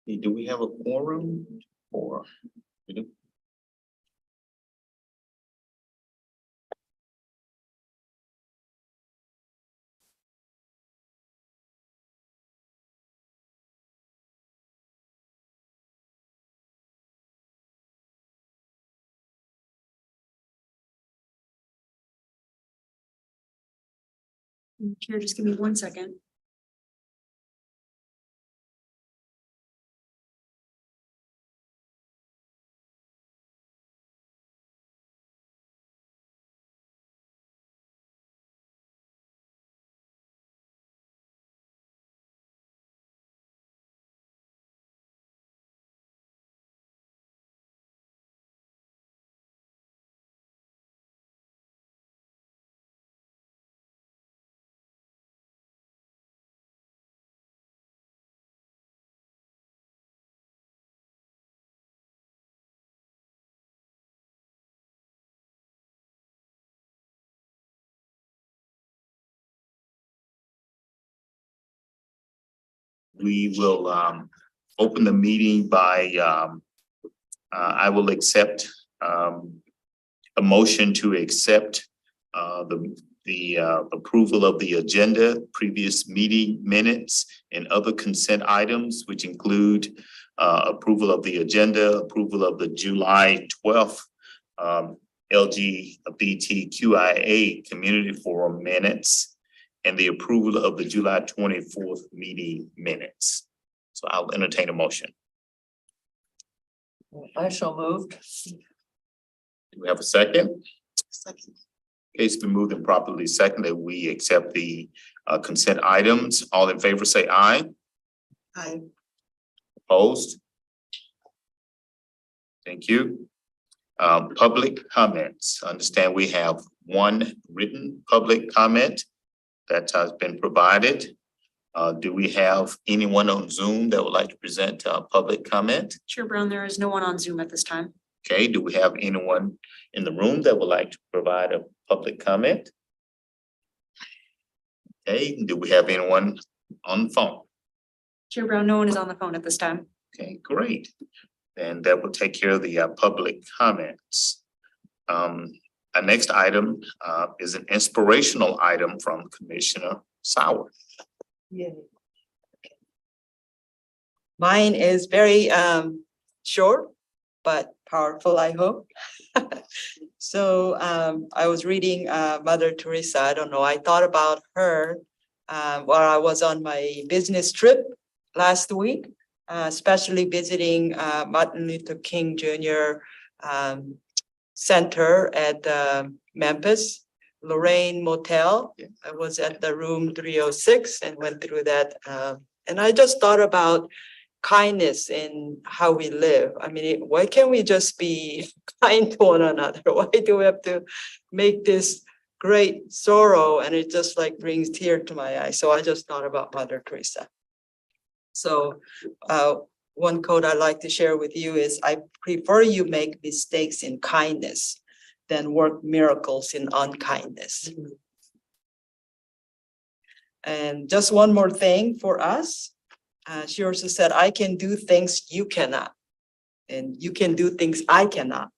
Hey, do we have a quorum or? We do? Chair, just give me 1 second. We will open the meeting by I will accept a motion to accept the approval of the agenda, previous meeting minutes, and other consent items, which include approval of the agenda, approval of the July 12th LGBTQIA Community Forum minutes, and the approval of the July 24th meeting minutes. So I'll entertain a motion. I shall moved. Do we have a second? Second. Okay, it's been moved and properly seconded. We accept the consent items. All in favor say aye. Aye. Opposed? Thank you. Public comments. Understand we have one written public comment that has been provided. Do we have anyone on Zoom that would like to present public comment? Chair Brown, there is no one on Zoom at this time. Okay, do we have anyone in the room that would like to provide a public comment? Okay, do we have anyone on the phone? Chair Brown, no one is on the phone at this time. Okay, great. And that will take care of the public comments. Our next item is an inspirational item from Commissioner Sauer. Yeah. Mine is very short, but powerful, I hope. So I was reading Mother Teresa. I don't know, I thought about her while I was on my business trip last week, especially visiting Martin Luther King Jr. Center at Memphis, Lorraine Motel. Yeah. I was at the room 306 and went through that. And I just thought about kindness in how we live. I mean, why can't we just be kind to one another? Why do we have to make this great sorrow? And it just like brings tear to my eye. So I just thought about Mother Teresa. So one quote I'd like to share with you is, I prefer you make mistakes in kindness than work miracles in unkindness. And just one more thing for us. She also said, I can do things you cannot, and you can do things I cannot.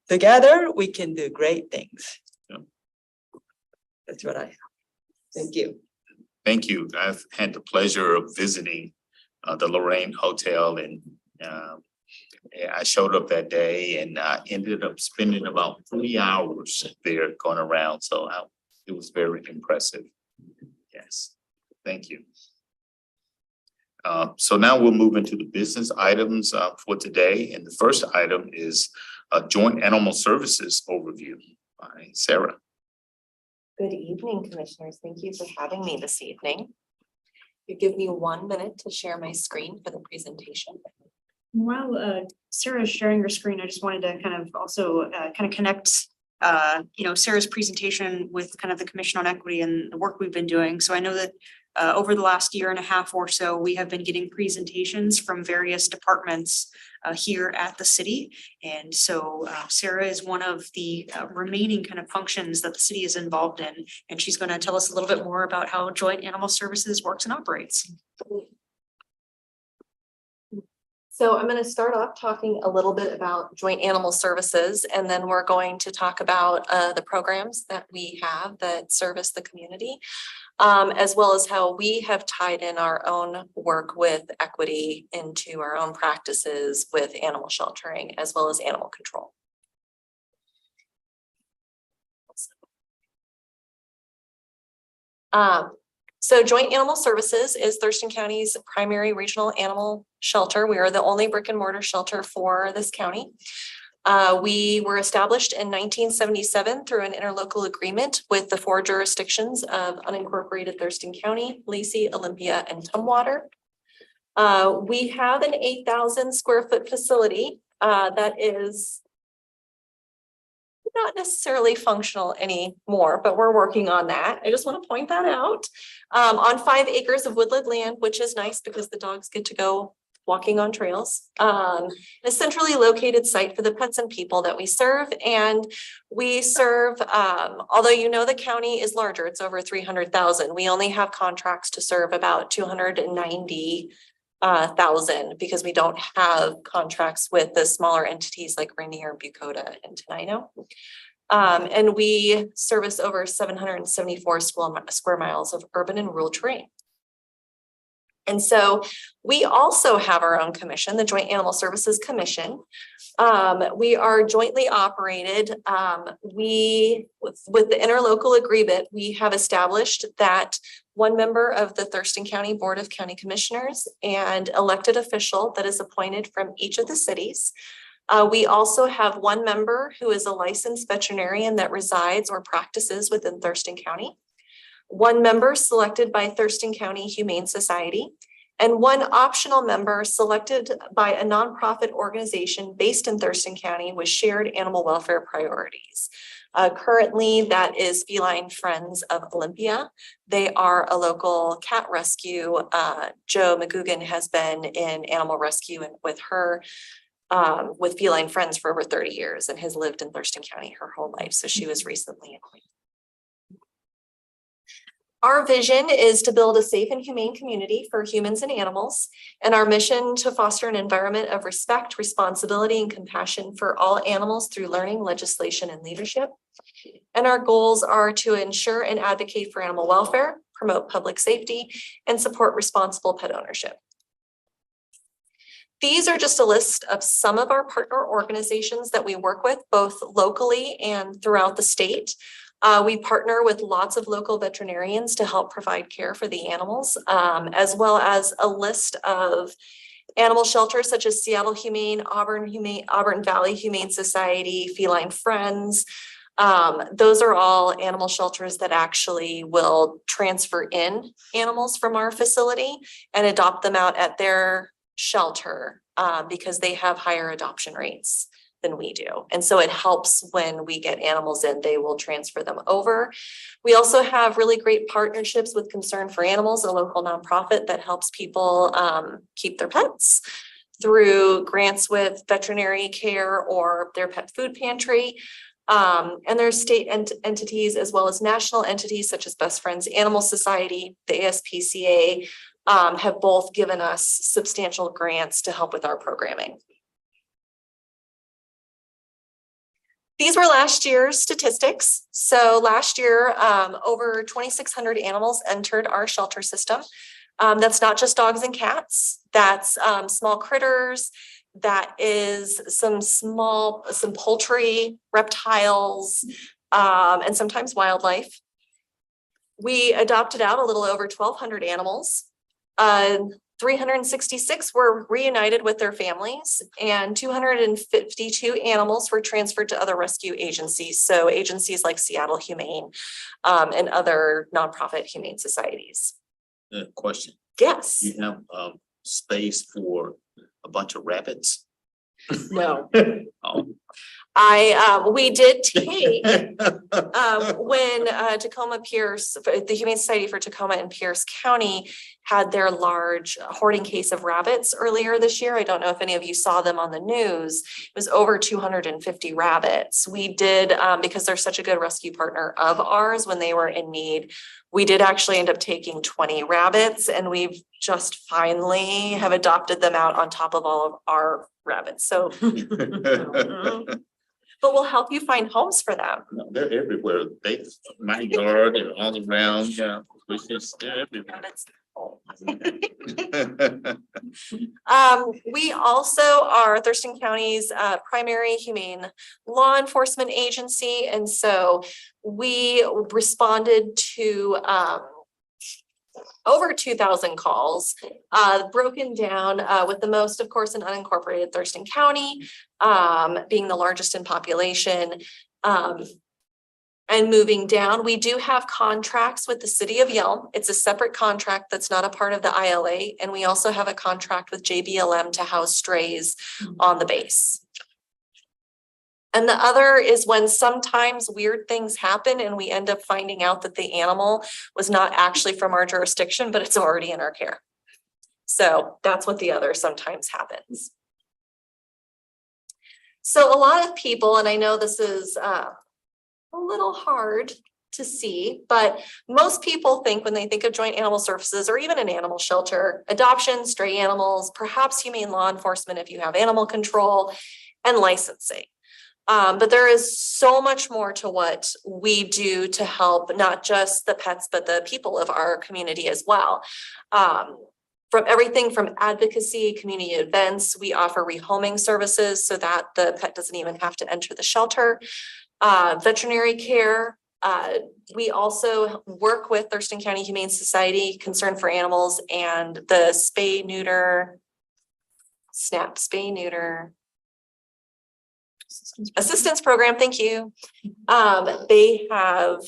Together, we can do great things. Yeah. That's what I have. Thank you. Thank you. I've had the pleasure of visiting the Lorraine Hotel, and I showed up that day and ended up spending about 3 hours there going around. So it was very impressive. Yes, thank you. So now we'll move into the business items for today. And the first item is a joint animal services overview by Sarah. Good evening, commissioners. Thank you for having me this evening. You give me 1 minute to share my screen for the presentation. While Sarah is sharing her screen, I just wanted to kind of also kind of connect Sarah's presentation with kind of the Commission on Equity and the work we've been doing. So I know that over the last 1.5 years or so, we have been getting presentations from various departments here at the city. And so Sarah is one of the remaining kind of functions that the city is involved in. And she's going to tell us a little bit more about how Joint Animal Services works and operates. So I'm going to start off talking a little bit about Joint Animal Services, and then we're going to talk about the programs that we have that service the community, as well as how we have tied in our own work with equity into our own practices with animal sheltering, as well as animal control. So Joint Animal Services is Thurston County's primary regional animal shelter. We are the only brick and mortar shelter for this county. We were established in 1977 through an interlocal agreement with the 4 jurisdictions of unincorporated Thurston County, Lacey, Olympia, and Tumwater. We have an 8,000 square foot facility that is not necessarily functional anymore, but we're working on that. I just want to point that out. On 5 acres of woodland land, which is nice because the dogs get to go walking on trails. A centrally located site for the pets and people that we serve. And we serve, although you know the county is larger, it's over 300,000. We only have contracts to serve about 290,000 because we don't have contracts with the smaller entities like Rainier, Bucota, and Tenino. And we service over 774 square miles of urban and rural terrain. And so we also have our own commission, the Joint Animal Services Commission. We are jointly operated. With the interlocal agreement, we have established that one member of the Thurston County Board of County Commissioners and elected official that is appointed from each of the cities. We also have one member who is a licensed veterinarian that resides or practices within Thurston County. One member selected by Thurston County Humane Society, and one optional member selected by a nonprofit organization based in Thurston County with shared animal welfare priorities. Currently, that is Feline Friends of Olympia. They are a local cat rescue. Joe McGugan has been in animal rescue and with her with Feline Friends for over 30 years and has lived in Thurston County her whole life. So she was recently appointed. Our vision is to build a safe and humane community for humans and animals, and our mission to foster an environment of respect, responsibility, and compassion for all animals through learning, legislation, and leadership. And our goals are to ensure and advocate for animal welfare, promote public safety, and support responsible pet ownership. These are just a list of some of our partner organizations that we work with, both locally and throughout the state. We partner with lots of local veterinarians to help provide care for the animals, as well as a list of animal shelters such as Seattle Humane, Auburn Valley Humane Society, Feline Friends. Those are all animal shelters that actually will transfer in animals from our facility and adopt them out at their shelter because they have higher adoption rates than we do. And so it helps when we get animals in, they will transfer them over. We also have really great partnerships with Concern for Animals, a local nonprofit that helps people keep their pets through grants with veterinary care or their pet food pantry. And there's state entities as well as national entities such as Best Friends Animal Society, the ASPCA, have both given us substantial grants to help with our programming. These were last year's statistics. So last year, over 2,600 animals entered our shelter system. That's not just dogs and cats. That's small critters. That is some poultry, reptiles, and sometimes wildlife. We adopted out a little over 1,200 animals. 366 were reunited with their families, and 252 animals were transferred to other rescue agencies. So agencies like Seattle Humane and other nonprofit humane societies. Question. Yes. You have space for a bunch of rabbits? No. Oh, We did take when Tacoma Pierce, the Humane Society for Tacoma and Pierce County had their large hoarding case of rabbits earlier this year. I don't know if any of you saw them on the news. It was over 250 rabbits. We did, because they're such a good rescue partner of ours when they were in need, we did actually end up taking 20 rabbits, and we've just finally have adopted them out on top of all of our rabbits. So, but we'll help you find homes for them. No, they're everywhere. They, my yard and all around, yeah, they're everywhere. Rabbits. We also are Thurston County's primary humane law enforcement agency, and so we responded to over 2,000 calls, broken down with the most, of course, in unincorporated Thurston County, being the largest in population. And moving down, we do have contracts with the city of Yelm. It's a separate contract that's not a part of the ILA. And we also have a contract with JBLM to house strays on the base. And the other is when sometimes weird things happen and we end up finding out that the animal was not actually from our jurisdiction, but it's already in our care. So that's what the other sometimes happens. So a lot of people, and I know this is a little hard to see, but most people think when they think of joint animal services or even an animal shelter, adoption, stray animals, perhaps humane law enforcement if you have animal control, and licensing. But there is so much more to what we do to help not just the pets, but the people of our community as well. From everything from advocacy, community events, we offer rehoming services so that the pet doesn't even have to enter the shelter. Veterinary care. We also work with Thurston County Humane Society, Concern for Animals, and the spay neuter assistance program. Thank you. They have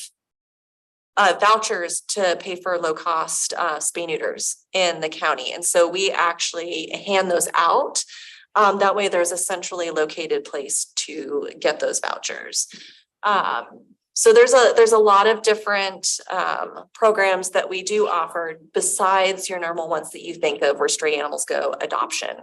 vouchers to pay for low cost spay neuters in the county. And so we actually hand those out. That way there's a centrally located place to get those vouchers. So there's a lot of different programs that we do offer besides your normal ones that you think of where stray animals go, adoption.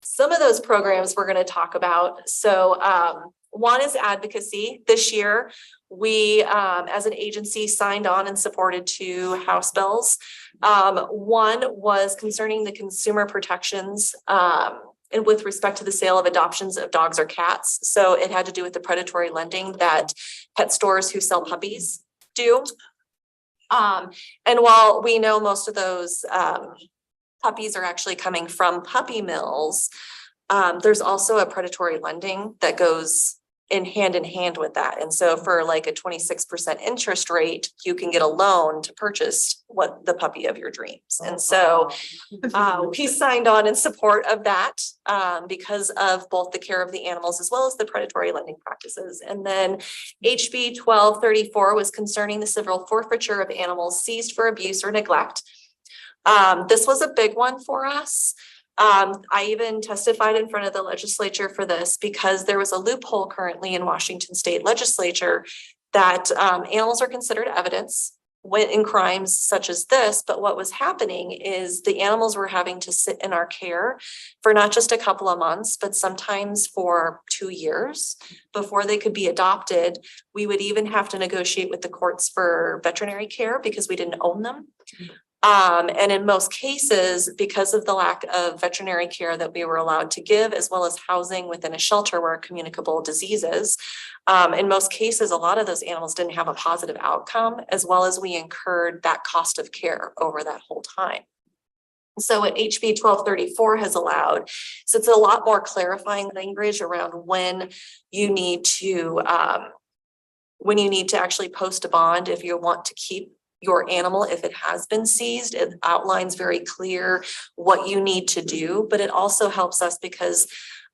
Some of those programs we're going to talk about. So one is advocacy. This year, we as an agency signed on and supported 2 House bills. One was concerning the consumer protections and with respect to the sale of adoptions of dogs or cats. So it had to do with the predatory lending that pet stores who sell puppies do. And while we know most of those puppies are actually coming from puppy mills, there's also a predatory lending that goes in hand with that. And so for like a 26% interest rate, you can get a loan to purchase what the puppy of your dreams. And so we signed on in support of that because of both the care of the animals as well as the predatory lending practices. And then HB 1234 was concerning the civil forfeiture of animals seized for abuse or neglect. This was a big one for us. I even testified in front of the legislature for this because there was a loophole currently in Washington state legislature that animals are considered evidence when in crimes such as this. But what was happening is the animals were having to sit in our care for not just a couple of months, but sometimes for 2 years before they could be adopted. We would even have to negotiate with the courts for veterinary care because we didn't own them. And in most cases, because of the lack of veterinary care that we were allowed to give, as well as housing within a shelter where communicable diseases, in most cases, a lot of those animals didn't have a positive outcome, as well as we incurred that cost of care over that whole time. So what HB 1234 has allowed, so it's a lot more clarifying language around when you need to actually post a bond if you want to keep your animal. If it has been seized, it outlines very clear what you need to do, but it also helps us because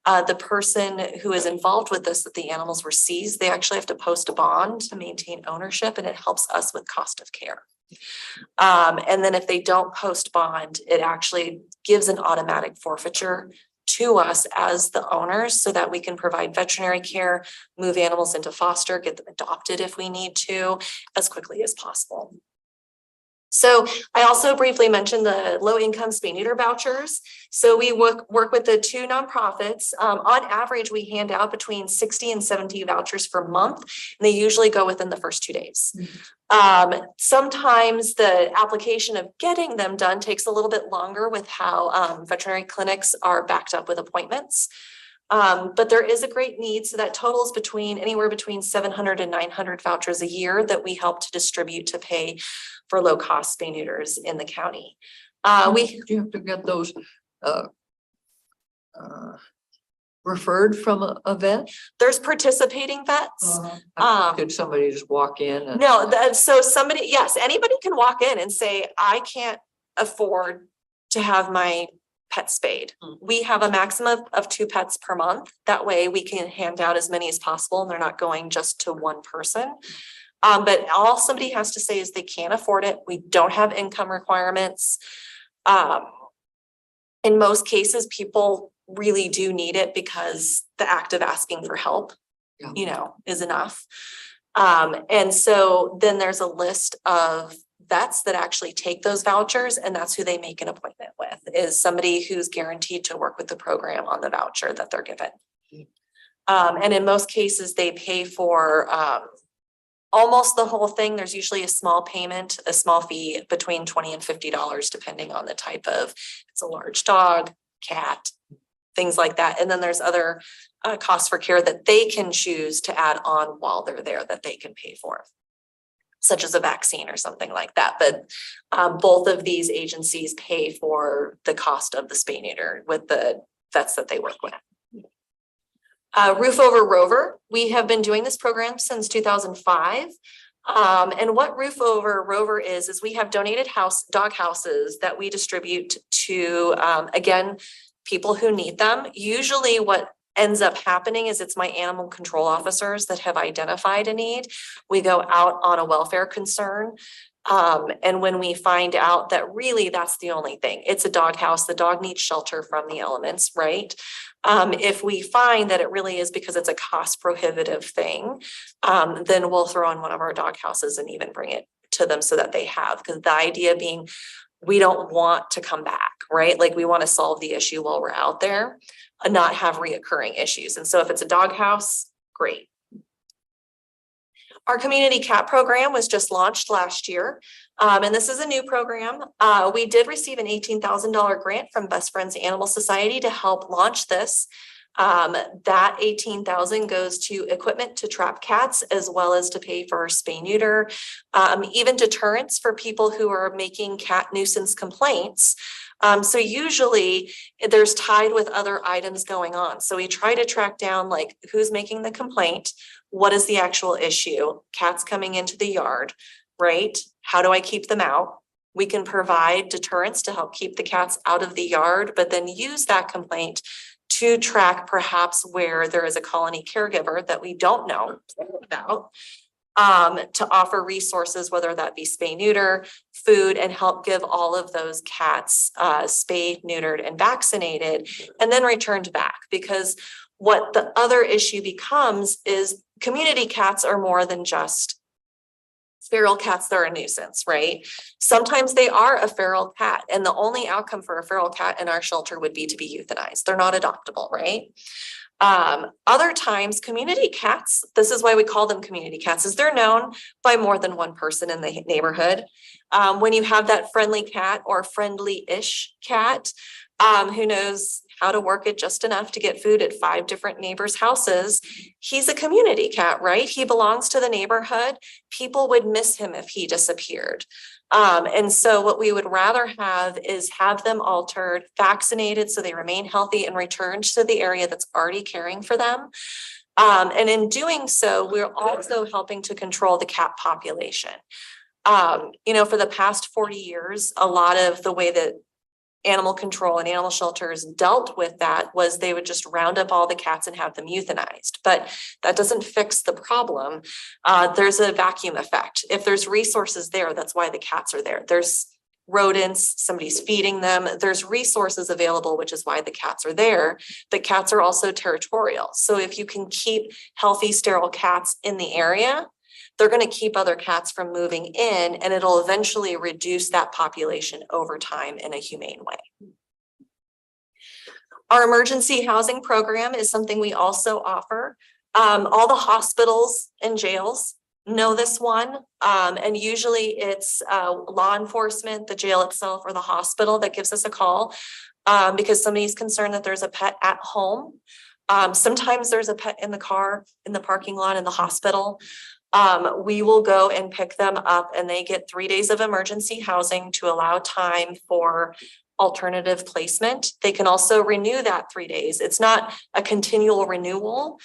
the person who is involved with this, that the animals were seized, they actually have to post a bond to maintain ownership, and it helps us with cost of care. And then if they don't post bond, it actually gives an automatic forfeiture to us as the owners so that we can provide veterinary care, move animals into foster, get them adopted if we need to, as quickly as possible. So I also briefly mentioned the low income spay neuter vouchers. So we work with the two nonprofits. On average, we hand out between 60 and 70 vouchers per month, and they usually go within the first 2 days. Sometimes the application of getting them done takes a little bit longer with how veterinary clinics are backed up with appointments. But there is a great need. So that totals anywhere between 700 and 900 vouchers a year that we help to distribute to pay for low cost spay neuters in the county. Do you have to get those referred from a vet? There's participating vets. Could somebody just walk in? And- No, so somebody, yes, anybody can walk in and say, I can't afford to have my pet spayed. We have a maximum of 2 pets per month. That way we can hand out as many as possible and they're not going just to one person. But all somebody has to say is they can't afford it. We don't have income requirements. In most cases, people really do need it because the act of asking for help, is enough. And so then there's a list of vets that actually take those vouchers, and that's who they make an appointment with, is somebody who's guaranteed to work with the program on the voucher that they're given. And in most cases, they pay for almost the whole thing. There's usually a small payment, a small fee between $20 and $50, depending on the type of, it's a large dog, cat, things like that. And then there's other costs for care that they can choose to add on while they're there that they can pay for, such as a vaccine or something like that. But both of these agencies pay for the cost of the spay neuter with the vets that they work with. Roof Over Rover, we have been doing this program since 2005. And what Roof Over Rover is we have donated dog houses that we distribute to, again, people who need them. Usually what ends up happening is it's my animal control officers that have identified a need. We go out on a welfare concern. And when we find out that really that's the only thing, it's a dog house, the dog needs shelter from the elements, right? If we find that it really is because it's a cost prohibitive thing, then we'll throw in one of our dog houses and even bring it to them so that they have, because the idea being we don't want to come back, right? Like we want to solve the issue while we're out there and not have reoccurring issues. And so if it's a dog house, great. Our community cat program was just launched last year. And this is a new program. We did receive an $18,000 grant from Best Friends Animal Society to help launch this. That $18,000 goes to equipment to trap cats, as well as to pay for spay neuter, even deterrents for people who are making cat nuisance complaints. So usually there's tied with other items going on. So we try to track down like who's making the complaint, what is the actual issue, cats coming into the yard, right? How do I keep them out? We can provide deterrents to help keep the cats out of the yard, but then use that complaint to track perhaps where there is a colony caregiver that we don't know about, to offer resources, whether that be spay, neuter, food, and help give all of those cats spayed, neutered, and vaccinated, and then returned back. Because what the other issue becomes is community cats are more than just feral cats that are a nuisance, right? Sometimes they are a feral cat, and the only outcome for a feral cat in our shelter would be to be euthanized. They're not adoptable, right? Other times, community cats, this is why we call them community cats, is they're known by more than one person in the neighborhood. When you have that friendly cat or friendly-ish cat, who knows how to work it just enough to get food at 5 different neighbors' houses, he's a community cat, right? He belongs to the neighborhood. People would miss him if he disappeared. And so what we would rather have is have them altered, vaccinated so they remain healthy, and returned to the area that's already caring for them. And in doing so, we're also helping to control the cat population. For the past 40 years, a lot of the way that animal control and animal shelters dealt with that was they would just round up all the cats and have them euthanized. But that doesn't fix the problem. There's a vacuum effect. If there's resources there, that's why the cats are there. There's rodents, somebody's feeding them. There's resources available, which is why the cats are there. But cats are also territorial. So if you can keep healthy, sterile cats in the area, they're going to keep other cats from moving in, and it'll eventually reduce that population over time in a humane way. Our emergency housing program is something we also offer. All the hospitals and jails know this one. And usually it's law enforcement, the jail itself, or the hospital that gives us a call because somebody's concerned that there's a pet at home. Sometimes there's a pet in the car, in the parking lot, in the hospital. We will go and pick them up, and they get 3 days of emergency housing to allow time for alternative placement. They can also renew that 3 days. It's not a continual renewal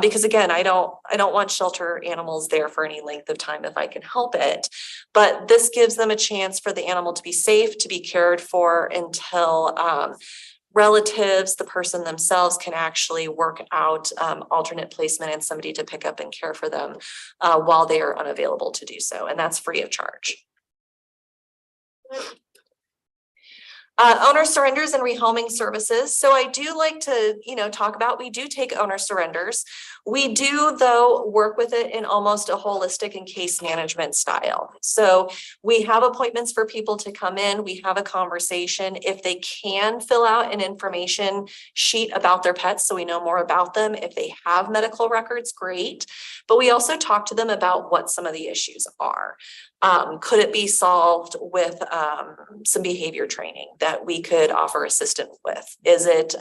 because again, I don't want shelter animals there for any length of time if I can help it. But this gives them a chance for the animal to be safe, to be cared for until relatives, the person themselves can actually work out alternate placement and somebody to pick up and care for them while they are unavailable to do so. And that's free of charge. Owner surrenders and rehoming services. So I do like to, talk about, we do take owner surrenders. We do, though, work with it in almost a holistic and case management style. So we have appointments for people to come in. We have a conversation. If they can fill out an information sheet about their pets, so we know more about them. If they have medical records, great. But we also talk to them about what some of the issues are. Could it be solved with some behavior training that we could offer assistance with? Is it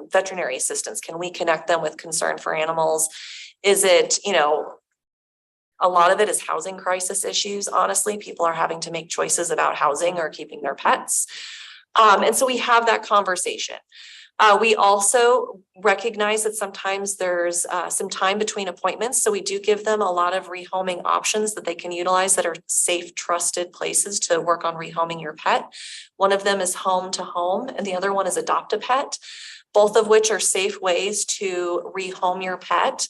veterinary assistance? Can we connect them with concern for animals? Is it, a lot of it is housing crisis issues. Honestly, people are having to make choices about housing or keeping their pets. And so we have that conversation. We also recognize that sometimes there's some time between appointments. So we do give them a lot of rehoming options that they can utilize that are safe, trusted places to work on rehoming your pet. One of them is home to home, and the other one is adopt a pet, both of which are safe ways to rehome your pet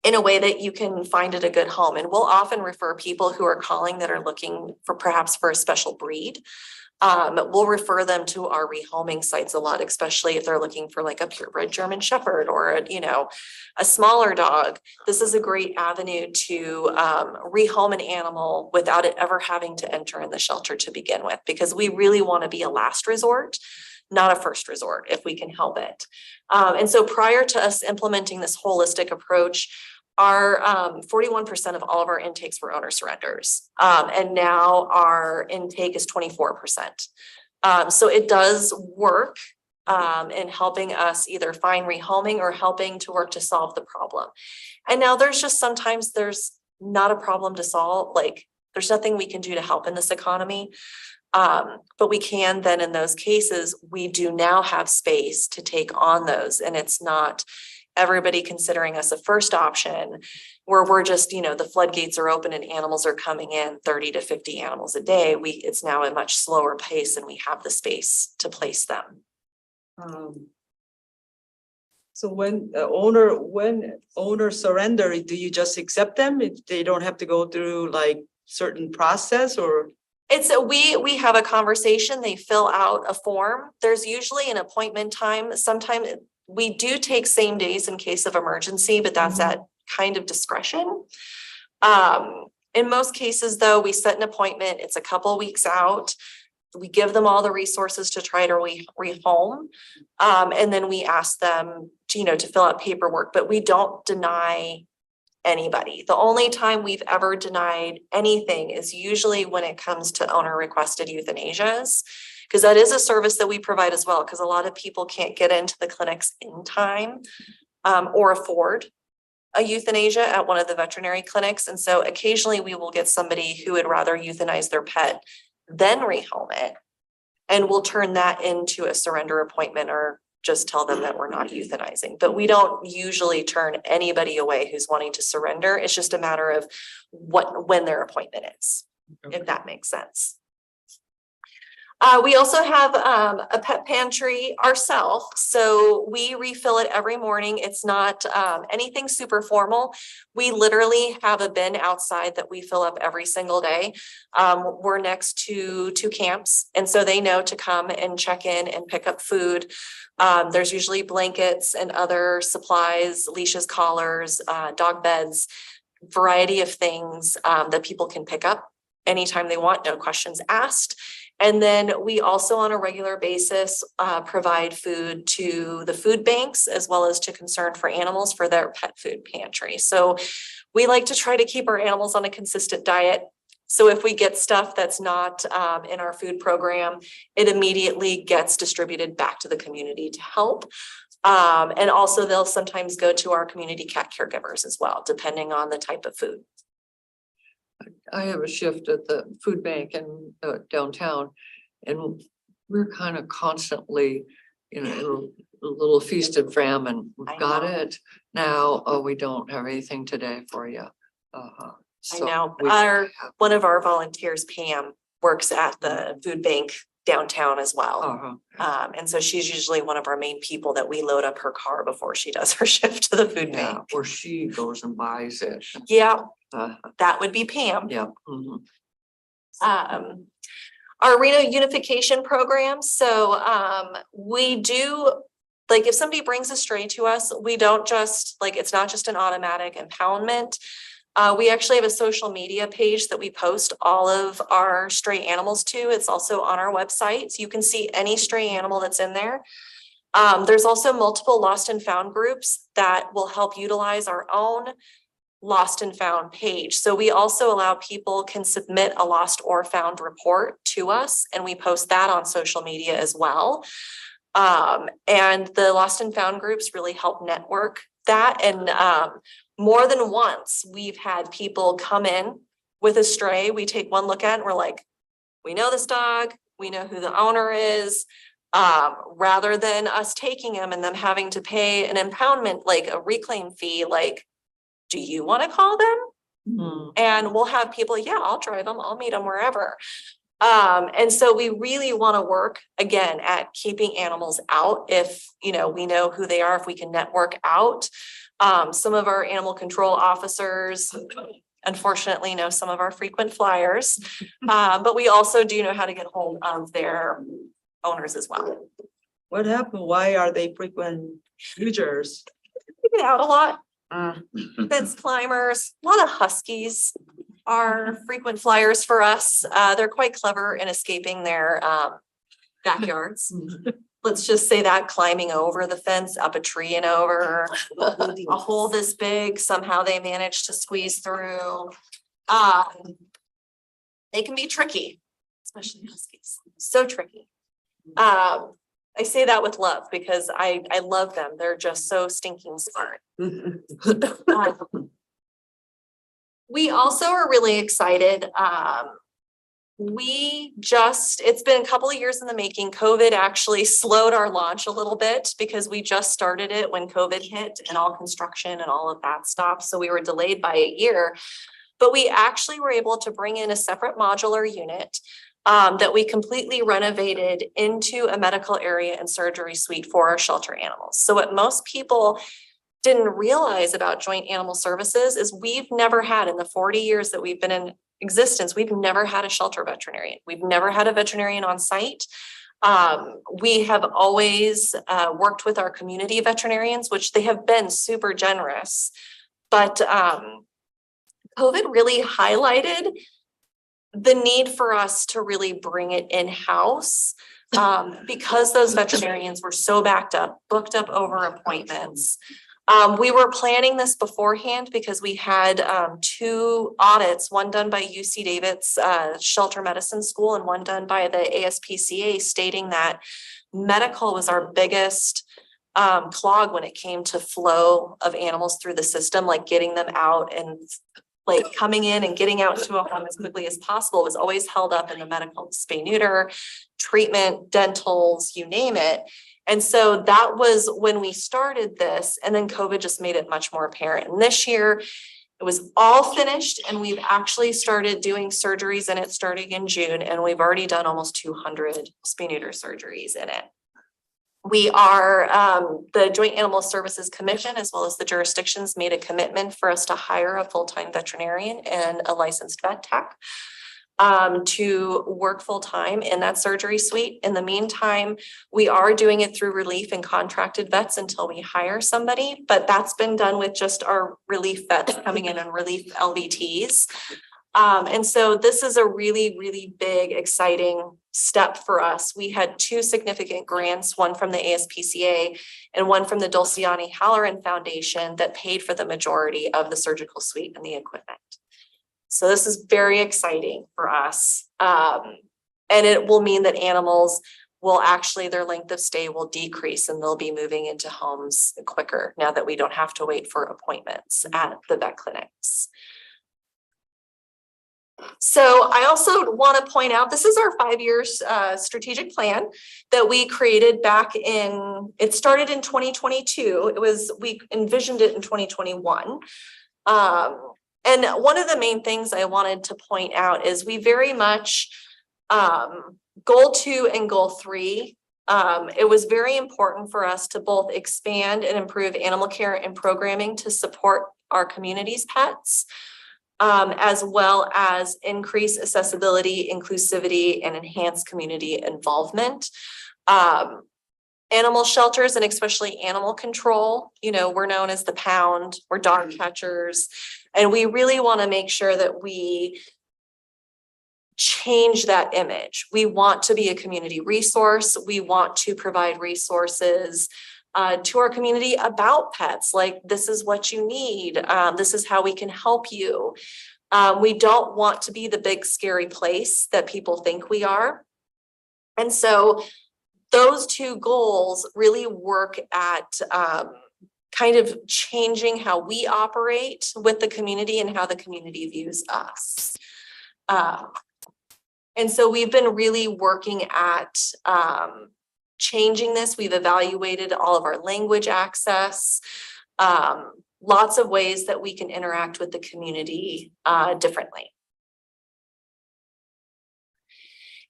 in a way that you can find it a good home. And we'll often refer people who are calling that are looking for perhaps for a special breed. We'll refer them to our rehoming sites a lot, especially if they're looking for like a purebred German Shepherd or a smaller dog. This is a great avenue to rehome an animal without it ever having to enter in the shelter to begin with, because we really want to be a last resort, not a first resort if we can help it. And so prior to us implementing this holistic approach, our 41% of all of our intakes were owner surrenders. And now our intake is 24%. So it does work in helping us either find rehoming or helping to work to solve the problem. And now there's just sometimes there's not a problem to solve. Like there's nothing we can do to help in this economy. But we can then in those cases, we do now have space to take on those. And it's not everybody considering us a first option where we're just, the floodgates are open and animals are coming in 30 to 50 animals a day. It's now a much slower pace and we have the space to place them. So when owner surrender, do you just accept them? They don't have to go through like certain process or? We have a conversation, they fill out a form. There's usually an appointment time. Sometimes we do take same days in case of emergency, but that's at kind of discretion. In most cases though, we set an appointment, it's a couple weeks out. We give them all the resources to try to rehome. And then we ask them to fill out paperwork, but we don't deny anybody. The only time we've ever denied anything is usually when it comes to owner requested euthanasias, because that is a service that we provide as well, because a lot of people can't get into the clinics in time or afford a euthanasia at one of the veterinary clinics. And so occasionally we will get somebody who would rather euthanize their pet than rehome it. And we'll turn that into a surrender appointment or just tell them that we're not euthanizing. But we don't usually turn anybody away who's wanting to surrender. It's just a matter of when their appointment is, if that makes sense. We also have a pet pantry ourselves, so we refill it every morning. It's not anything super formal. We literally have a bin outside that we fill up every single day. We're next to two camps, and so they know to come and check in and pick up food. There's usually blankets and other supplies, leashes, collars, dog beds, variety of things that people can pick up anytime they want, no questions asked. And then we also on a regular basis provide food to the food banks as well as to Concern for Animals for their pet food pantry. So we like to try to keep our animals on a consistent diet. So if we get stuff that's not in our food program, it immediately gets distributed back to the community to help. And also they'll sometimes go to our community cat caregivers as well, depending on the type of food. I have a shift at the food bank in downtown, and we're kind of constantly, you know, a little feast and famine. I We've got know. it now. Oh, we don't have anything today for you. I know. One of our volunteers, Pam, works at the food bank downtown as well. And so she's usually one of our main people that we load up her car before she does her shift to the food Yeah, bank. or she goes and buys it. Yeah, Uh, that would be Pam. yeah. Mhm. Our Reno unification program. So we do, like if somebody brings a stray to us, we don't just like, it's not just an automatic impoundment. We actually have a social media page that we post all of our stray animals to. It's also on our website. So you can see any stray animal that's in there. There's also multiple lost and found groups that will help utilize our own lost and found page. So we also allow people can submit a lost or found report to us, and we post that on social media as well. And the lost and found groups really help network that. And more than once, we've had people come in with a stray. We take one look at it and we're like, we know this dog, we know who the owner is. Rather than us taking him and them having to pay an impoundment, like a reclaim fee, like, do you want to call them? Mm. And we'll have people, yeah, I'll drive them, I'll meet them wherever. And so we really want to work again at keeping animals out if, you know, we know who they are, if we can network out. Some of our animal control officers, unfortunately, know some of our frequent flyers, but we also do know how to get hold of their owners as well. What happened? Why are they frequent users? We get out a lot. Fence climbers, a lot of huskies are frequent flyers for us. They're quite clever in escaping their backyards. Let's just say that, climbing over the fence, up a tree and over, a hole this big, somehow they manage to squeeze through. They can be tricky, especially huskies, so tricky. I say that with love because I love them. They're just so stinking smart. We also are really excited. It's been a couple of years in the making. COVID actually slowed our launch a little bit because we just started it when COVID hit and all construction and all of that stopped. So we were delayed by a year, but we actually were able to bring in a separate modular unit that we completely renovated into a medical area and surgery suite for our shelter animals. So what most people didn't realize about Joint Animal Services is we've never had, in the 40 years that we've been in existence, we've never had a shelter veterinarian. We've never had a veterinarian on site. We have always worked with our community veterinarians, which they have been super generous. But COVID really highlighted the need for us to really bring it in-house because those veterinarians were so booked up over appointments. We were planning this beforehand because we had 2 audits, one done by UC Davis Shelter Medicine School and one done by the ASPCA, stating that medical was our biggest clog when it came to flow of animals through the system, like getting them out and like coming in and getting out to a home as quickly as possible was always held up in the medical spay neuter, treatment, dentals, you name it. And so that was when we started this, and then COVID just made it much more apparent. And this year, It was all finished and we've actually started doing surgeries in it starting in June, and we've already done almost 200 spay neuter surgeries in it. We are, the Joint Animal Services Commission, as well as the jurisdictions, made a commitment for us to hire a full-time veterinarian and a licensed vet tech to work full-time in that surgery suite. In the meantime, we are doing it through relief and contracted vets until we hire somebody, but that's been done with just our relief vets coming in and relief LVTs. And so this is a really, really big, exciting step for us. We had 2 significant grants, one from the ASPCA and one from the Dulciani Halloran Foundation, that paid for the majority of the surgical suite and the equipment. So this is very exciting for us. And it will mean that animals will actually, their length of stay will decrease and they'll be moving into homes quicker now that we don't have to wait for appointments at the vet clinics. So I also want to point out, this is our 5-year strategic plan that we created back in, it started in 2022. We envisioned it in 2021. And one of the main things I wanted to point out is we very much, goal 2 and goal 3, it was very important for us to both expand and improve animal care and programming to support our community's pets, as well as increase accessibility, inclusivity, and enhance community involvement. Animal shelters and especially animal control, you know, we're known as the pound, we're dog catchers, and we really want to make sure that we change that image. We want to be a community resource. We want to provide resources to our community about pets, like this is what you need. This is how we can help you. We don't want to be the big scary place that people think we are. And so those 2 goals really work at kind of changing how we operate with the community and how the community views us. And so we've been really working at changing this. We've evaluated all of our language access, lots of ways that we can interact with the community differently.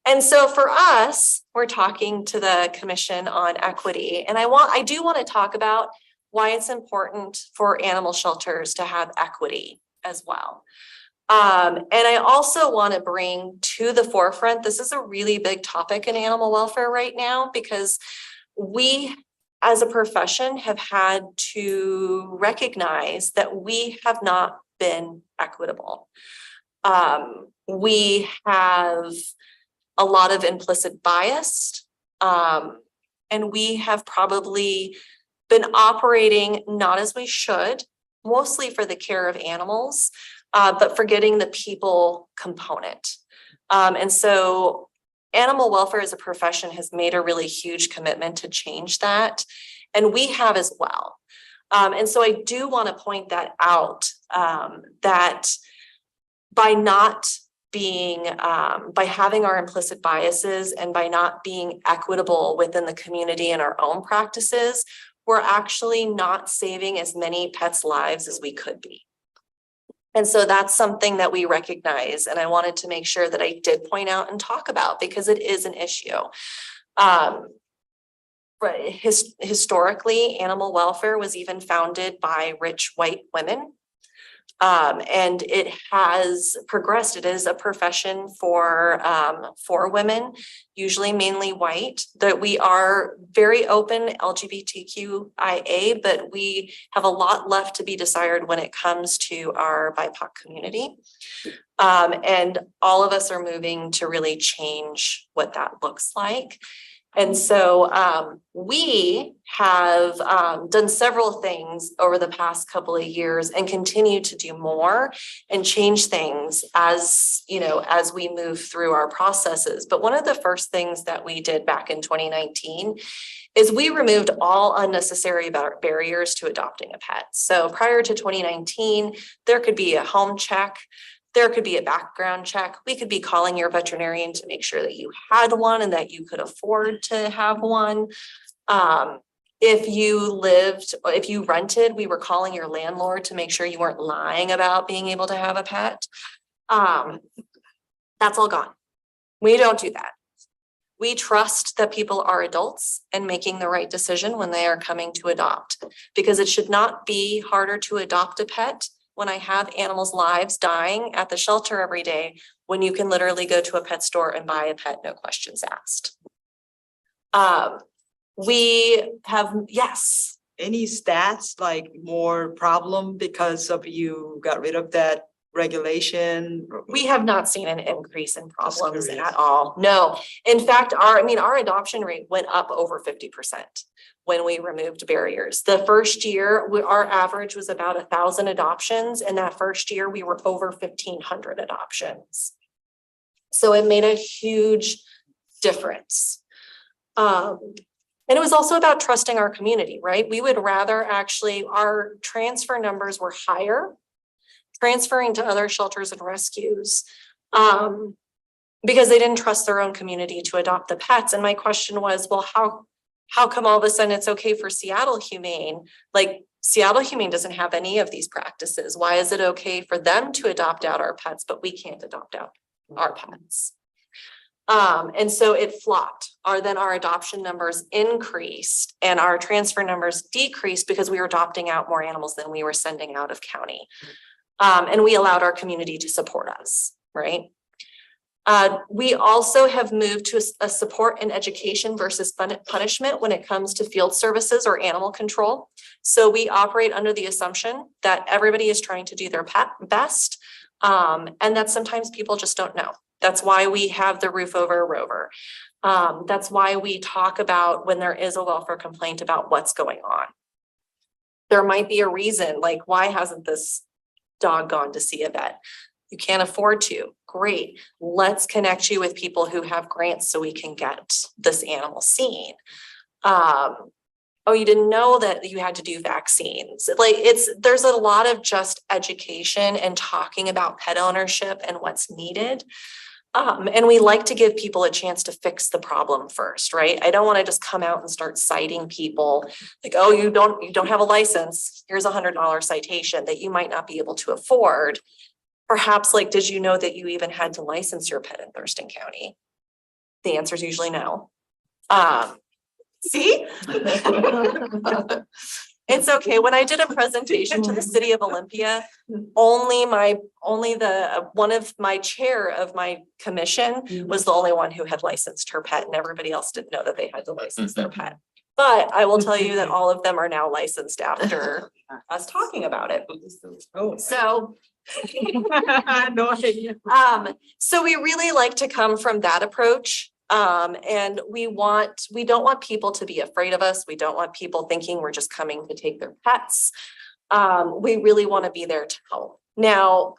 And so for us, we're talking to the Commission on Equity, and I do want to talk about why it's important for animal shelters to have equity as well. And I also want to bring to the forefront, this is a really big topic in animal welfare right now, because we as a profession have had to recognize that we have not been equitable. We have a lot of implicit bias, and we have probably been operating not as we should, mostly for the care of animals, but forgetting the people component. And so animal welfare as a profession has made a really huge commitment to change that, and we have as well. And so I do want to point that out, that by not being, by having our implicit biases and by not being equitable within the community and our own practices, we're actually not saving as many pets' lives as we could be. And so that's something that we recognize, and I wanted to make sure that I did point out and talk about, because it is an issue. Historically, animal welfare was even founded by rich white women. And it has progressed. It is a profession for women, usually mainly white, that we are very open LGBTQIA, but we have a lot left to be desired when it comes to our BIPOC community. And all of us are moving to really change what that looks like. And so we have done several things over the past couple of years and continue to do more and change things as, you know, as we move through our processes. But one of the first things that we did back in 2019 is we removed all unnecessary barriers to adopting a pet. So prior to 2019, there could be a home check. There could be a background check. We could be calling your veterinarian to make sure that you had one and that you could afford to have one. If you rented, we were calling your landlord to make sure you weren't lying about being able to have a pet. That's all gone. We don't do that. We trust that people are adults and making the right decision when they are coming to adopt, because it should not be harder to adopt a pet when I have animals' lives dying at the shelter every day, when you can literally go to a pet store and buy a pet, no questions asked. We have, yes. Any stats like more problem because of you got rid of that regulation? We have not seen an increase in problems curious. at all. No, in fact, our adoption rate went up over 50% when we removed barriers. The first year, our average was about 1,000 adoptions, and that first year we were over 1,500 adoptions. So it made a huge difference. And it was also about trusting our community, right? We would rather our transfer numbers were higher, transferring to other shelters and rescues, because they didn't trust their own community to adopt the pets. And my question was, well, how come all of a sudden it's okay for Seattle Humane? Like, Seattle Humane doesn't have any of these practices. Why is it okay for them to adopt out our pets, but we can't adopt out our pets? And so it flopped. Then our adoption numbers increased and our transfer numbers decreased because we were adopting out more animals than we were sending out of county. And we allowed our community to support us, right? We also have moved to a support and education versus punishment when it comes to field services or animal control. So we operate under the assumption that everybody is trying to do their best, and that sometimes people just don't know. That's why we have the roof over a rover. That's why we talk about when there is a welfare complaint about what's going on. There might be a reason, like, why hasn't this dog gone to see a vet? You can't afford to. Great. Let's connect you with people who have grants so we can get this animal seen. Oh, you didn't know that you had to do vaccines. Like, there's a lot of just education and talking about pet ownership and what's needed. And we like to give people a chance to fix the problem first, right? I don't want to just come out and start citing people like, oh, you don't have a license. Here's $100 citation that you might not be able to afford. Perhaps, like, did you know that you even had to license your pet in Thurston County? The answer is usually no. See? It's okay. When I did a presentation to the city of Olympia, one of my chair of my commission was the only one who had licensed her pet, and everybody else didn't know that they had to license their pet. But I will tell you that all of them are now licensed after us talking about it. Oh, So no idea. so we really like to come from that approach. And we don't want people to be afraid of us. We don't want people thinking we're just coming to take their pets. We really want to be there to help. Now,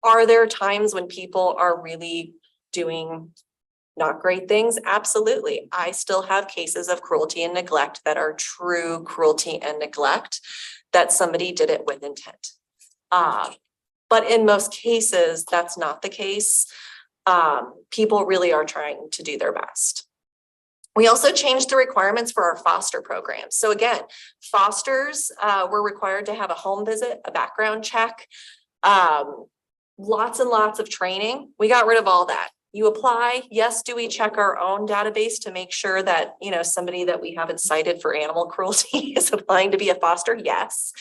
are there times when people are really doing not great things? Absolutely. I still have cases of cruelty and neglect that are true cruelty and neglect, that somebody did it with intent. But in most cases, that's not the case. People really are trying to do their best. We also changed the requirements for our foster programs. So again, fosters were required to have a home visit, a background check, lots and lots of training. We got rid of all that. You apply. Yes, do we check our own database to make sure that, somebody that we haven't cited for animal cruelty is applying to be a foster? Yes.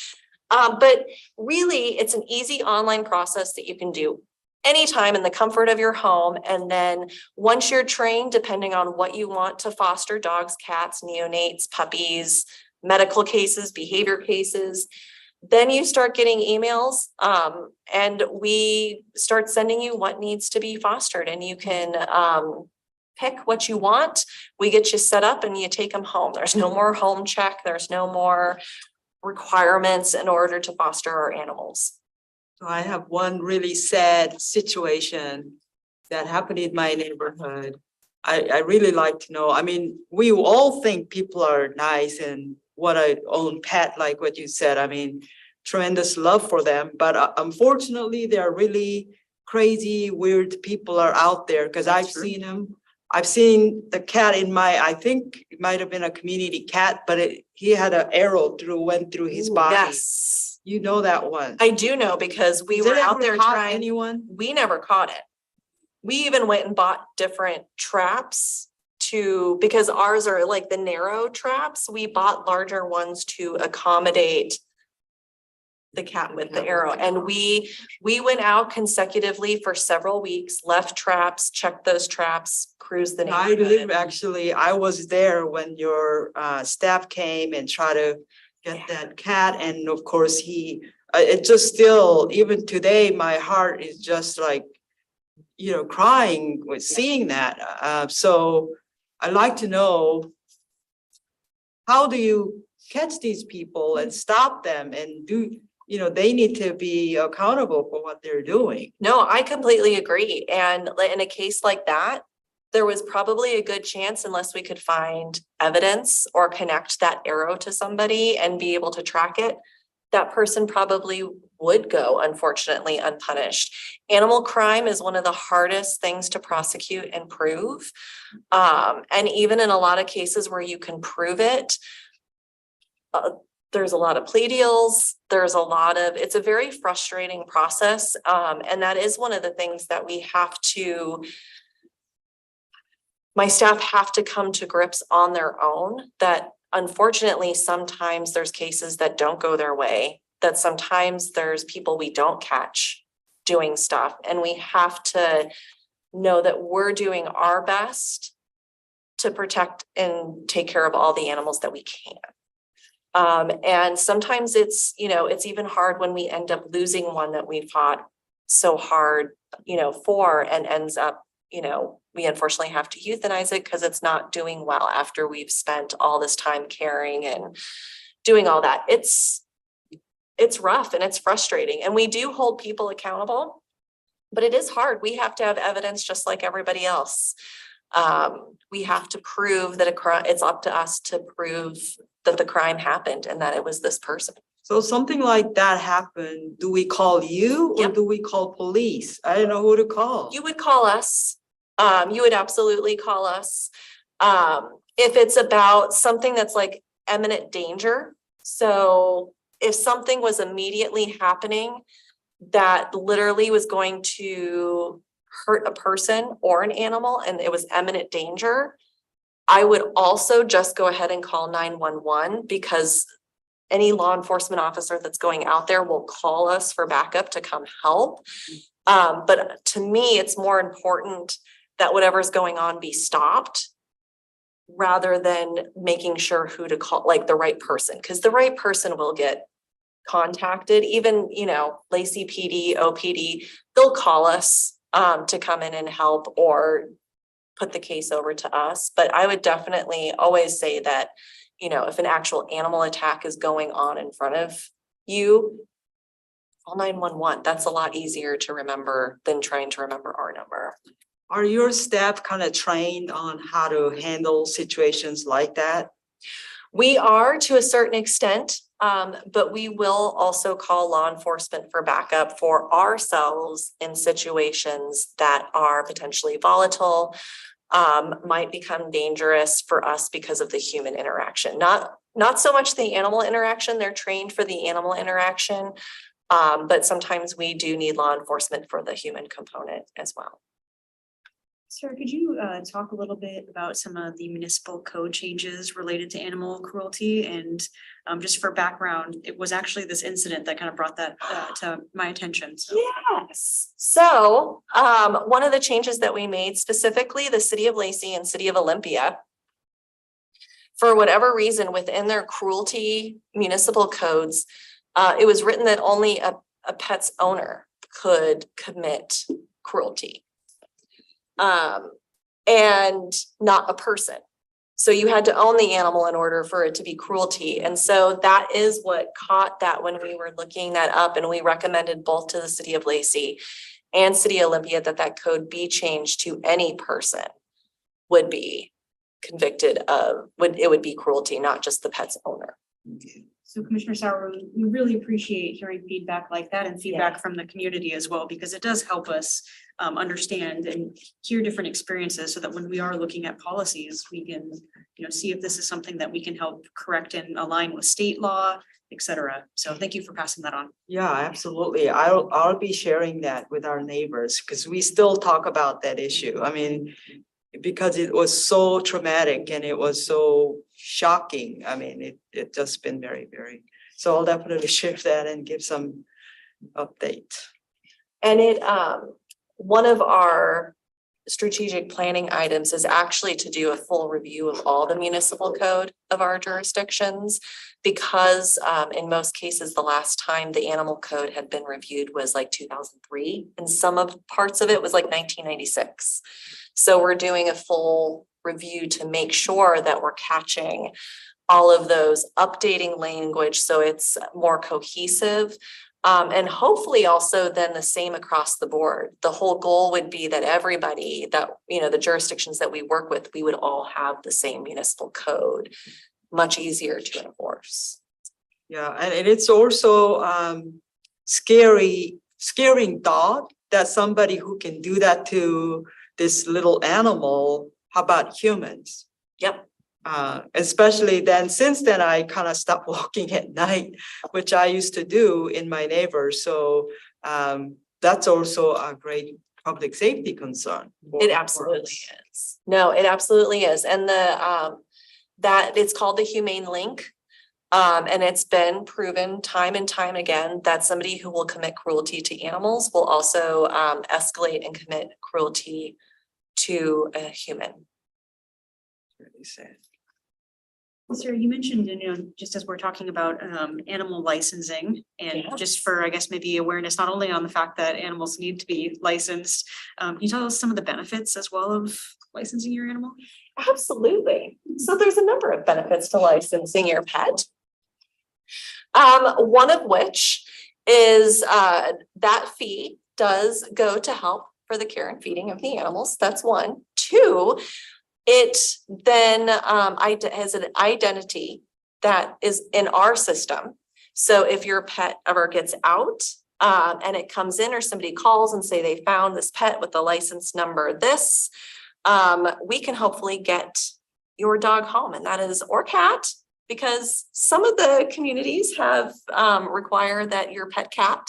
But really, it's an easy online process that you can do anytime in the comfort of your home. And then once you're trained, depending on what you want to foster, dogs, cats, neonates, puppies, medical cases, behavior cases, then you start getting emails and we start sending you what needs to be fostered, and you can pick what you want. We get you set up and you take them home. There's no more home check. There's no more requirements in order to foster our animals. So I have one really sad situation that happened in my neighborhood. I really like to know. I mean, we all think people are nice and what I own pet, like what you said. I mean, tremendous love for them. But unfortunately, there are really crazy, weird people are out there, because I've seen them. I've seen the cat in I think it might have been a community cat, but he had an arrow went through his body. Yes, You know that one. I do know because we Has were it out ever there caught trying. anyone? We never caught it. We even went and bought different traps because ours are like the narrow traps. We bought larger ones to accommodate the cat with the arrow. And we went out consecutively for several weeks, left traps, checked those traps, cruised the I neighborhood. live, actually, I was there when your staff came and tried to get that cat, and of course it just still, even today, my heart is just like, crying with seeing that. So I'd like to know, how do you catch these people and stop them and they need to be accountable for what they're doing. No, I completely agree. And in a case like that, there was probably a good chance, unless we could find evidence or connect that arrow to somebody and be able to track it, that person probably would go, unfortunately, unpunished. Animal crime is one of the hardest things to prosecute and prove. And even in a lot of cases where you can prove it, there's a lot of plea deals. It's a very frustrating process. And that is one of the things that my staff have to come to grips on their own, that unfortunately, sometimes there's cases that don't go their way, that sometimes there's people we don't catch doing stuff. And we have to know that we're doing our best to protect and take care of all the animals that we can. And sometimes it's even hard when we end up losing one that we fought so hard, for, and ends up, we unfortunately have to euthanize it because it's not doing well after we've spent all this time caring and doing all that. It's rough and it's frustrating, and we do hold people accountable, but it is hard. We have to have evidence just like everybody else. We have to prove that it's up to us to prove that the crime happened and that it was this person. So something like that happened, do we call you or Yep. do we call police? I don't know who to call. You would call us. You would absolutely call us. If it's about something that's like imminent danger. So if something was immediately happening that literally was going to hurt a person or an animal and it was imminent danger, I would also just go ahead and call 911, because any law enforcement officer that's going out there will call us for backup to come help. But to me, it's more important that whatever's going on be stopped rather than making sure who to call, like the right person, because the right person will get contacted. Even, Lacey PD, OPD, they'll call us to come in and help or put the case over to us. But I would definitely always say that, if an actual animal attack is going on in front of you, call 911. That's a lot easier to remember than trying to remember our number. Are your staff kind of trained on how to handle situations like that? We are, to a certain extent, but we will also call law enforcement for backup for ourselves in situations that are potentially volatile, might become dangerous for us because of the human interaction. Not so much the animal interaction. They're trained for the animal interaction, but sometimes we do need law enforcement for the human component as well. Sarah, could you talk a little bit about some of the municipal code changes related to animal cruelty? And just for background, it was actually this incident that kind of brought that to my attention. So. Yes. So one of the changes that we made, specifically the city of Lacey and city of Olympia, for whatever reason within their cruelty municipal codes, it was written that only a pet's owner could commit cruelty. And not a person. So you had to own the animal in order for it to be cruelty. And so that is what caught that when we were looking that up, and we recommended both to the city of Lacey and city of Olympia that code be changed to any person would be convicted of, it would be cruelty, not just the pet's owner. Okay. So Commissioner Sauer, we really appreciate hearing feedback like that and feedback from the community as well, because it does help us understand and hear different experiences so that when we are looking at policies, we can, see if this is something that we can help correct and align with state law, et cetera. So thank you for passing that on. Yeah, absolutely. I'll be sharing that with our neighbors because we still talk about that issue. I mean, because it was so traumatic and it was so shocking. I mean, it just been very, very, so I'll definitely share that and give some update. And one of our strategic planning items is actually to do a full review of all the municipal code of our jurisdictions. Because in most cases, the last time the animal code had been reviewed was like 2003, and some of parts of it was like 1996. So we're doing a full review to make sure that we're catching all of those, updating language so it's more cohesive. And hopefully also then the same across the board. The whole goal would be that everybody that, the jurisdictions that we work with, we would all have the same municipal code, much easier to enforce. Yeah, and it's also scaring thought that somebody who can do that to this little animal, how about humans? Yep. Especially then, since then, I kind of stopped walking at night, which I used to do in my neighbors. So that's also a great public safety concern. It absolutely is. No, it absolutely is. And that it's called the Humane Link. And it's been proven time and time again that somebody who will commit cruelty to animals will also escalate and commit cruelty to a human. Really sad. Sir, you mentioned, just as we're talking about animal licensing and Yeah. just for, I guess, maybe awareness, not only on the fact that animals need to be licensed. Can you tell us some of the benefits as well of licensing your animal? Absolutely. So there's a number of benefits to licensing your pet. One of which is that fee does go to help for the care and feeding of the animals. That's one. Two, it then has an identity that is in our system. So if your pet ever gets out and it comes in or somebody calls and say they found this pet with the license number this, we can hopefully get your dog home, and that is, or cat, because some of the communities have require that your pet cat,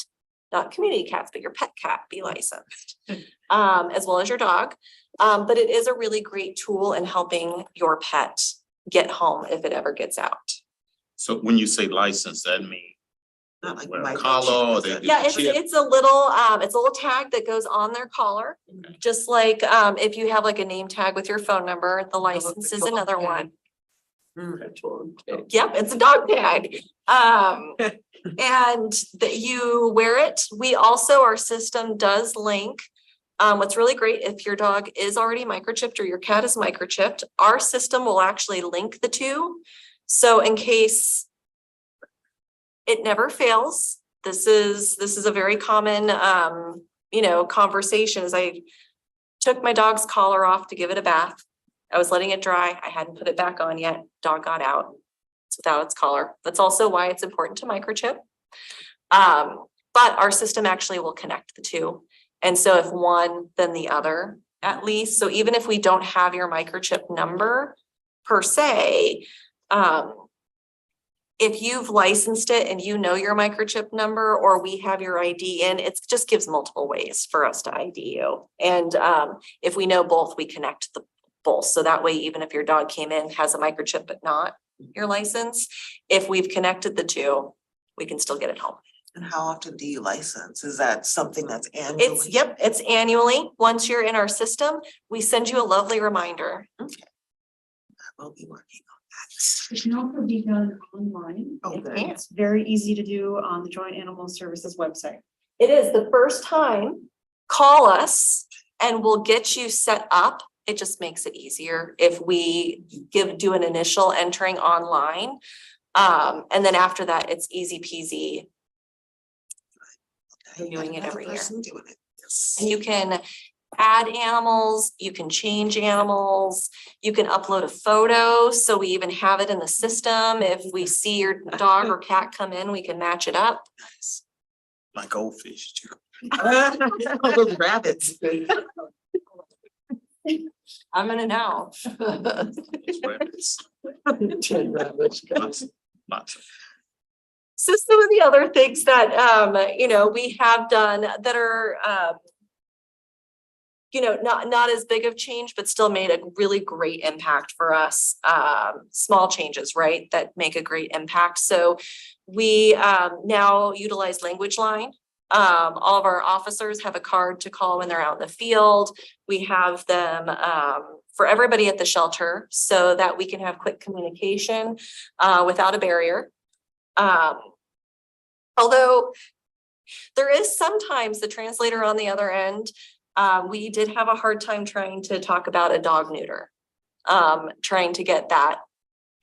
not community cats, but your pet cat be licensed, as well as your dog. But it is a really great tool in helping your pet get home if it ever gets out. So when you say license, that means Not like wear a my collar or they dog. get Yeah, a chip? it's a little tag that goes on their collar. Just like if you have like a name tag with your phone number, the license is another one. Yep, it's a dog tag. And that you wear it. We also, our system does link. What's really great, if your dog is already microchipped or your cat is microchipped, our system will actually link the two. So in case it never fails, this is a very common conversation. As I took my dog's collar off to give it a bath, I was letting it dry. I hadn't put it back on yet. Dog got out. It's without its collar. That's also why it's important to microchip. But our system actually will connect the two. And so if one, then the other, at least. So even if we don't have your microchip number per se, if you've licensed it and you know your microchip number, or we have your ID in, it just gives multiple ways for us to ID you. And if we know both, we connect the both. So that way, even if your dog came in, has a microchip, but not your license, if we've connected the two, we can still get it home. And how often do you license? Is that something that's annually? It's annually. Once you're in our system, we send you a lovely reminder. We'll be working on It can also be done online. that. It Okay. can. It's very easy to do on the Joint Animal Services website. It is the first time, call us and we'll get you set up. It just makes it easier if we do an initial entering online. And then after that, it's easy peasy. Renewing it Another every year. person doing it. Yes. And you can add animals, you can change animals, you can upload a photo. So we even have it in the system. If we see your dog or cat come in, we can match it up. Nice. My goldfish too. All those rabbits. I'm gonna know. 10 rabbits. Lots. So some of the other things that, you know, we have done that are, you know, not as big of change, but still made a really great impact for us. Small changes, right, that make a great impact. So we now utilize Language Line. All of our officers have a card to call when they're out in the field. We have them for everybody at the shelter so that we can have quick communication without a barrier. Although there is sometimes the translator on the other end, we did have a hard time trying to talk about a dog neuter, trying to get that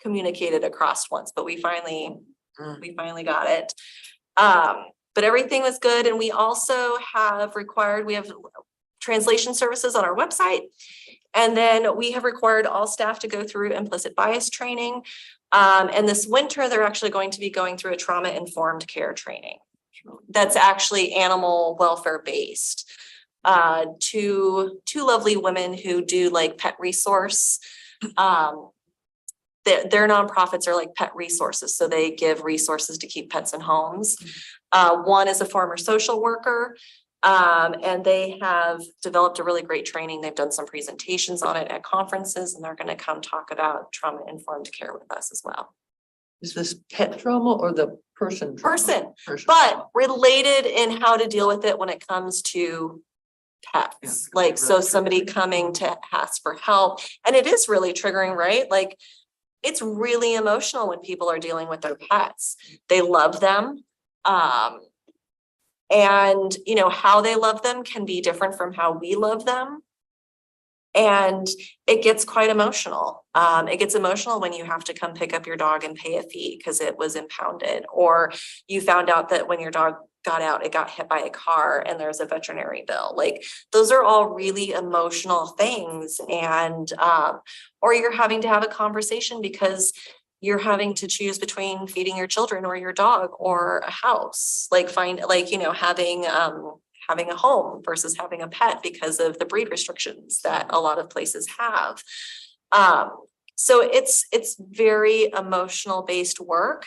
communicated across once, but we finally got it. But everything was good. And we also have we have translation services on our website. And then we have required all staff to go through implicit bias training. And this winter, they're actually going to be going through a trauma-informed care training. That's actually animal welfare based. Two lovely women who do like pet resource. Their nonprofits are like pet resources. So they give resources to keep pets in homes. One is a former social worker. And they have developed a really great training. They've done some presentations on it at conferences, and they're going to come talk about trauma-informed care with us as well. Is this pet trauma or the person? trauma? Person, Person but trauma. related in how to deal with it when it comes to pets. Yeah, Like, right. so somebody coming to ask for help, and it is really triggering, right? Like, it's really emotional when people are dealing with their pets. They love them. And, you know, how they love them can be different from how we love them. And it gets quite emotional. It gets emotional when you have to come pick up your dog and pay a fee because it was impounded, or you found out that when your dog got out, it got hit by a car and there's a veterinary bill. Like, those are all really emotional things. And, or you're having to have a conversation because you're having to choose between feeding your children or your dog or a house, like you know, having a home versus having a pet because of the breed restrictions that a lot of places have. So it's very emotional based work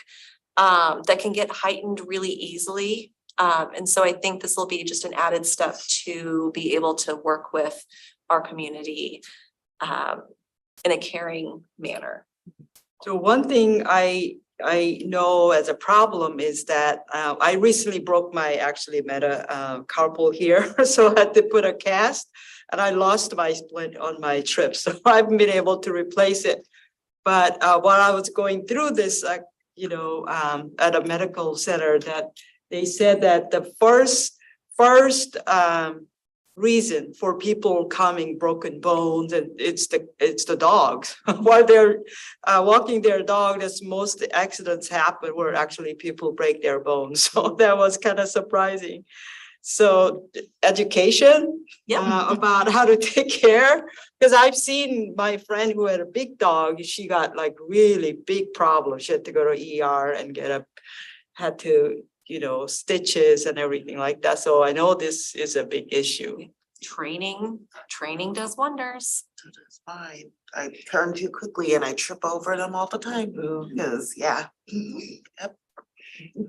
that can get heightened really easily. And so I think this will be just an added step to be able to work with our community in a caring manner. So one thing I know as a problem is that I recently broke my carpal here, so I had to put a cast, and I lost my splint on my trip, so I haven't been able to replace it. But while I was going through this, you know, at a medical center, that they said that the first reason for people coming broken bones, and it's the dogs. While they're walking their dog, that's most accidents happen where actually people break their bones. So that was kind of surprising. So education about how to take care, because I've seen my friend who had a big dog, she got like really big problems. She had to go to ER and had to, you know, stitches and everything like that. So I know this is a big issue. Training does wonders. It's fine. I turn too quickly and I trip over them all the time. Because, yeah. Yep.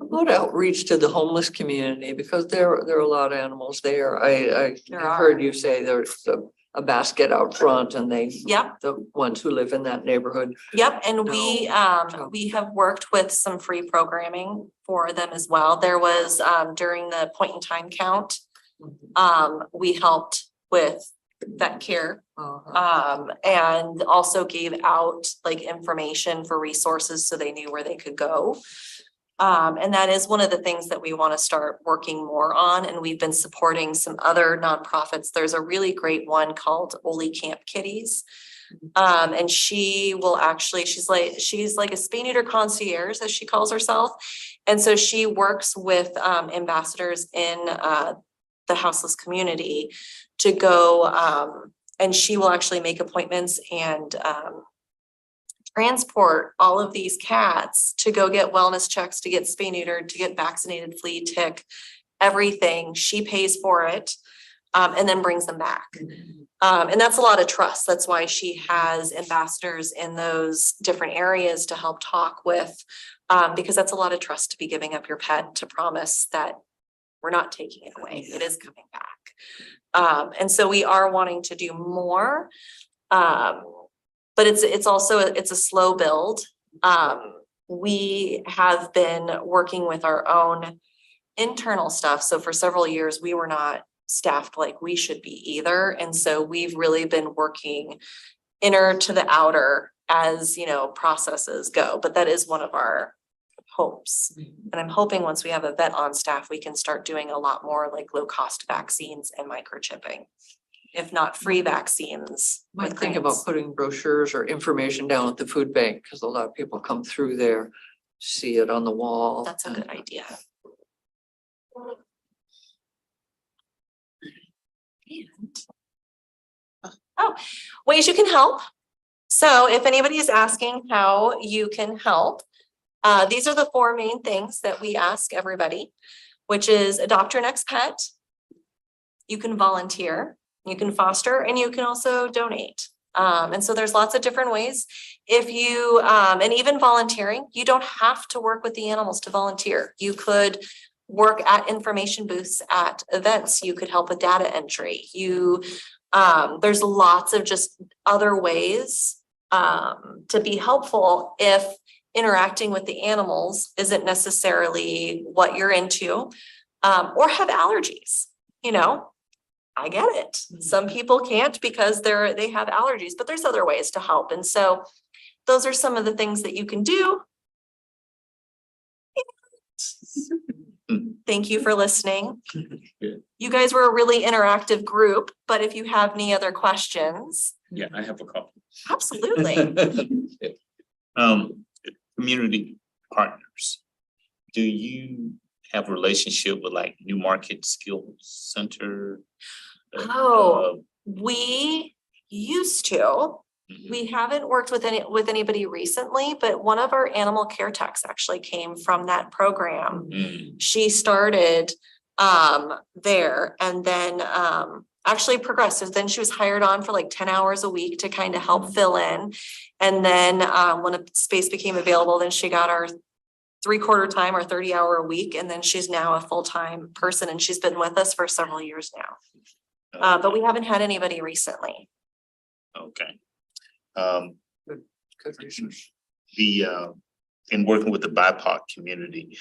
About outreach to the homeless community, because there are a lot of animals there. I There heard are. you say there's a basket out front, and Yep. the ones who live in that neighborhood. Yep, and we have worked with some free programming for them as well. There was during the point in time count, we helped with vet care. And also gave out like information for resources so they knew where they could go. And that is one of the things that we want to start working more on. And we've been supporting some other nonprofits. There's a really great one called Oli Camp Kitties. And she will actually, she's like a spay neuter concierge, as she calls herself. And so she works with ambassadors in the houseless community to go, and she will actually make appointments and transport all of these cats to go get wellness checks, to get spay neutered, to get vaccinated, flea, tick, everything. She pays for it, and then brings them back. And that's a lot of trust. That's why she has ambassadors in those different areas to help talk with, because that's a lot of trust to be giving up your pet to promise that we're not taking it away. It is coming back. And so we are wanting to do more. But it's also, it's a slow build. We have been working with our own internal stuff. So for several years, we were not staffed like we should be either. And so we've really been working inner to the outer as, you know, processes go, but that is one of our hopes. And I'm hoping once we have a vet on staff, we can start doing a lot more like low cost vaccines and microchipping, if not free vaccines. Might with think grants. about putting brochures or information down at the food bank, because a lot of people come through there, see it on the wall. That's a good idea. And oh, ways you can help. So if anybody is asking how you can help, these are the 4 main things that we ask everybody, which is adopt your next pet. You can volunteer, you can foster, and you can also donate. And so there's lots of different ways. If you, and even volunteering, you don't have to work with the animals to volunteer. You could work at information booths at events. You could help with data entry. There's lots of just other ways to be helpful if interacting with the animals isn't necessarily what you're into, or have allergies. You know, I get it. Some people can't because they have allergies, but there's other ways to help. And so those are some of the things that you can do. Thank you for listening. You guys were a really interactive group, but if you have any other questions. Yeah, I have a couple. Absolutely. Community partners. Do you have a relationship with like New Market Skills Center? Oh, we used to. Mhm. We haven't worked with anybody recently, but one of our animal care techs actually came from that program. Mm. She started there and then actually progressed. So then she was hired on for like 10 hours a week to kind of help fill in. And then when a space became available, then she got our 3/4 time or 30-hour a week. And then she's now a full-time person and she's been with us for several years now. But we haven't had anybody recently. Okay. Good research. In working with the BIPOC community,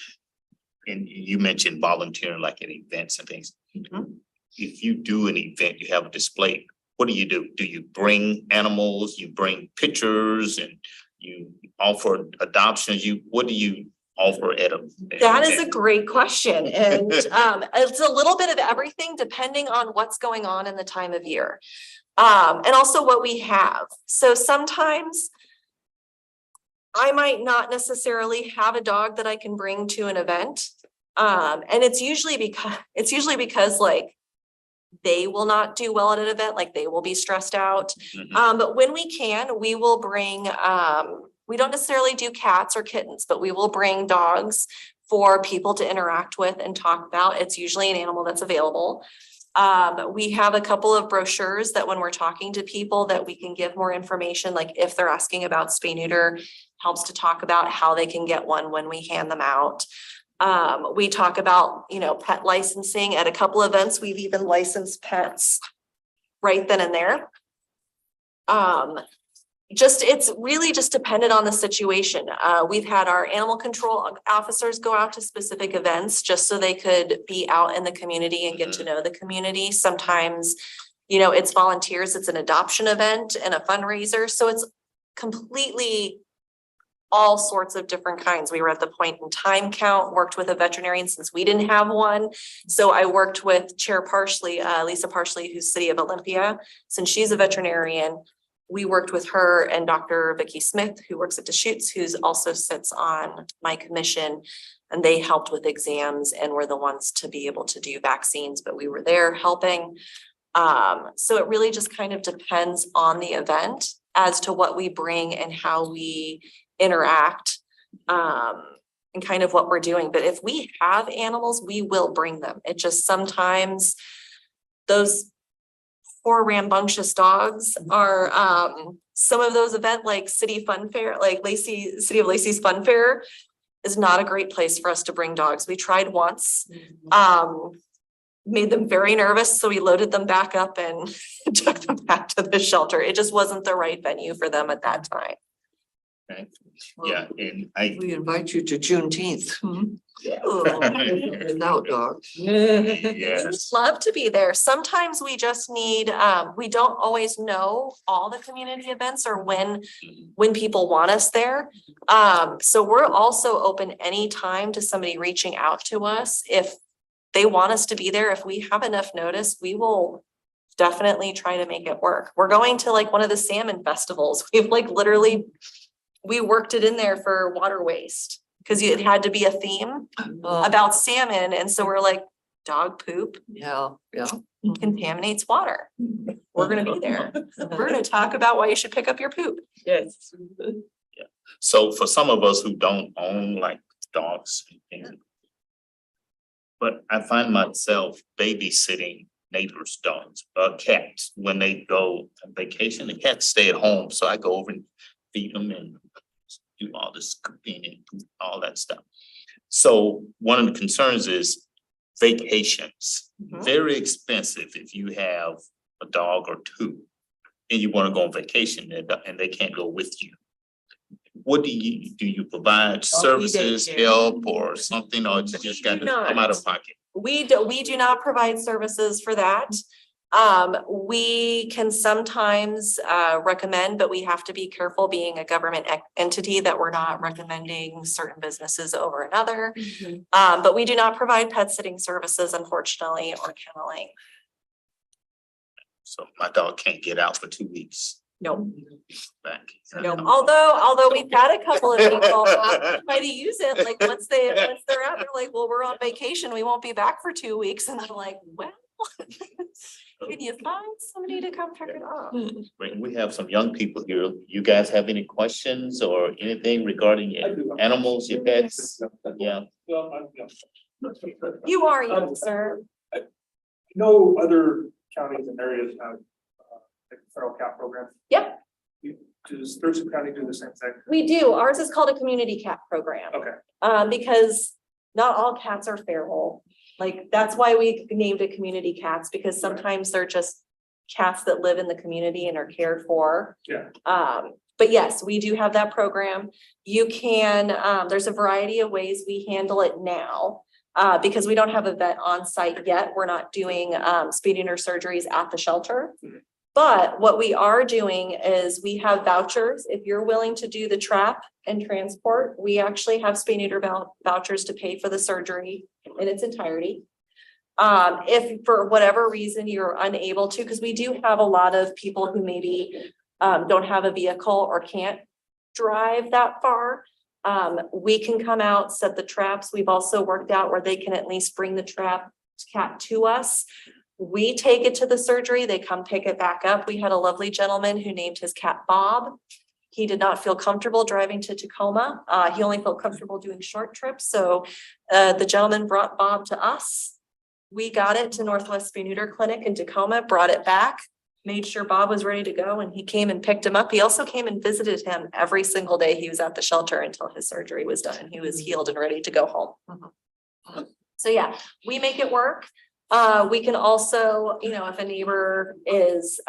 and you mentioned volunteering like at events and things. Mhm. If you do an event, you have a display, what do? Do you bring animals, you bring pictures and you offer adoptions? What do you offer at a? That is a great question. And it's a little bit of everything depending on what's going on in the time of year. And also what we have. So sometimes I might not necessarily have a dog that I can bring to an event. And it's usually because like they will not do well at an event, like they will be stressed out. Mhm. But when we can, we will bring, we don't necessarily do cats or kittens, but we will bring dogs for people to interact with and talk about. It's usually an animal that's available. We have a couple of brochures that when we're talking to people that we can give more information, like if they're asking about spay neuter, helps to talk about how they can get one when we hand them out. We talk about, pet licensing at a couple events. We've even licensed pets right then and there. It's really just dependent on the situation. We've had our animal control officers go out to specific events just so they could be out in the community and get to know the community. Sometimes, it's volunteers, it's an adoption event and a fundraiser. So it's completely all sorts of different kinds. We were at the point in time count, worked with a veterinarian since we didn't have one. So I worked with Chair Parsley, Lisa Parsley, who's City of Olympia. Since she's a veterinarian, we worked with her and Dr. Vicki Smith, who works at Deschutes, who's also sits on my commission. And they helped with exams and were the ones to be able to do vaccines, but we were there helping. So it really just kind of depends on the event as to what we bring and how we interact. and kind of what we're doing. But if we have animals, we will bring them. It just sometimes those poor rambunctious dogs are, some of those event like City Fun Fair, like City of Lacey's Fun Fair is not a great place for us to bring dogs. We tried once, made them very nervous, so we loaded them back up and took them back to the shelter. It just wasn't the right venue for them at that time. Okay. Yeah, and I, We invite you to Juneteenth. Without dogs. yes, Love to be there. Sometimes we just need, we don't always know all the community events or when people want us there. So we're also open anytime to somebody reaching out to us. If they want us to be there, if we have enough notice, we will definitely try to make it work. We're going to like one of the salmon festivals. We've like literally, we worked it in there for water waste because it had to be a theme about salmon. And so we're like, dog poop Yeah, yeah. contaminates water. We're gonna be there. We're gonna talk about why you should pick up your poop. Yes. so for some of us who don't own like dogs and but I find myself babysitting neighbors' dogs, cats, when they go on vacation, the cats stay at home, so I go over and feed them and do all this cooking and all that stuff. So one of the concerns is vacations, Mhm. very expensive if you have a dog or two and you want to go on vacation and they can't go with you. What do you provide services, daycare. help or something, or you just got to come out of pocket? We do not provide services for that. We can sometimes recommend, but we have to be careful being a government entity that we're not recommending certain businesses over another. But we do not provide pet sitting services, unfortunately, or kenneling. So my dog can't get out for 2 weeks No, back. no. Although we've had a couple of people try to use it, like once they're out, they're like, well, we're on vacation, we won't be back for 2 weeks. And I'm like, well, can you find somebody to come pick it up? Great. We have some young people here. You guys have any questions or anything regarding your animals, your pets? Yeah. You are young, sir. No other counties and areas have like a feral cat program. Yep, Does Thurston County do the same thing? we do. Ours is called a community cat program. Okay, Because not all cats are feral. Like, that's why we named it community cats, because sometimes they're just cats that live in the community and are cared for. yeah, But yes, we do have that program. You can, there's a variety of ways we handle it now. Because we don't have a vet on site yet. We're not doing spay neuter surgeries at the shelter. But what we are doing is we have vouchers. If you're willing to do the trap and transport, we actually have spay neuter vouchers to pay for the surgery in its entirety. If for whatever reason you're unable to, because we do have a lot of people who maybe don't have a vehicle or can't drive that far. We can come out, set the traps. We've also worked out where they can at least bring the trap cat to us. We take it to the surgery. They come pick it back up. We had a lovely gentleman who named his cat Bob. He did not feel comfortable driving to Tacoma. He only felt comfortable doing short trips. So the gentleman brought Bob to us. We got it to Northwest Spay Neuter Clinic in Tacoma, brought it back, made sure Bob was ready to go, and he came and picked him up. He also came and visited him every single day he was at the shelter until his surgery was done and he was healed and ready to go home. So yeah, we make it work. We can also, if a neighbor is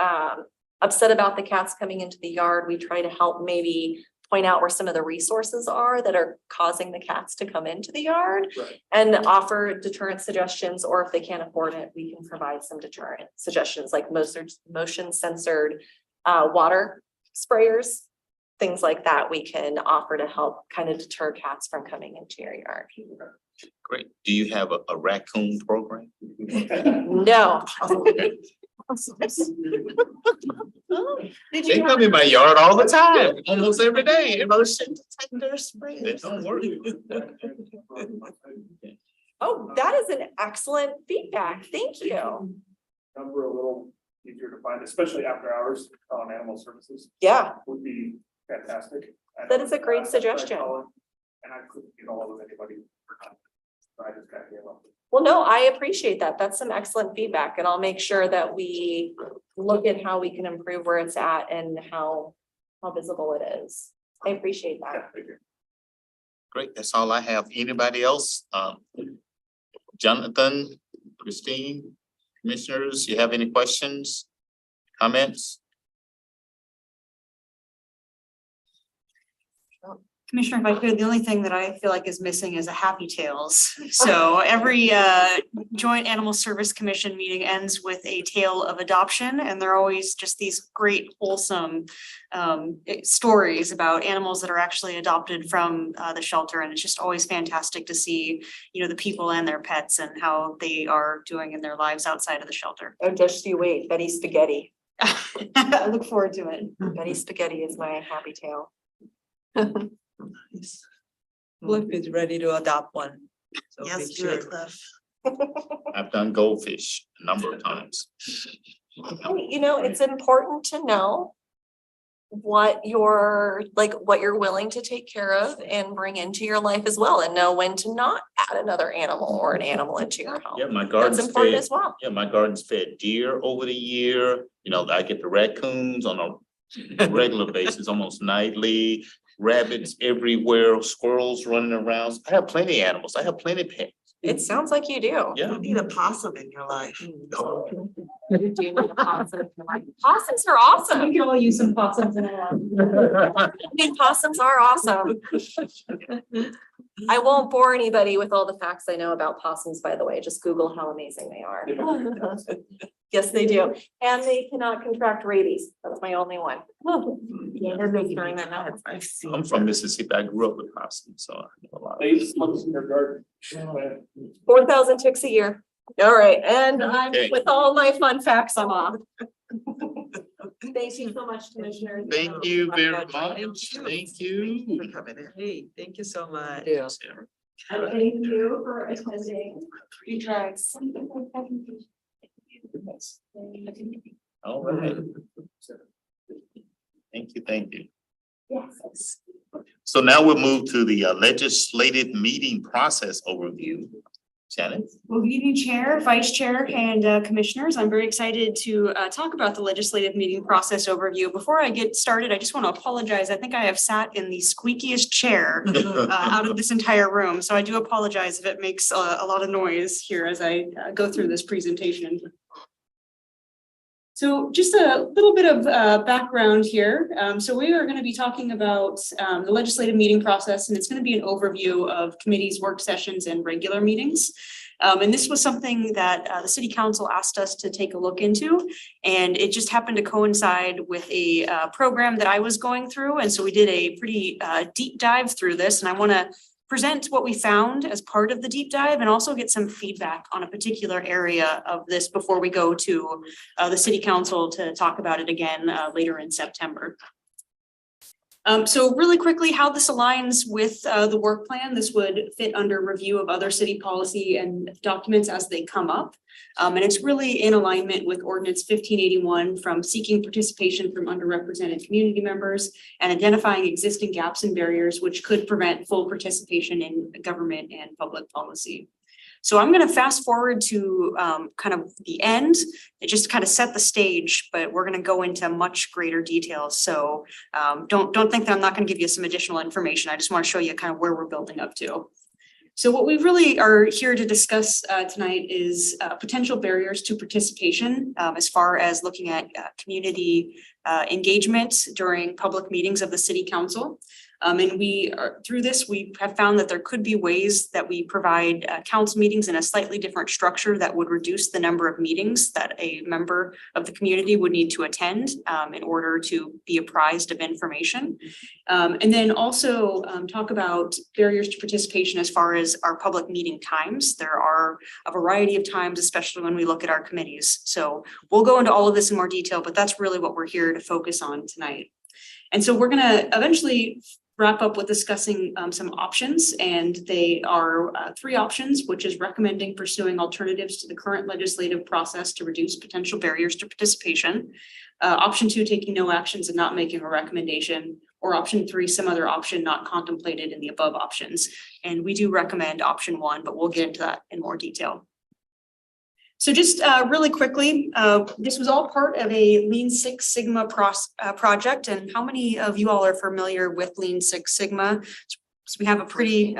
upset about the cats coming into the yard, we try to help maybe point out where some of the resources are that are causing the cats to come into the yard right. and offer deterrent suggestions, or if they can't afford it, we can provide some deterrent suggestions like motion censored water sprayers, things like that we can offer to help kind of deter cats from coming into your yard. Great. Do you have a raccoon program? No. Did They you? come in my yard all the time, almost every day. Everybody said, take their spray. It don't work. Oh, that is an excellent feedback. Thank you. Number a little easier to find, especially after hours on animal services Yeah, would be fantastic. I That know is a great I tried suggestion. calling, and I couldn't get all of anybody. So I just got gave up. Well, no, I appreciate that. That's some excellent feedback, and I'll make sure that we look at how we can improve where it's at and how visible it is. I appreciate that. Yeah, figure. Great, that's all I have. Anybody else? Jonathan, Christine, commissioners, you have any questions, comments? Commissioner, if I could, the only thing that I feel like is missing is a happy tales. So every joint animal service commission meeting ends with a tale of adoption, and they're always just these great wholesome stories about animals that are actually adopted from the shelter. And it's just always fantastic to see, you know, the people and their pets and how they are doing in their lives outside of the shelter. Oh, just you wait, Betty Spaghetti. I look forward to it. Betty Spaghetti is my happy tale. Cliff is ready to adopt one. So Yes, be do it, sure. Cliff. I've done goldfish a number of times. Hey, you know, it's important to know what you're willing to take care of and bring into your life as well, and know when to not add another animal or an animal into your home. Yeah, my garden's That's important fed, as well. yeah, my garden's fed deer over the year. You know, I get the raccoons on a regular basis, almost nightly. Rabbits everywhere, squirrels running around. I have plenty of animals. I have plenty of pets. It sounds like you do. Yeah. You need a possum in your life. You do need a possum. Possums are awesome. We can all use some possums in our I mean, possums are awesome. I won't bore anybody with all the facts I know about possums, by the way. Just Google how amazing they are. Yes, they do. And they cannot contract rabies. That's my only one. Yeah, they're making that now. I've seen. I'm from Mississippi. I grew up with possums, so I know a lot. They use slugs in their garden. 4,000 ticks a year. All right, and I'm Okay. with all my fun facts, I'm off. Thank you so much, Commissioner. Thank you very much. Thank you. Thank you. For coming in. Hey, thank you so much. Yeah. And thank you for attending. You guys. All right. Thank you. Yes. So now we'll move to the legislative meeting process overview. Shannon? Well, good evening, Chair, Vice Chair, and Commissioners. I'm very excited to talk about the legislative meeting process overview. Before I get started, I just want to apologize. I think I have sat in the squeakiest chair out of this entire room. So I do apologize if it makes a lot of noise here as I go through this presentation. So just a little bit of background here. So we are going to be talking about the legislative meeting process, and it's going to be an overview of committees, work sessions, and regular meetings. And this was something that the City Council asked us to take a look into, and it just happened to coincide with a program that I was going through. And so we did a pretty deep dive through this, and I want to present what we found as part of the deep dive and also get some feedback on a particular area of this before we go to the City Council to talk about it again later in September. So really quickly, how this aligns with the work plan, this would fit under review of other city policy and documents as they come up. And it's really in alignment with Ordinance 1581 from seeking participation from underrepresented community members and identifying existing gaps and barriers which could prevent full participation in government and public policy. So I'm going to fast forward to kind of the end. It just kind of set the stage, but we're going to go into much greater detail. So don't think that I'm not going to give you some additional information. I just want to show you kind of where we're building up to. So what we really are here to discuss tonight is potential barriers to participation as far as looking at community engagement during public meetings of the City Council. And we are through this, we have found that there could be ways that we provide council meetings in a slightly different structure that would reduce the number of meetings that a member of the community would need to attend in order to be apprised of information. And then also talk about barriers to participation as far as our public meeting times. There are a variety of times, especially when we look at our committees. So we'll go into all of this in more detail, but that's really what we're here to focus on tonight. And so we're going to eventually wrap up with discussing some options, and they are 3 options, which is recommending pursuing alternatives to the current legislative process to reduce potential barriers to participation. Option 2, taking no actions and not making a recommendation, or option 3, some other option not contemplated in the above options. And we do recommend option 1, but we'll get into that in more detail. So just really quickly, this was all part of a Lean Six Sigma project. And how many of you all are familiar with Lean Six Sigma? So we have a pretty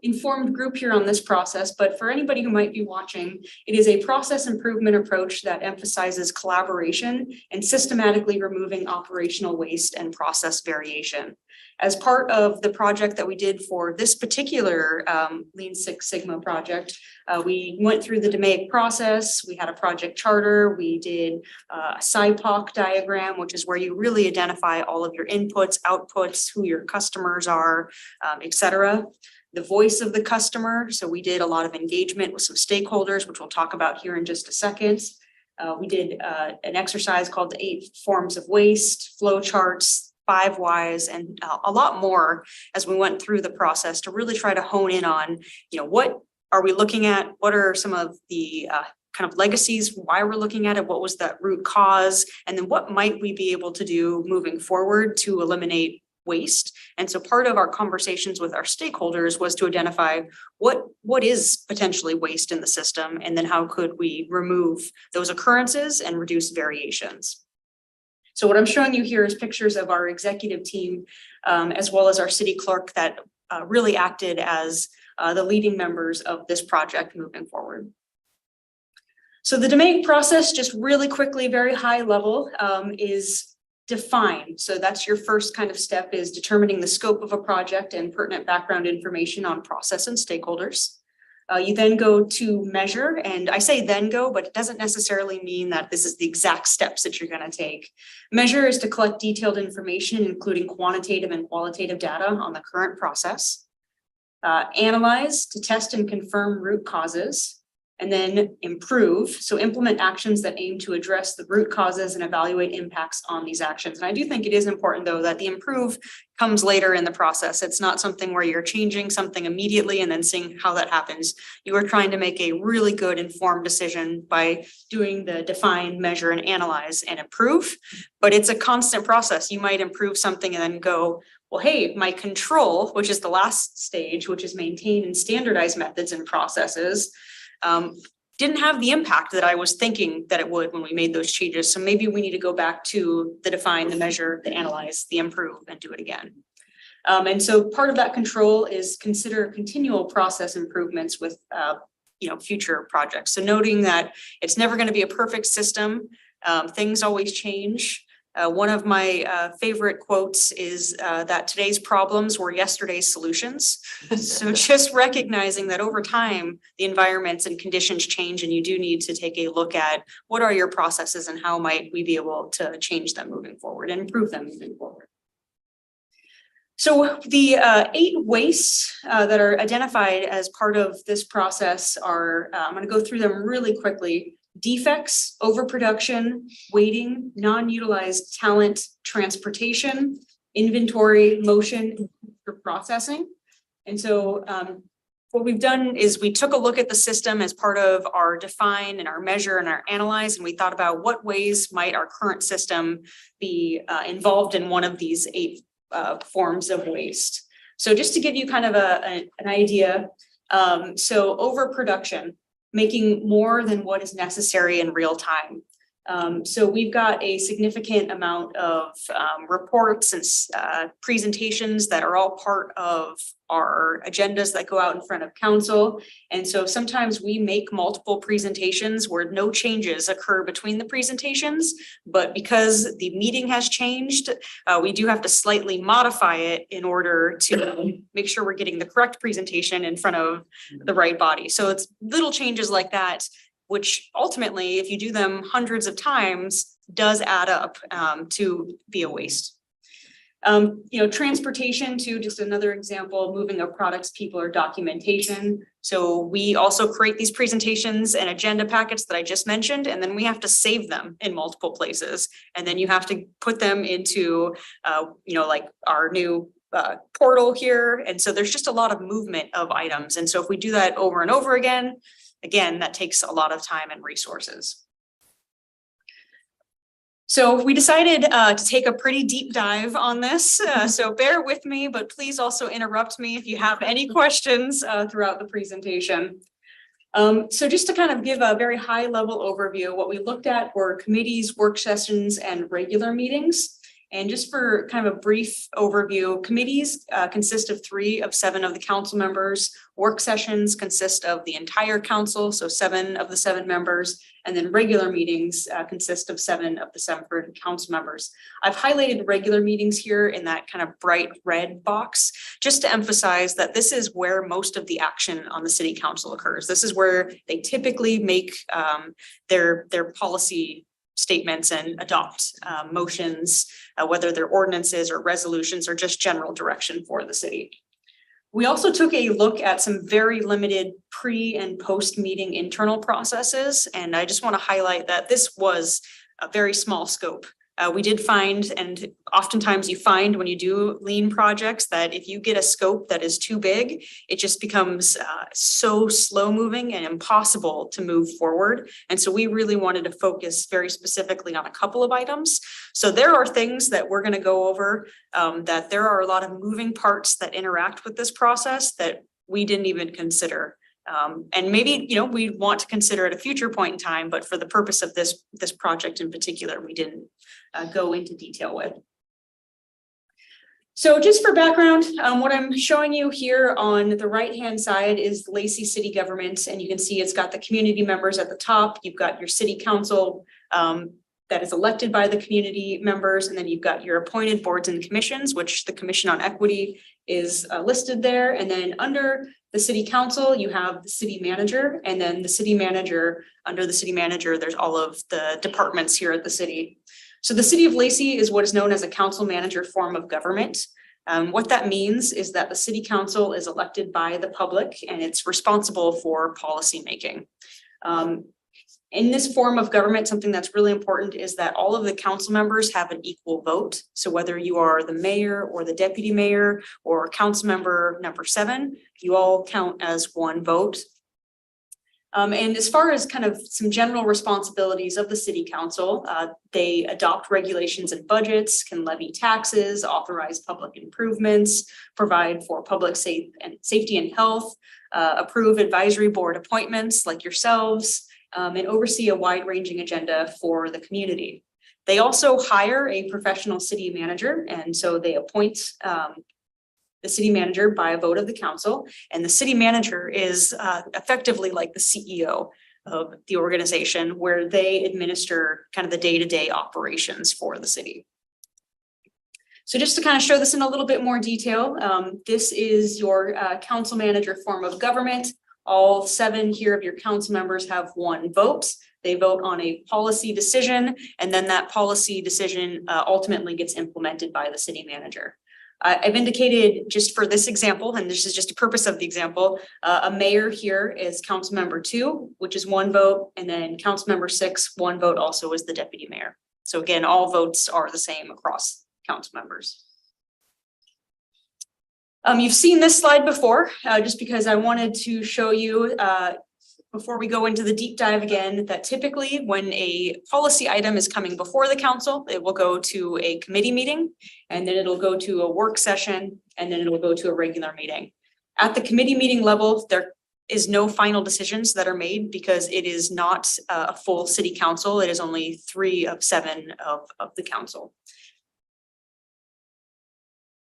informed group here on this process, but for anybody who might be watching, it is a process improvement approach that emphasizes collaboration and systematically removing operational waste and process variation. As part of the project that we did for this particular Lean Six Sigma project, we went through the DMAIC process. We had a project charter. We did a SIPOC diagram, which is where you really identify all of your inputs, outputs, who your customers are, et cetera. The voice of the customer. So we did a lot of engagement with some stakeholders, which we'll talk about here in just a second. We did an exercise called the 8 forms of waste, flow charts, 5 whys, and a lot more as we went through the process to really try to hone in on, what are we looking at? What are some of the kind of legacies, why we're looking at it? What was that root cause? And then what might we be able to do moving forward to eliminate waste? And so part of our conversations with our stakeholders was to identify what is potentially waste in the system, and then how could we remove those occurrences and reduce variations. So what I'm showing you here is pictures of our executive team, as well as our city clerk that really acted as the leading members of this project moving forward. So the DMAIC process, just really quickly, very high level, is define. So that's your first kind of step, is determining the scope of a project and pertinent background information on process and stakeholders. You then go to measure, and I say then go, but it doesn't necessarily mean that this is the exact steps that you're going to take. Measure is to collect detailed information, including quantitative and qualitative data on the current process. Analyze, to test and confirm root causes. And then improve, so implement actions that aim to address the root causes and evaluate impacts on these actions. And I do think it is important, though, that the improve comes later in the process. It's not something where you're changing something immediately and then seeing how that happens. You are trying to make a really good informed decision by doing the define, measure, and analyze and improve. But it's a constant process. You might improve something and then go, well, hey, my control, which is the last stage, which is maintain and standardize methods and processes, didn't have the impact that I was thinking that it would when we made those changes. So maybe we need to go back to the define, the measure, the analyze, the improve, and do it again. And so part of that control is consider continual process improvements with future projects. So noting that it's never going to be a perfect system. Things always change. One of my favorite quotes is that today's problems were yesterday's solutions. So just recognizing that over time, the environments and conditions change, and you do need to take a look at what are your processes and how might we be able to change them moving forward and improve them moving forward. So the 8 wastes that are identified as part of this process are, I'm going to go through them really quickly. Defects, overproduction, waiting, non-utilized talent, transportation, inventory, motion, for processing. And so what we've done is we took a look at the system as part of our define and our measure and our analyze, and we thought about what ways might our current system be involved in one of these 8 forms of waste. So just to give you kind of an idea, so overproduction, making more than what is necessary in real time. So we've got a significant amount of reports and presentations that are all part of our agendas that go out in front of council. And so sometimes we make multiple presentations where no changes occur between the presentations, but because the meeting has changed, we do have to slightly modify it in order to make sure we're getting the correct presentation in front of the right body. So it's little changes like that, which ultimately, if you do them hundreds of times, does add up to be a waste. Transportation too, just another example, moving of products, people, or documentation. So we also create these presentations and agenda packets that I just mentioned, and then we have to save them in multiple places. And then you have to put them into, like our new portal here. And so there's just a lot of movement of items. And so if we do that over and over again, that takes a lot of time and resources. So we decided to take a pretty deep dive on this, so bear with me, but please also interrupt me if you have any questions throughout the presentation. So just to kind of give a very high level overview, what we looked at were committees, work sessions, and regular meetings. And just for kind of a brief overview, committees consist of 3 of 7 of the council members. Work sessions consist of the entire council, so 7 of the 7 members. And then regular meetings consist of 7 of the 7 council members. I've highlighted regular meetings here in that kind of bright red box, just to emphasize that this is where most of the action on the city council occurs. This is where they typically make their policy statements and adopt motions, whether they're ordinances or resolutions or just general direction for the city. We also took a look at some very limited pre and post meeting internal processes. And I just want to highlight that this was a very small scope. We did find, and oftentimes you find when you do lean projects, that if you get a scope that is too big, it just becomes so slow moving and impossible to move forward. And so we really wanted to focus very specifically on a couple of items. So there are things that we're going to go over, that there are a lot of moving parts that interact with this process that we didn't even consider. And maybe, we want to consider at a future point in time, but for the purpose of this project in particular, we didn't go into detail with. So just for background, what I'm showing you here on the right-hand side is the Lacey City Government, and you can see it's got the community members at the top. You've got your city council that is elected by the community members, and then you've got your appointed boards and commissions, which the Commission on Equity is listed there. And then under the city council, you have the city manager, and then the city manager, under the city manager, there's all of the departments here at the city. So the city of Lacey is what is known as a council manager form of government. What that means is that the city council is elected by the public and it's responsible for policy making. In this form of government, something that's really important is that all of the council members have an equal vote. So whether you are the mayor or the deputy mayor or council member number 7, you all count as one vote. And as far as kind of some general responsibilities of the city council, they adopt regulations and budgets, can levy taxes, authorize public improvements, provide for public safety and health, approve advisory board appointments like yourselves, and oversee a wide-ranging agenda for the community. They also hire a professional city manager, and so they appoint the city manager by a vote of the council, and the city manager is effectively like the CEO of the organization, where they administer kind of the day-to-day operations for the city. So just to kind of show this in a little bit more detail, this is your council manager form of government. All 7 here of your council members have one vote. They vote on a policy decision, and then that policy decision ultimately gets implemented by the city manager. I've indicated just for this example, and this is just a purpose of the example, a mayor here is council member 2, which is one vote, and then council member 6, one vote also is the deputy mayor. So again, all votes are the same across council members. You've seen this slide before, just because I wanted to show you before we go into the deep dive again, that typically when a policy item is coming before the council, it will go to a committee meeting, and then it'll go to a work session, and then it'll go to a regular meeting. At the committee meeting level, there is no final decisions that are made because it is not a full city council. It is only 3 of 7 of the council.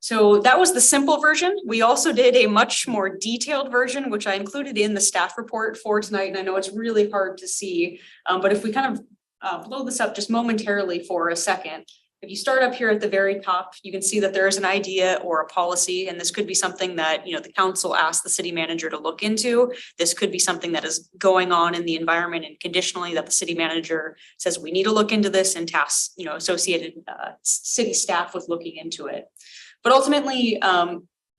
So that was the simple version. We also did a much more detailed version, which I included in the staff report for tonight. And I know it's really hard to see, but if we kind of blow this up just momentarily for a second, if you start up here at the very top, you can see that there is an idea or a policy, and this could be something that, the council asked the city manager to look into. This could be something that is going on in the environment and conditionally that the city manager says we need to look into this and tasks, associated city staff with looking into it. But ultimately,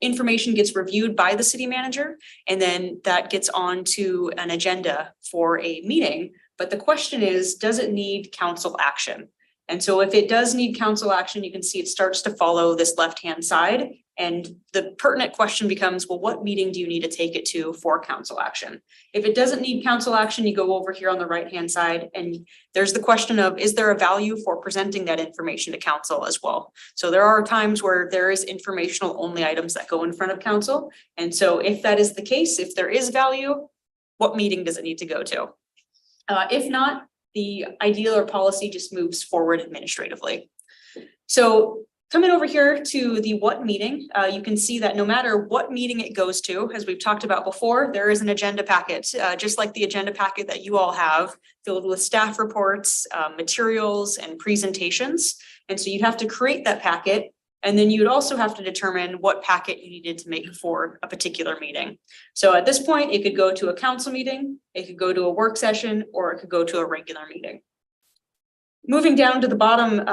information gets reviewed by the city manager, and then that gets onto an agenda for a meeting. But the question is, does it need council action? And so if it does need council action, you can see it starts to follow this left-hand side. And the pertinent question becomes, well, what meeting do you need to take it to for council action? If it doesn't need council action, you go over here on the right-hand side and there's the question of, is there a value for presenting that information to council as well? So there are times where there is informational only items that go in front of council. And so if that is the case, if there is value, what meeting does it need to go to? If not, the ideal or policy just moves forward administratively. So coming over here to the what meeting, you can see that no matter what meeting it goes to, as we've talked about before, there is an agenda packet, just like the agenda packet that you all have, filled with staff reports, materials, and presentations. And so you'd have to create that packet. And then you'd also have to determine what packet you needed to make for a particular meeting. So at this point, it could go to a council meeting, it could go to a work session, or it could go to a regular meeting. Moving down to the bottom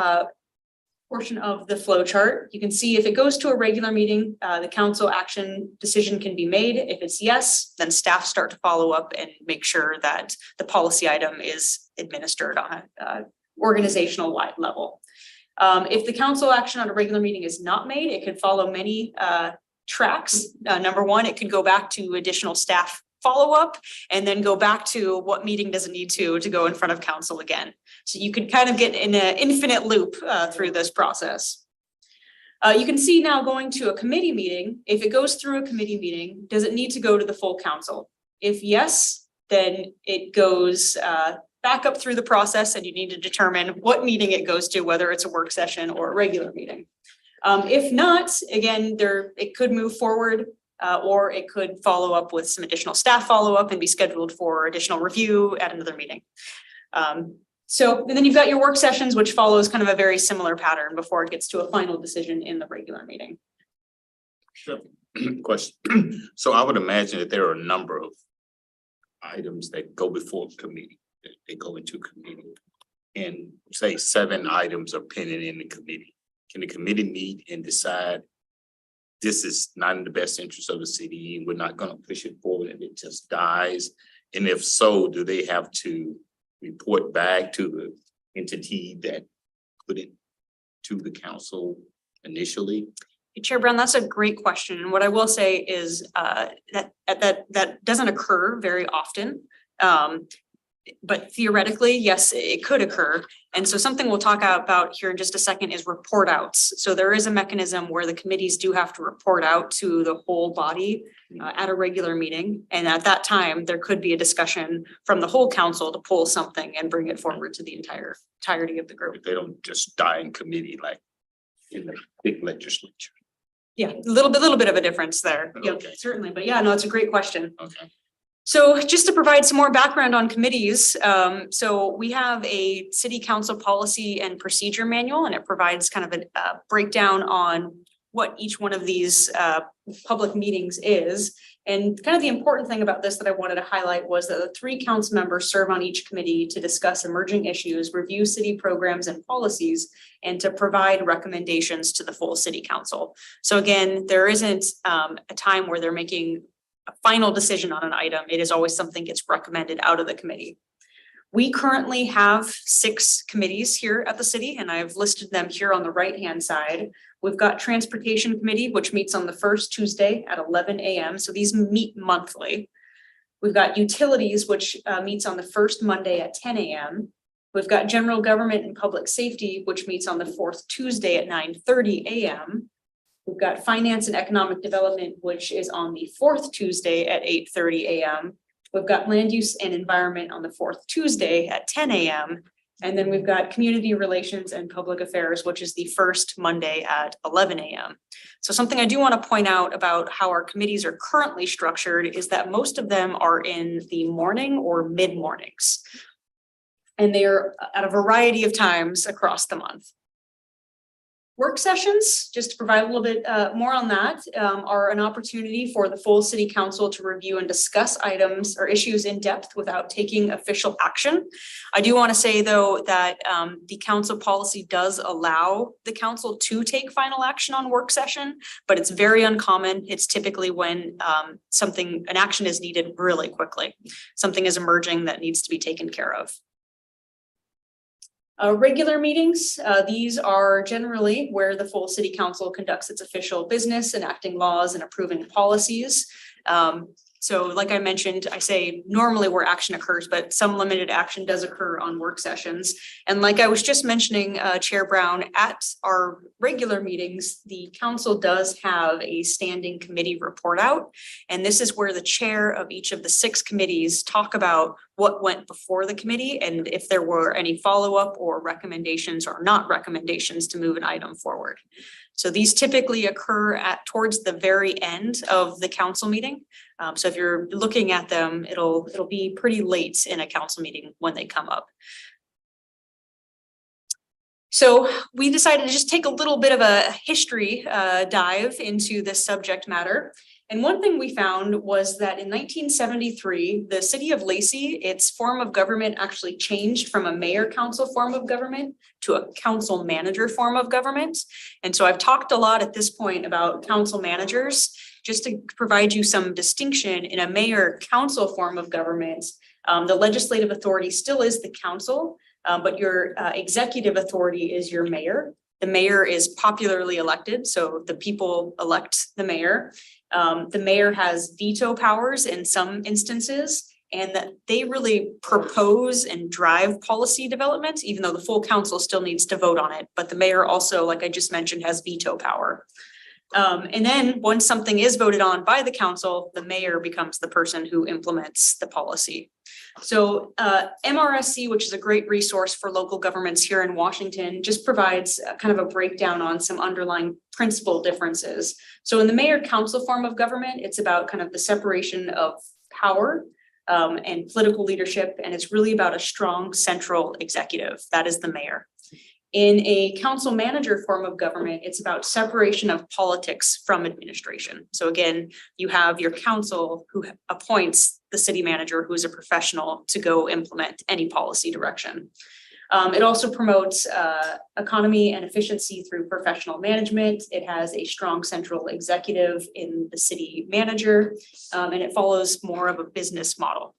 portion of the flow chart, you can see if it goes to a regular meeting, the council action decision can be made. If it's yes, then staff start to follow up and make sure that the policy item is administered on an organizational wide level. If the council action on a regular meeting is not made, it could follow many tracks. Number one, it could go back to additional staff follow-up and then go back to what meeting does it need to go in front of council again. So you could kind of get in an infinite loop through this process. You can see now going to a committee meeting, if it goes through a committee meeting, does it need to go to the full council? If yes, then it goes back up through the process and you need to determine what meeting it goes to, whether it's a work session or a regular meeting. If not, again, it could move forward or it could follow up with some additional staff follow-up and be scheduled for additional review at another meeting. And then you've got your work sessions, which follows kind of a very similar pattern before it gets to a final decision in the regular meeting. Sure. Question. So I would imagine that there are a number of items that go before committee. They go into committee and say 7 items are pending in the committee. Can the committee meet and decide this is not in the best interest of the city and we're not going to push it forward and it just dies? And if so, do they have to report back to the entity that put it to the council initially? Chair Brown, that's a great question. And what I will say is that doesn't occur very often. But theoretically, yes, it could occur. And so something we'll talk about here in just a second is report outs. So there is a mechanism where the committees do have to report out to the whole body at a regular meeting. And at that time, there could be a discussion from the whole council to pull something and bring it forward to the entirety of the group. They don't just die in committee like in the big legislature. Yeah, a little bit of a difference there. Yeah, Okay. certainly. But yeah, no, it's a great question. Okay. So just to provide some more background on committees, so we have a city council policy and procedure manual, and it provides kind of a breakdown on what each one of these public meetings is. And kind of the important thing about this that I wanted to highlight was that the 3 council members serve on each committee to discuss emerging issues, review city programs and policies, and to provide recommendations to the full city council. So again, there isn't a time where they're making a final decision on an item. It is always something gets recommended out of the committee. We currently have 6 committees here at the city, and I've listed them here on the right-hand side. We've got Transportation Committee, which meets on the first Tuesday at 11 a.m. So these meet monthly. We've got Utilities, which meets on the first Monday at 10 a.m. We've got General Government and Public Safety, which meets on the 4th Tuesday at 9:30 a.m. We've got Finance and Economic Development, which is on the 4th Tuesday at 8:30 a.m. We've got Land Use and Environment on the 4th Tuesday at 10 a.m. And then we've got Community Relations and Public Affairs, which is the first Monday at 11 a.m. So something I do want to point out about how our committees are currently structured is that most of them are in the morning or mid-mornings. And they are at a variety of times across the month. Work sessions, just to provide a little bit more on that, are an opportunity for the full city council to review and discuss items or issues in depth without taking official action. I do want to say though that the council policy does allow the council to take final action on work session, but it's very uncommon. It's typically when an action is needed really quickly. Something is emerging that needs to be taken care of. Regular meetings, these are generally where the full city council conducts its official business, enacting laws and approving policies. So like I mentioned, I say normally where action occurs, but some limited action does occur on work sessions. And like I was just mentioning, Chair Brown, at our regular meetings, the council does have a standing committee report out. And this is where the chair of each of the 6 committees talk about what went before the committee and if there were any follow-up or recommendations or not recommendations to move an item forward. So these typically occur towards the very end of the council meeting. So if you're looking at them, it'll be pretty late in a council meeting when they come up. So we decided to just take a little bit of a history dive into this subject matter. And one thing we found was that in 1973, the city of Lacey, its form of government actually changed from a mayor council form of government to a council manager form of government. And so I've talked a lot at this point about council managers. Just to provide you some distinction, in a mayor council form of government, the legislative authority still is the council, but your executive authority is your mayor. The mayor is popularly elected, so the people elect the mayor. The mayor has veto powers in some instances, and that they really propose and drive policy development, even though the full council still needs to vote on it. But the mayor also, like I just mentioned, has veto power. And then once something is voted on by the council, the mayor becomes the person who implements the policy. So MRSC, which is a great resource for local governments here in Washington, just provides kind of a breakdown on some underlying principle differences. So in the mayor council form of government, it's about kind of the separation of power and political leadership, and it's really about a strong central executive. That is the mayor. In a council manager form of government, it's about separation of politics from administration. So again, you have your council who appoints the city manager, who is a professional, to go implement any policy direction. It also promotes economy and efficiency through professional management. It has a strong central executive in the city manager, and it follows more of a business model.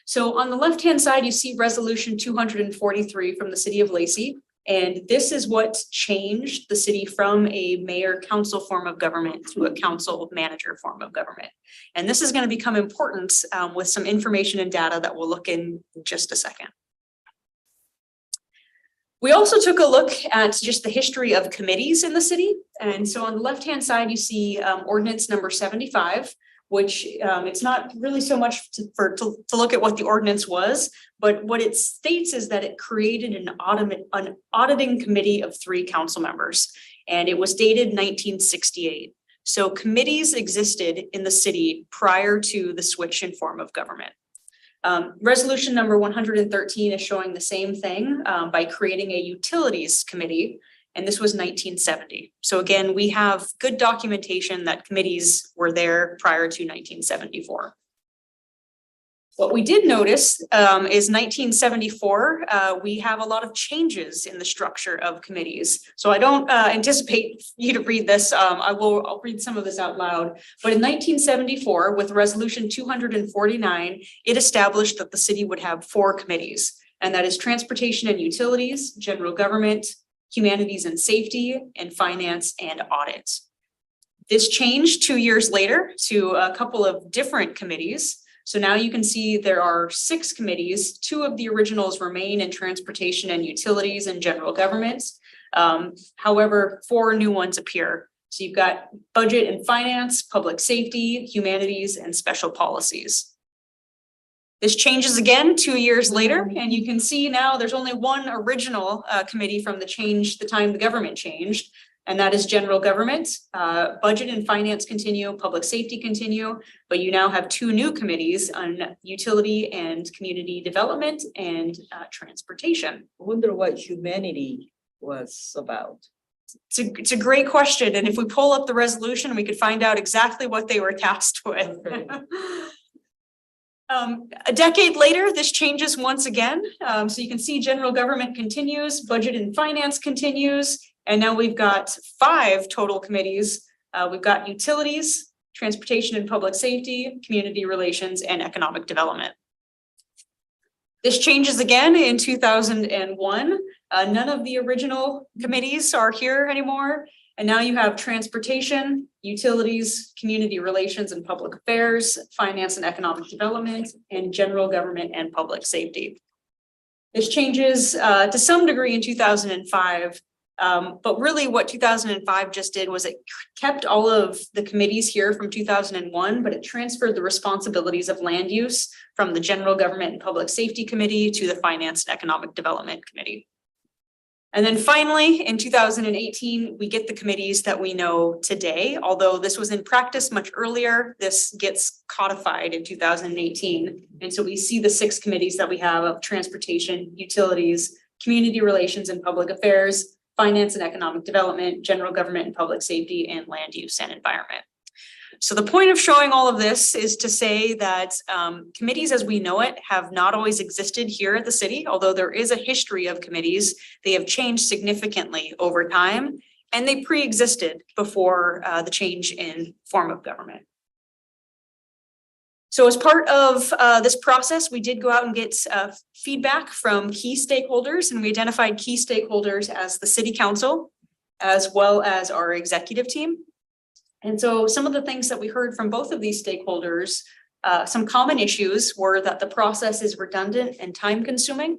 So on the left-hand side, you see resolution 243 from the city of Lacey. And this is what changed the city from a mayor council form of government to a council manager form of government. And this is going to become important with some information and data that we'll look in just a second. We also took a look at just the history of committees in the city. And so on the left-hand side, you see ordinance number 75. Which it's not really so much to look at what the ordinance was, but what it states is that it created an auditing committee of 3 council members, and it was dated 1968. So committees existed in the city prior to the switch in form of government. Resolution number 113 is showing the same thing by creating a utilities committee. And this was 1970. So again, we have good documentation that committees were there prior to 1974. What we did notice is 1974, we have a lot of changes in the structure of committees. So I don't anticipate you to read this. I'll read some of this out loud. But in 1974, with resolution 249, it established that the city would have 4 committees, and that is transportation and utilities, general government, humanities and safety, and finance and audit. This changed 2 years later to a couple of different committees. So now you can see there are 6 committees. 2 of the originals remain in transportation and utilities and general government. However, 4 new ones appear. So you've got budget and finance, public safety, humanities, and special policies. This changes again 2 years later, and you can see now there's only one original committee from the time the government changed, and that is general government. Budget and finance continue, public safety continue, but you now have 2 new committees on utility and community development and transportation. I wonder what humanity was about. It's a great question, and if we pull up the resolution, we could find out exactly what they were tasked with. Okay. A decade later, this changes once again. So you can see general government continues, budget and finance continues, and now we've got 5 total committees. We've got utilities, transportation and public safety, community relations, and economic development. This changes again in 2001. None of the original committees are here anymore. And now you have transportation, utilities, community relations and public affairs, finance and economic development, and general government and public safety. This changes to some degree in 2005. But really what 2005 just did was it kept all of the committees here from 2001, but it transferred the responsibilities of land use from the General Government and Public Safety Committee to the Finance and Economic Development Committee. And then finally, in 2018, we get the committees that we know today. Although this was in practice much earlier, this gets codified in 2018. And so we see the 6 committees that we have of transportation, utilities, community relations and public affairs, finance and economic development, general government and public safety, and land use and environment. So the point of showing all of this is to say that committees as we know it have not always existed here at the city, although there is a history of committees. They have changed significantly over time, and they pre-existed before the change in form of government. So as part of this process, we did go out and get feedback from key stakeholders, and we identified key stakeholders as the city council, as well as our executive team. And so some of the things that we heard from both of these stakeholders, some common issues were that the process is redundant and time consuming.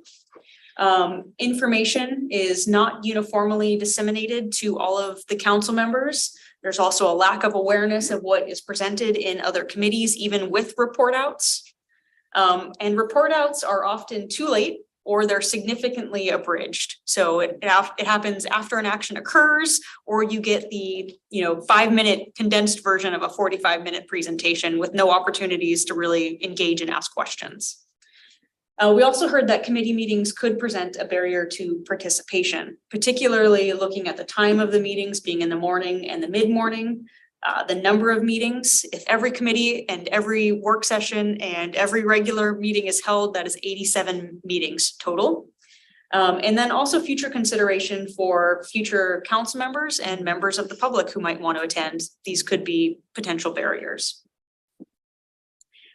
Information is not uniformly disseminated to all of the council members. There's also a lack of awareness of what is presented in other committees, even with report outs. And report outs are often too late or they're significantly abridged. So it happens after an action occurs, or you get the 5-minute condensed version of a 45-minute presentation with no opportunities to really engage and ask questions. We also heard that committee meetings could present a barrier to participation, particularly looking at the time of the meetings being in the morning and the mid-morning, the number of meetings. If every committee and every work session and every regular meeting is held, that is 87 meetings total. And then also future consideration for future council members and members of the public who might want to attend. These could be potential barriers.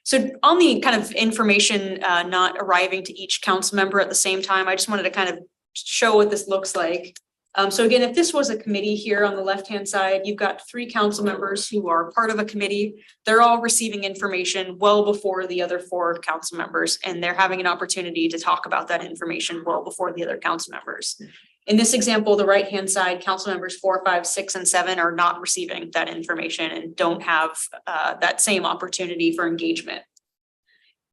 So on the kind of information not arriving to each council member at the same time, I just wanted to kind of show what this looks like. So again, if this was a committee here on the left-hand side, you've got 3 council members who are part of a committee. They're all receiving information well before the other 4 council members, and they're having an opportunity to talk about that information well before the other council members. In this example, the right-hand side, council members 4, 5, 6, and 7 are not receiving that information and don't have that same opportunity for engagement.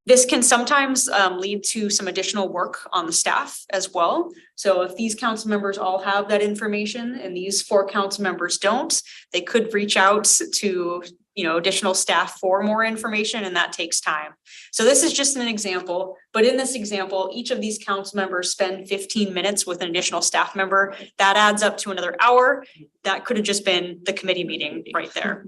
This can sometimes lead to some additional work on the staff as well. So if these council members all have that information and these 4 council members don't, they could reach out to additional staff for more information, and that takes time. So this is just an example, but in this example, each of these council members spend 15 minutes with an additional staff member. That adds up to another hour. That could have just been the committee meeting right there.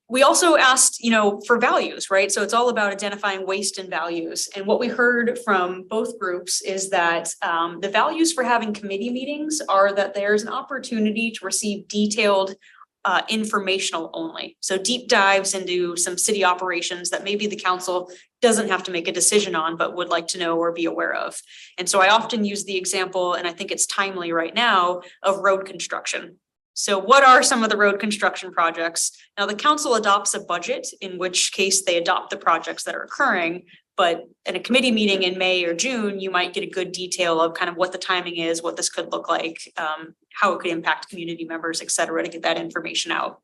We also asked, for values, right? So it's all about identifying waste and values. And what we heard from both groups is that the values for having committee meetings are that there's an opportunity to receive detailed informational only. So deep dives into some city operations that maybe the council doesn't have to make a decision on, but would like to know or be aware of. And so I often use the example, and I think it's timely right now, of road construction. So what are some of the road construction projects? Now, the council adopts a budget, in which case they adopt the projects that are occurring. But in a committee meeting in May or June, you might get a good detail of kind of what the timing is, what this could look like, how it could impact community members, et cetera, to get that information out.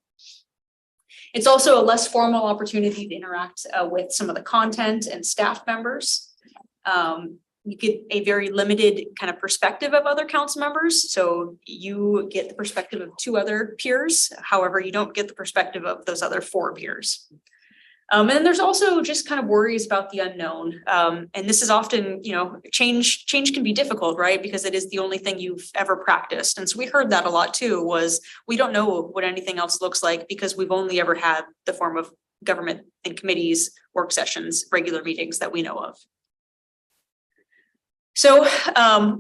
It's also a less formal opportunity to interact with some of the content and staff members. You get a very limited kind of perspective of other council members. So you get the perspective of 2 other peers. However, you don't get the perspective of those other 4 peers. And then there's also just kind of worries about the unknown. And this is often, change can be difficult, right? Because it is the only thing you've ever practiced. And so we heard that a lot too, was we don't know what anything else looks like because we've only ever had the form of government and committees, work sessions, regular meetings that we know of. So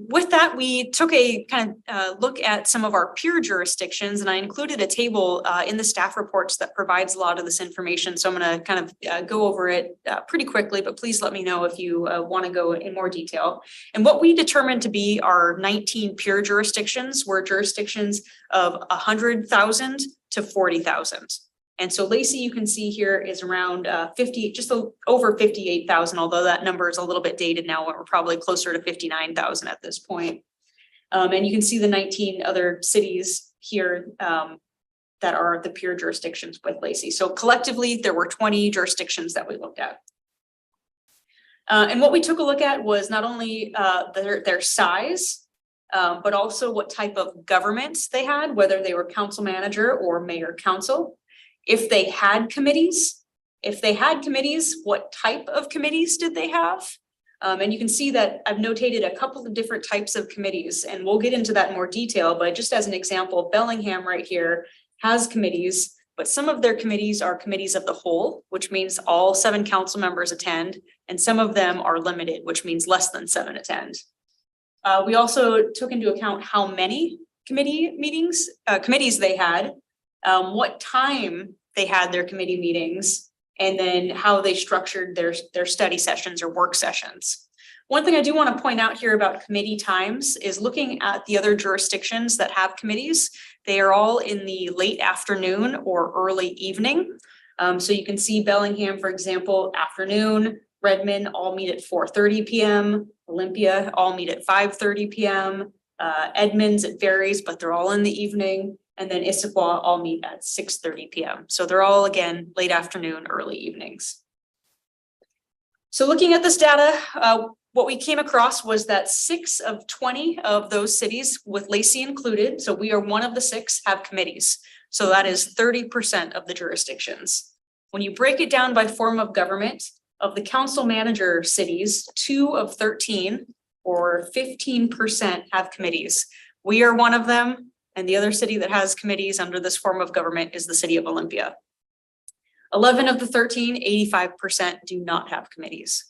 with that, we took a kind of look at some of our peer jurisdictions, and I included a table in the staff reports that provides a lot of this information. So I'm going to kind of go over it pretty quickly, but please let me know if you want to go in more detail. And what we determined to be our 19 peer jurisdictions were jurisdictions of 100,000 to 40,000. And so Lacey, you can see here, is around 50, just over 58,000, although that number is a little bit dated now, when we're probably closer to 59,000 at this point. And you can see the 19 other cities here that are the peer jurisdictions with Lacey. So collectively, there were 20 jurisdictions that we looked at. And what we took a look at was not only their size, but also what type of governments they had, whether they were council manager or mayor council. If they had committees, what type of committees did they have? And you can see that I've notated a couple of different types of committees, and we'll get into that in more detail. But just as an example, Bellingham right here has committees, but some of their committees are committees of the whole, which means all 7 council members attend, and some of them are limited, which means less than 7 attend. We also took into account how many committees they had, what time they had their committee meetings, and then how they structured their study sessions or work sessions. One thing I do want to point out here about committee times is looking at the other jurisdictions that have committees. They are all in the late afternoon or early evening. So you can see Bellingham, for example, afternoon, Redmond all meet at 4:30 p.m., Olympia all meet at 5:30 p.m., Edmonds, it varies, but they're all in the evening. And then Issaquah all meet at 6:30 p.m. So they're all, again, late afternoon, early evenings. So looking at this data, what we came across was that 6 of 20 of those cities, with Lacey included, so we are one of the 6, have committees. So that is 30% of the jurisdictions. When you break it down by form of government, of the council manager cities, 2 of 13, or 15%, have committees. We are one of them. And the other city that has committees under this form of government is the city of Olympia. 11 of the 13, 85%, do not have committees.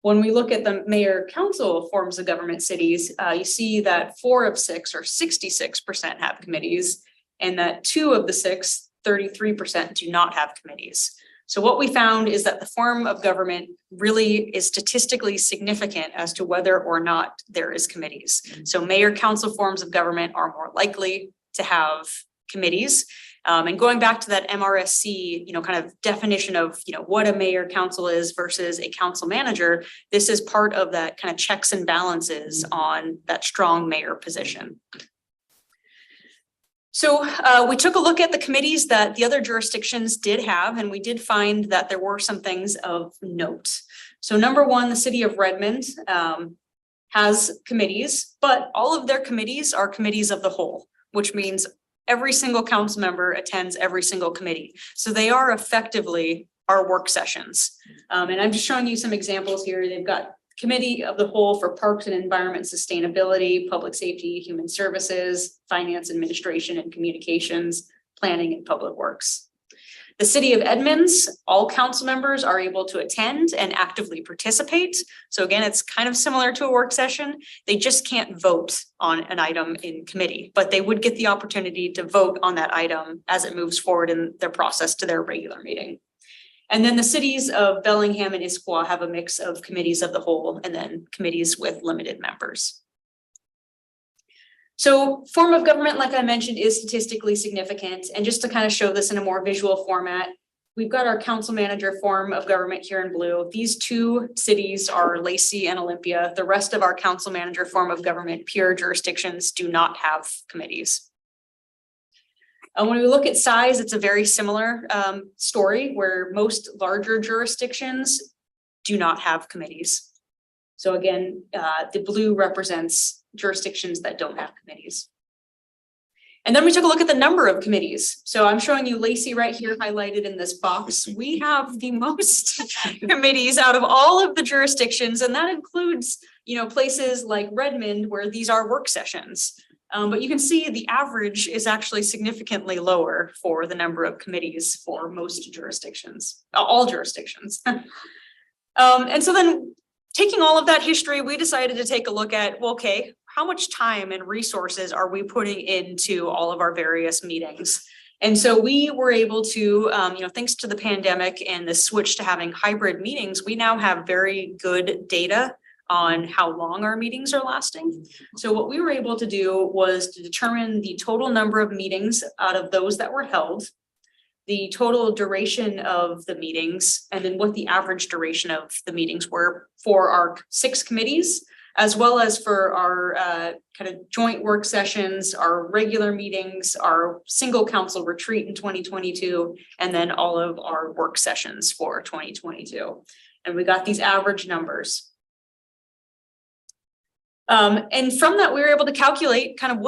When we look at the mayor council forms of government cities, you see that 4 of 6, or 66%, have committees, and that 2 of the 6, 33%, do not have committees. So what we found is that the form of government really is statistically significant as to whether or not there is committees. So mayor council forms of government are more likely to have committees. And going back to that MRSC, kind of definition of, what a mayor council is versus a council manager, this is part of that kind of checks and balances on that strong mayor position. So we took a look at the committees that the other jurisdictions did have, and we did find that there were some things of note. So number one, the city of Redmond has committees, but all of their committees are committees of the whole, which means every single council member attends every single committee. So they are effectively our work sessions. And I'm just showing you some examples here. They've got Committee of the Whole for Parks and Environment Sustainability, Public Safety, Human Services, Finance, Administration and Communications, Planning and Public Works. The city of Edmonds, all council members are able to attend and actively participate. So again, it's kind of similar to a work session. They just can't vote on an item in committee, but they would get the opportunity to vote on that item as it moves forward in their process to their regular meeting. And then the cities of Bellingham and Issaquah have a mix of committees of the whole and then committees with limited members. So form of government, like I mentioned, is statistically significant. And just to kind of show this in a more visual format, we've got our council manager form of government here in blue. These 2 cities are Lacey and Olympia. The rest of our council manager form of government peer jurisdictions do not have committees. When we look at size, it's a very similar story where most larger jurisdictions do not have committees. So again, the blue represents jurisdictions that don't have committees. And then we took a look at the number of committees. So I'm showing you Lacey right here highlighted in this box. We have the most committees out of all of the jurisdictions, and that includes, places like Redmond where these are work sessions. But you can see the average is actually significantly lower for the number of committees for most jurisdictions, all jurisdictions. And so then taking all of that history, we decided to take a look at, well, okay, how much time and resources are we putting into all of our various meetings? And so we were able to, thanks to the pandemic and the switch to having hybrid meetings, we now have very good data on how long our meetings are lasting. So what we were able to do was to determine the total number of meetings out of those that were held, the total duration of the meetings, and then what the average duration of the meetings were for our 6 committees, as well as for our kind of joint work sessions, our regular meetings, our single council retreat in 2022, and then all of our work sessions for 2022. And we got these average numbers. And from that, we were able to calculate kind of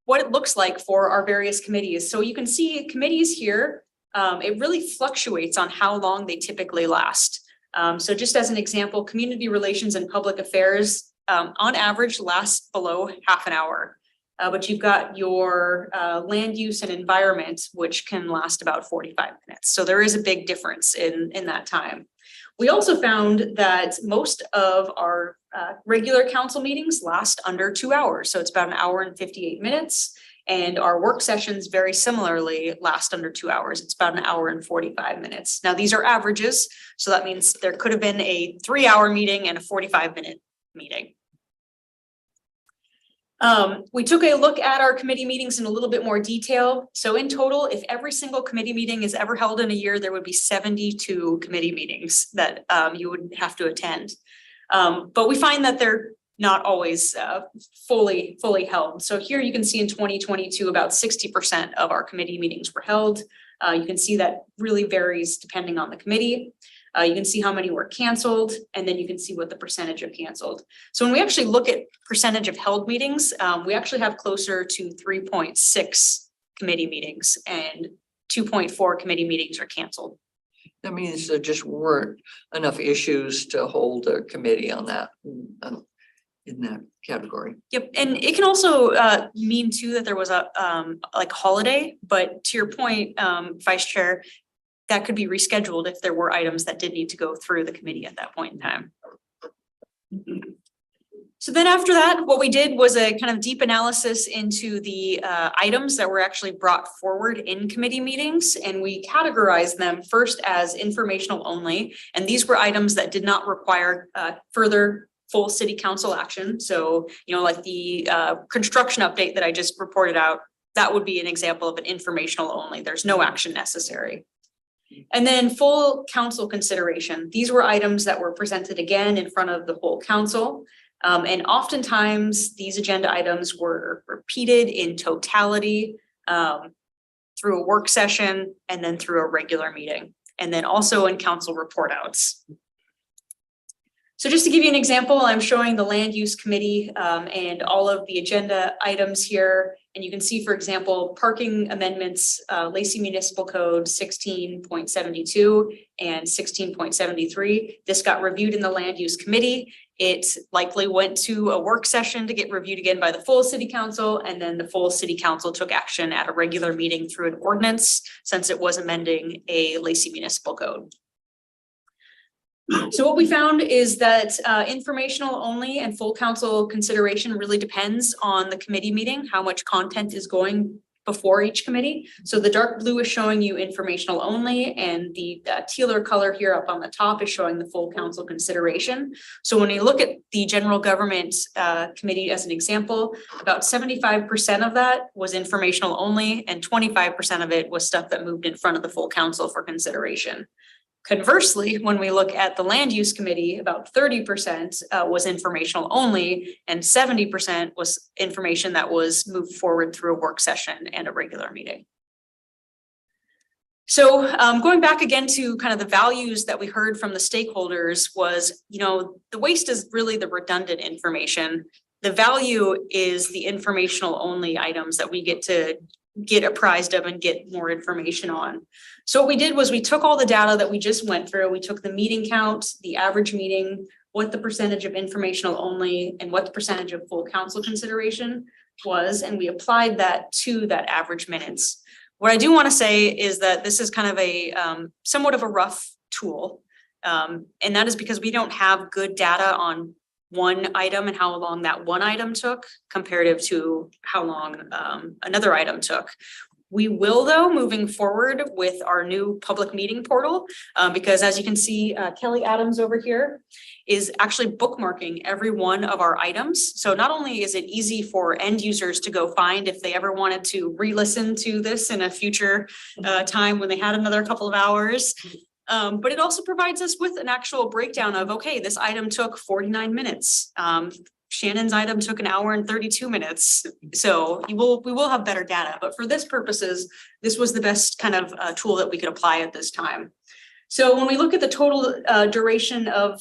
what it looks like for our various committees. So you can see committees here, it really fluctuates on how long they typically last. So just as an example, community relations and public affairs, on average lasts below half an hour. But you've got your land use and environment, which can last about 45 minutes. So there is a big difference in that time. We also found that most of our regular council meetings last under 2 hours. So it's about 1 hour and 58 minutes. And our work sessions very similarly last under 2 hours. It's about 1 hour and 45 minutes. Now, these are averages. So that means there could have been a 3-hour meeting and a 45-minute meeting. We took a look at our committee meetings in a little bit more detail. So in total, if every single committee meeting is ever held in a year, there would be 72 committee meetings that you would have to attend. But we find that they're not always fully held. So here you can see in 2022, about 60% of our committee meetings were held. You can see that really varies depending on the committee. You can see how many were canceled, and then you can see what the percentage of canceled. So when we actually look at percentage of held meetings, we actually have closer to 3.6 committee meetings, and 2.4 committee meetings are canceled. That means there just weren't enough issues to hold a committee on that, in that category. Yep, and it can also mean too that there was a like holiday, but to your point, Vice Chair, that could be rescheduled if there were items that did need to go through the committee at that point in time. So then after that, what we did was a kind of deep analysis into the items that were actually brought forward in committee meetings, and we categorized them first as informational only. And these were items that did not require further full city council action. So, like the construction update that I just reported out, that would be an example of an informational only. There's no action necessary. And then full council consideration. These were items that were presented again in front of the whole council. And oftentimes these agenda items were repeated in totality through a work session and then through a regular meeting, and then also in council report outs. So just to give you an example, I'm showing the land use committee and all of the agenda items here. And you can see, for example, parking amendments, Lacey Municipal Code 16.72 and 16.73. This got reviewed in the land use committee. It likely went to a work session to get reviewed again by the full city council, and then the full city council took action at a regular meeting through an ordinance, since it was amending a Lacey Municipal Code. So what we found is that informational only and full council consideration really depends on the committee meeting, how much content is going before each committee. So the dark blue is showing you informational only, and the tealer color here up on the top is showing the full council consideration. So when you look at the general government committee as an example, about 75% of that was informational only, and 25% of it was stuff that moved in front of the full council for consideration. Conversely, when we look at the land use committee, about 30% was informational only, and 70% was information that was moved forward through a work session and a regular meeting. So going back again to kind of the values that we heard from the stakeholders was, the waste is really the redundant information. The value is the informational only items that we get apprised of and get more information on. So what we did was we took all the data that we just went through. We took the meeting count, the average meeting, what the percentage of informational only, and what the percentage of full council consideration was, and we applied that to that average minutes. What I do want to say is that this is kind of a somewhat of a rough tool. And that is because we don't have good data on one item and how long that one item took comparative to how long another item took. We will though, moving forward with our new public meeting portal, because as you can see, Kelly Adams over here is actually bookmarking every one of our items. So not only is it easy for end users to go find if they ever wanted to re-listen to this in a future time when they had another couple of hours, but it also provides us with an actual breakdown of, okay, this item took 49 minutes. Shannon's item took 1 hour and 32 minutes. So we will have better data, but for this purposes, this was the best kind of tool that we could apply at this time. So when we look at the total duration of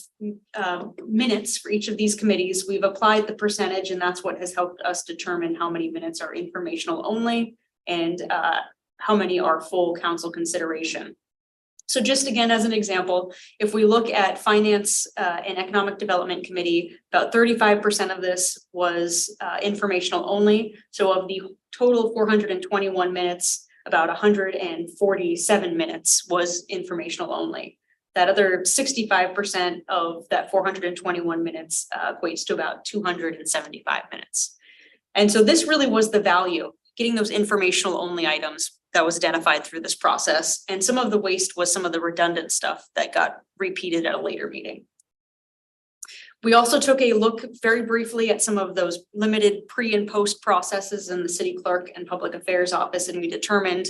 minutes for each of these committees, we've applied the percentage, and that's what has helped us determine how many minutes are informational only and how many are full council consideration. So just again, as an example, if we look at Finance and Economic Development Committee, about 35% of this was informational only. So of the total 421 minutes, about 147 minutes was informational only. That other 65% of that 421 minutes equates to about 275 minutes. And so this really was the value, getting those informational only items that was identified through this process. And some of the waste was some of the redundant stuff that got repeated at a later meeting. We also took a look very briefly at some of those limited pre and post processes in the city clerk and public affairs office, and we determined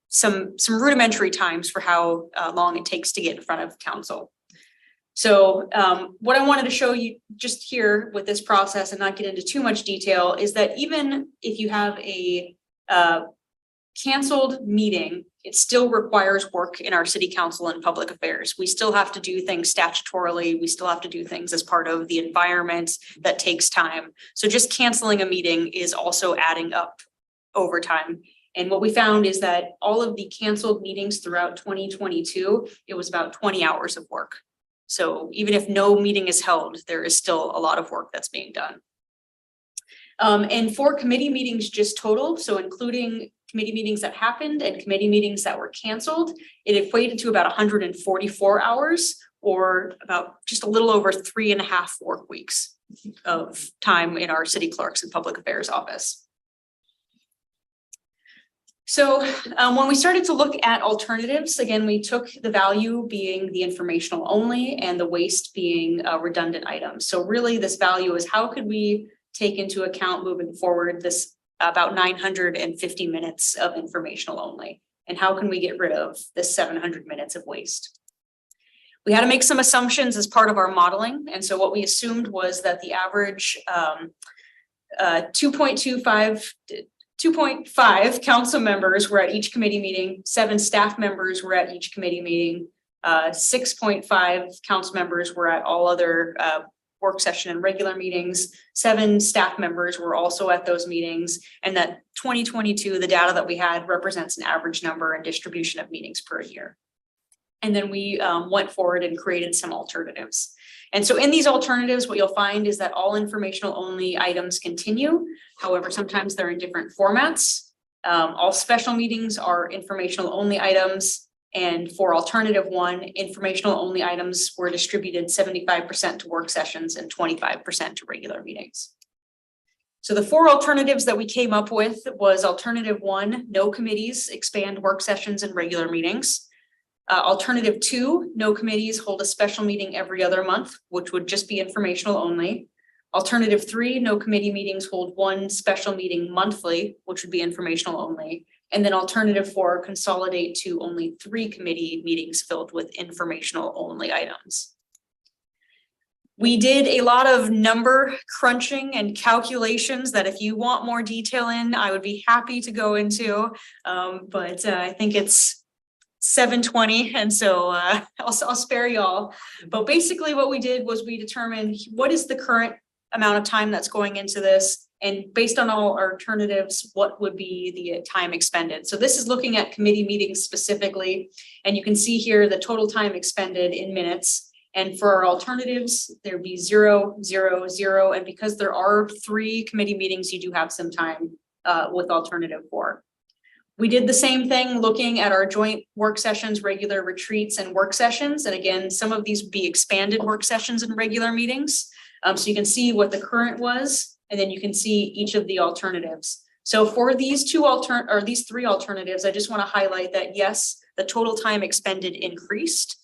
some rudimentary times for how long it takes to get in front of council. So what I wanted to show you just here with this process and not get into too much detail is that even if you have a canceled meeting, it still requires work in our city council and public affairs. We still have to do things statutorily. We still have to do things as part of the environment that takes time. So just canceling a meeting is also adding up over time. And what we found is that all of the canceled meetings throughout 2022, it was about 20 hours of work. So even if no meeting is held, there is still a lot of work that's being done. And for committee meetings just total, so including committee meetings that happened and committee meetings that were canceled, it equated to about 144 hours or about just a little over 3.5 work weeks of time in our city clerks and public affairs office. So when we started to look at alternatives, again, we took the value being the informational only and the waste being redundant items. So really this value is how could we take into account moving forward this about 950 minutes of informational only, and how can we get rid of this 700 minutes of waste? We had to make some assumptions as part of our modeling. And so what we assumed was that the average 2.5 council members were at each committee meeting, 7 staff members were at each committee meeting, 6.5 council members were at all other work session and regular meetings, 7 staff members were also at those meetings, and that 2022, the data that we had represents an average number and distribution of meetings per year. And then we went forward and created some alternatives. And so in these alternatives, what you'll find is that all informational only items continue. However, sometimes they're in different formats. All special meetings are informational only items. And for alternative 1, informational only items were distributed 75% to work sessions and 25% to regular meetings. So the 4 alternatives that we came up with was alternative 1, no committees, expand work sessions and regular meetings. Alternative 2, no committees, hold a special meeting every other month, which would just be informational only. Alternative 3, no committee meetings, hold 1 special meeting monthly, which would be informational only. And then alternative 4, consolidate to only 3 committee meetings filled with informational only items. We did a lot of number crunching and calculations that if you want more detail in, I would be happy to go into. But I think it's 7:20, and so I'll spare y'all. But basically what we did was we determined what is the current amount of time that's going into this, and based on all our alternatives, what would be the time expended. So this is looking at committee meetings specifically, and you can see here the total time expended in minutes. And for our alternatives, there'd be 0, 0, 0, and because there are 3 committee meetings, you do have some time with alternative 4. We did the same thing, looking at our joint work sessions, regular retreats and work sessions. And again, some of these would be expanded work sessions and regular meetings. So you can see what the current was, and then you can see each of the alternatives. So for these these three alternatives, I just want to highlight that yes, the total time expended increased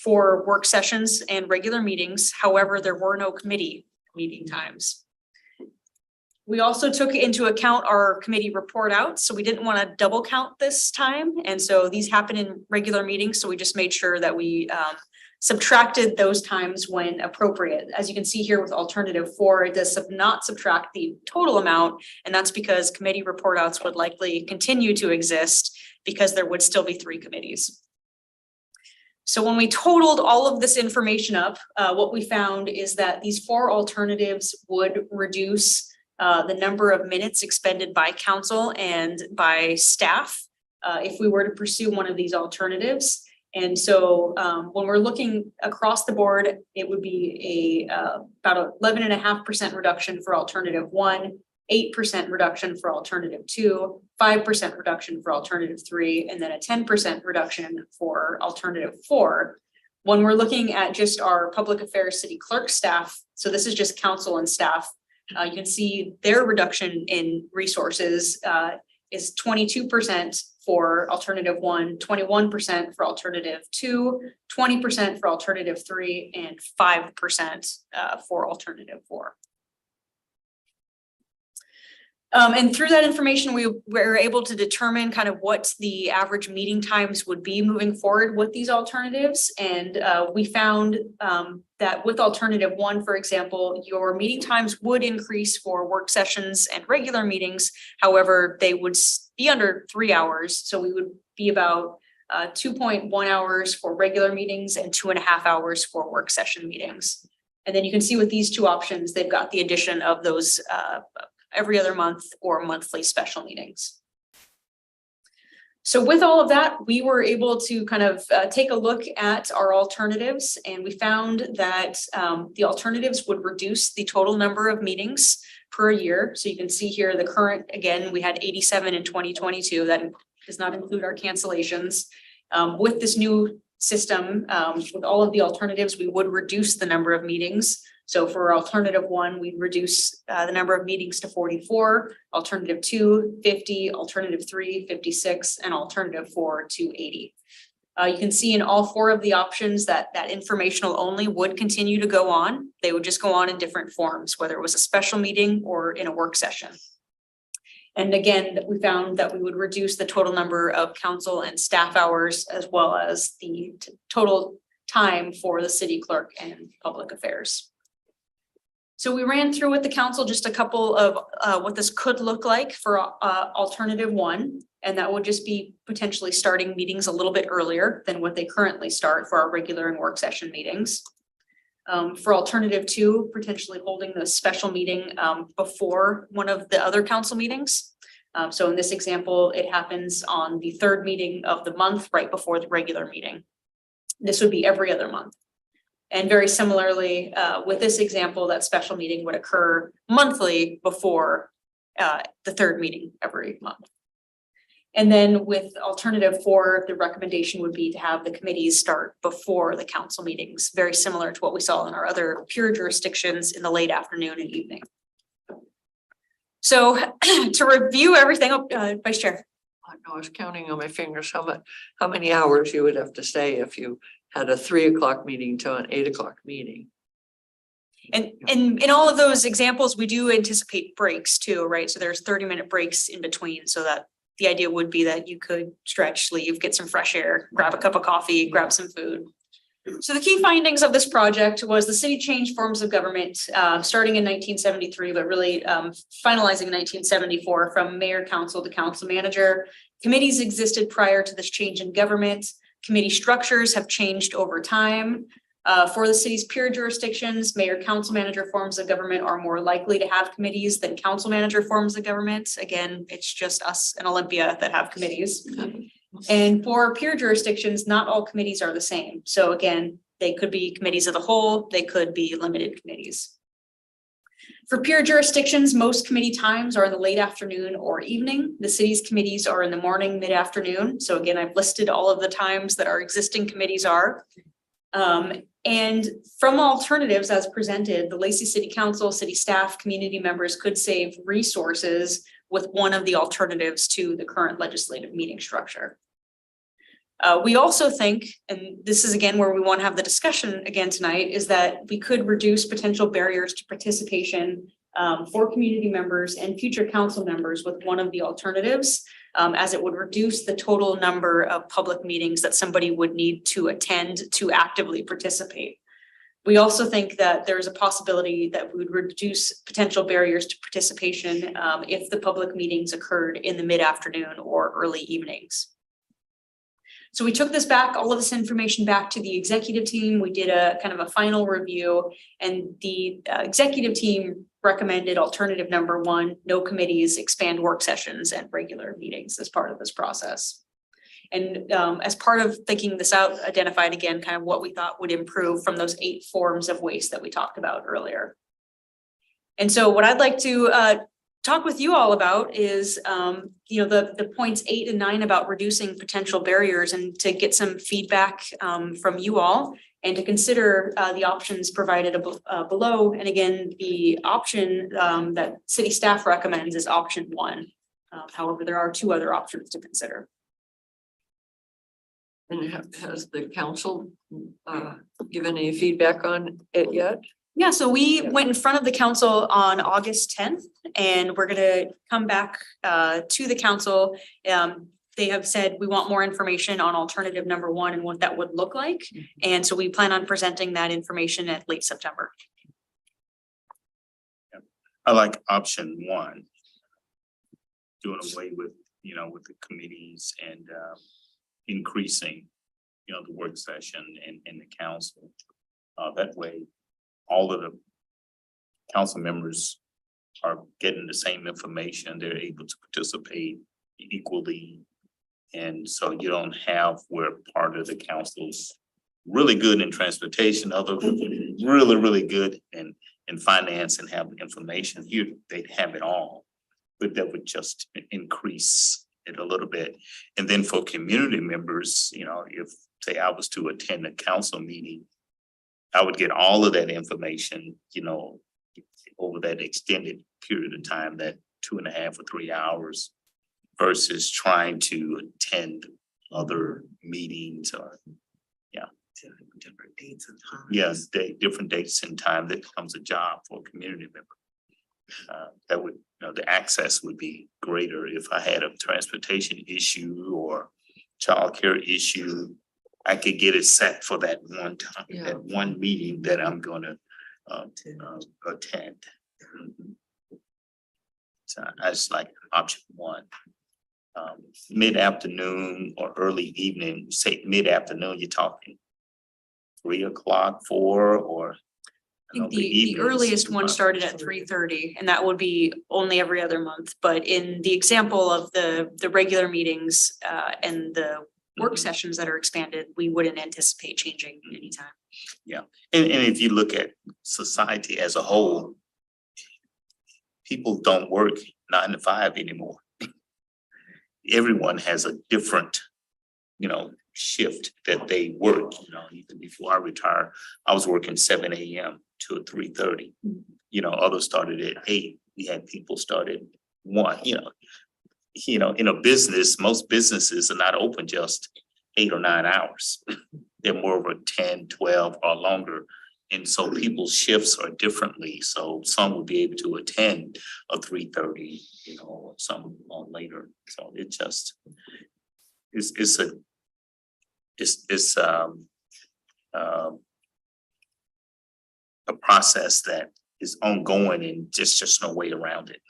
for work sessions and regular meetings. However, there were no committee meeting times. We also took into account our committee report out, so we didn't want to double count this time. And so these happen in regular meetings, so we just made sure that we subtracted those times when appropriate. As you can see here with alternative 4, it does not subtract the total amount, and that's because committee report outs would likely continue to exist because there would still be 3 committees. So when we totaled all of this information up, what we found is that these 4 alternatives would reduce the number of minutes expended by council and by staff if we were to pursue one of these alternatives. And so when we're looking across the board, it would be about 11.5% reduction for alternative 1, 8% reduction for alternative 2, 5% reduction for alternative 3, and then a 10% reduction for alternative 4. When we're looking at just our public affairs city clerk staff, so this is just council and staff, you can see their reduction in resources is 22% for alternative 1, 21% for alternative 2, 20% for alternative 3, and 5% for alternative 4. And through that information, we were able to determine kind of what the average meeting times would be moving forward with these alternatives. And we found that with alternative 1, for example, your meeting times would increase for work sessions and regular meetings. However, they would be under 3 hours. So we would be about 2.1 hours for regular meetings and 2.5 hours for work session meetings. And then you can see with these 2 options, they've got the addition of those every other month or monthly special meetings. So with all of that, we were able to kind of take a look at our alternatives, and we found that the alternatives would reduce the total number of meetings per year. So you can see here the current, again, we had 87 in 2022. That does not include our cancellations. With this new system, with all of the alternatives, we would reduce the number of meetings. So for alternative 1, we'd reduce the number of meetings to 44, alternative 2, 50, alternative 3, 56, and alternative 4 to 80. You can see in all 4 of the options that informational only would continue to go on. They would just go on in different forms, whether it was a special meeting or in a work session. And again, we found that we would reduce the total number of council and staff hours, as well as the total time for the city clerk and public affairs. So we ran through with the council just a couple of what this could look like for alternative 1, and that would just be potentially starting meetings a little bit earlier than what they currently start for our regular and work session meetings. For alternative 2, potentially holding the special meeting before one of the other council meetings. So in this example, it happens on the 3rd meeting of the month, right before the regular meeting. This would be every other month. And very similarly, with this example, that special meeting would occur monthly before the 3rd meeting every month. And then with alternative 4, the recommendation would be to have the committees start before the council meetings, very similar to what we saw in our other pure jurisdictions in the late afternoon and evening. So to review everything, Vice Chair. I was counting on my fingers how many hours you would have to stay if you had a 3 o'clock meeting to an 8 o'clock meeting. And in all of those examples, we do anticipate breaks too, right? So there's 30-minute breaks in between, so that the idea would be that you could stretch, leave, get some fresh air, grab a cup of coffee, grab some food. So the key findings of this project was the city changed forms of government starting in 1973, but really finalizing in 1974 from mayor council to council manager. Committees existed prior to this change in government. Committee structures have changed over time. For the city's pure jurisdictions, mayor council manager forms of government are more likely to have committees than council manager forms of government. Again, it's just us and Olympia that have committees. And for pure jurisdictions, not all committees are the same. So again, they could be committees of the whole, they could be limited committees. For peer jurisdictions, most committee times are in the late afternoon or evening. The city's committees are in the morning, mid-afternoon. So again, I've listed all of the times that our existing committees are. And from alternatives as presented, the Lacey City Council, city staff, community members could save resources with one of the alternatives to the current legislative meeting structure. We also think, and this is again where we want to have the discussion again tonight, is that we could reduce potential barriers to participation for community members and future council members with one of the alternatives, as it would reduce the total number of public meetings that somebody would need to attend to actively participate. We also think that there's a possibility that we would reduce potential barriers to participation if the public meetings occurred in the mid-afternoon or early evenings. So we took this back, all of this information back to the executive team. We did a kind of a final review, and the executive team recommended alternative number one, no committees, expand work sessions and regular meetings as part of this process. And as part of thinking this out, identified again kind of what we thought would improve from those 8 forms of waste that we talked about earlier. And so what I'd like to talk with you all about is, the points 8 and 9 about reducing potential barriers, and to get some feedback from you all, and to consider the options provided below. And again, the option that city staff recommends is option 1. However, there are 2 other options to consider. And has the council given any feedback on it yet? Yeah, so we went in front of the council on August 10th, and we're gonna come back to the council. They have said we want more information on alternative number 1 and what that would look like. And so we plan on presenting that information at late September. I like option 1. Doing away with, with the committees and increasing, the work session and the council. That way, all of the council members are getting the same information. They're able to participate equally. And so you don't have where part of the council's really good in transportation, others really, really good in finance and have information. Here, they'd have it all, but that would just increase it a little bit. And then for community members, if say I was to attend a council meeting, I would get all of that information, over that extended period of time, that 2.5 or 3 hours, versus trying to attend other meetings or, Different dates and times. yes, different dates and time. That becomes a job for a community member. That would, the access would be greater if I had a transportation issue or childcare issue. I could get it set for that one time, that one meeting that I'm gonna attend. So I just like option 1. Mid-afternoon or early evening, say mid-afternoon, you're talking 3 o'clock, 4, or. I think the earliest one started at 3:30, and that would be only every other month. But in the example of the regular meetings and the work sessions that are expanded, we wouldn't anticipate changing anytime. And if you look at society as a whole, people don't work 9 to 5 anymore. Everyone has a different, shift that they work. Even before I retired, I was working 7 a.m. to 3:30. Others started at 8. We had people started 1. In a business, most businesses are not open just 8 or 9 hours. They're more of a 10, 12 or longer. And so people's shifts are differently. So some will be able to attend a 3:30, or some later. So it just, it's a process that is ongoing, and just no way around it.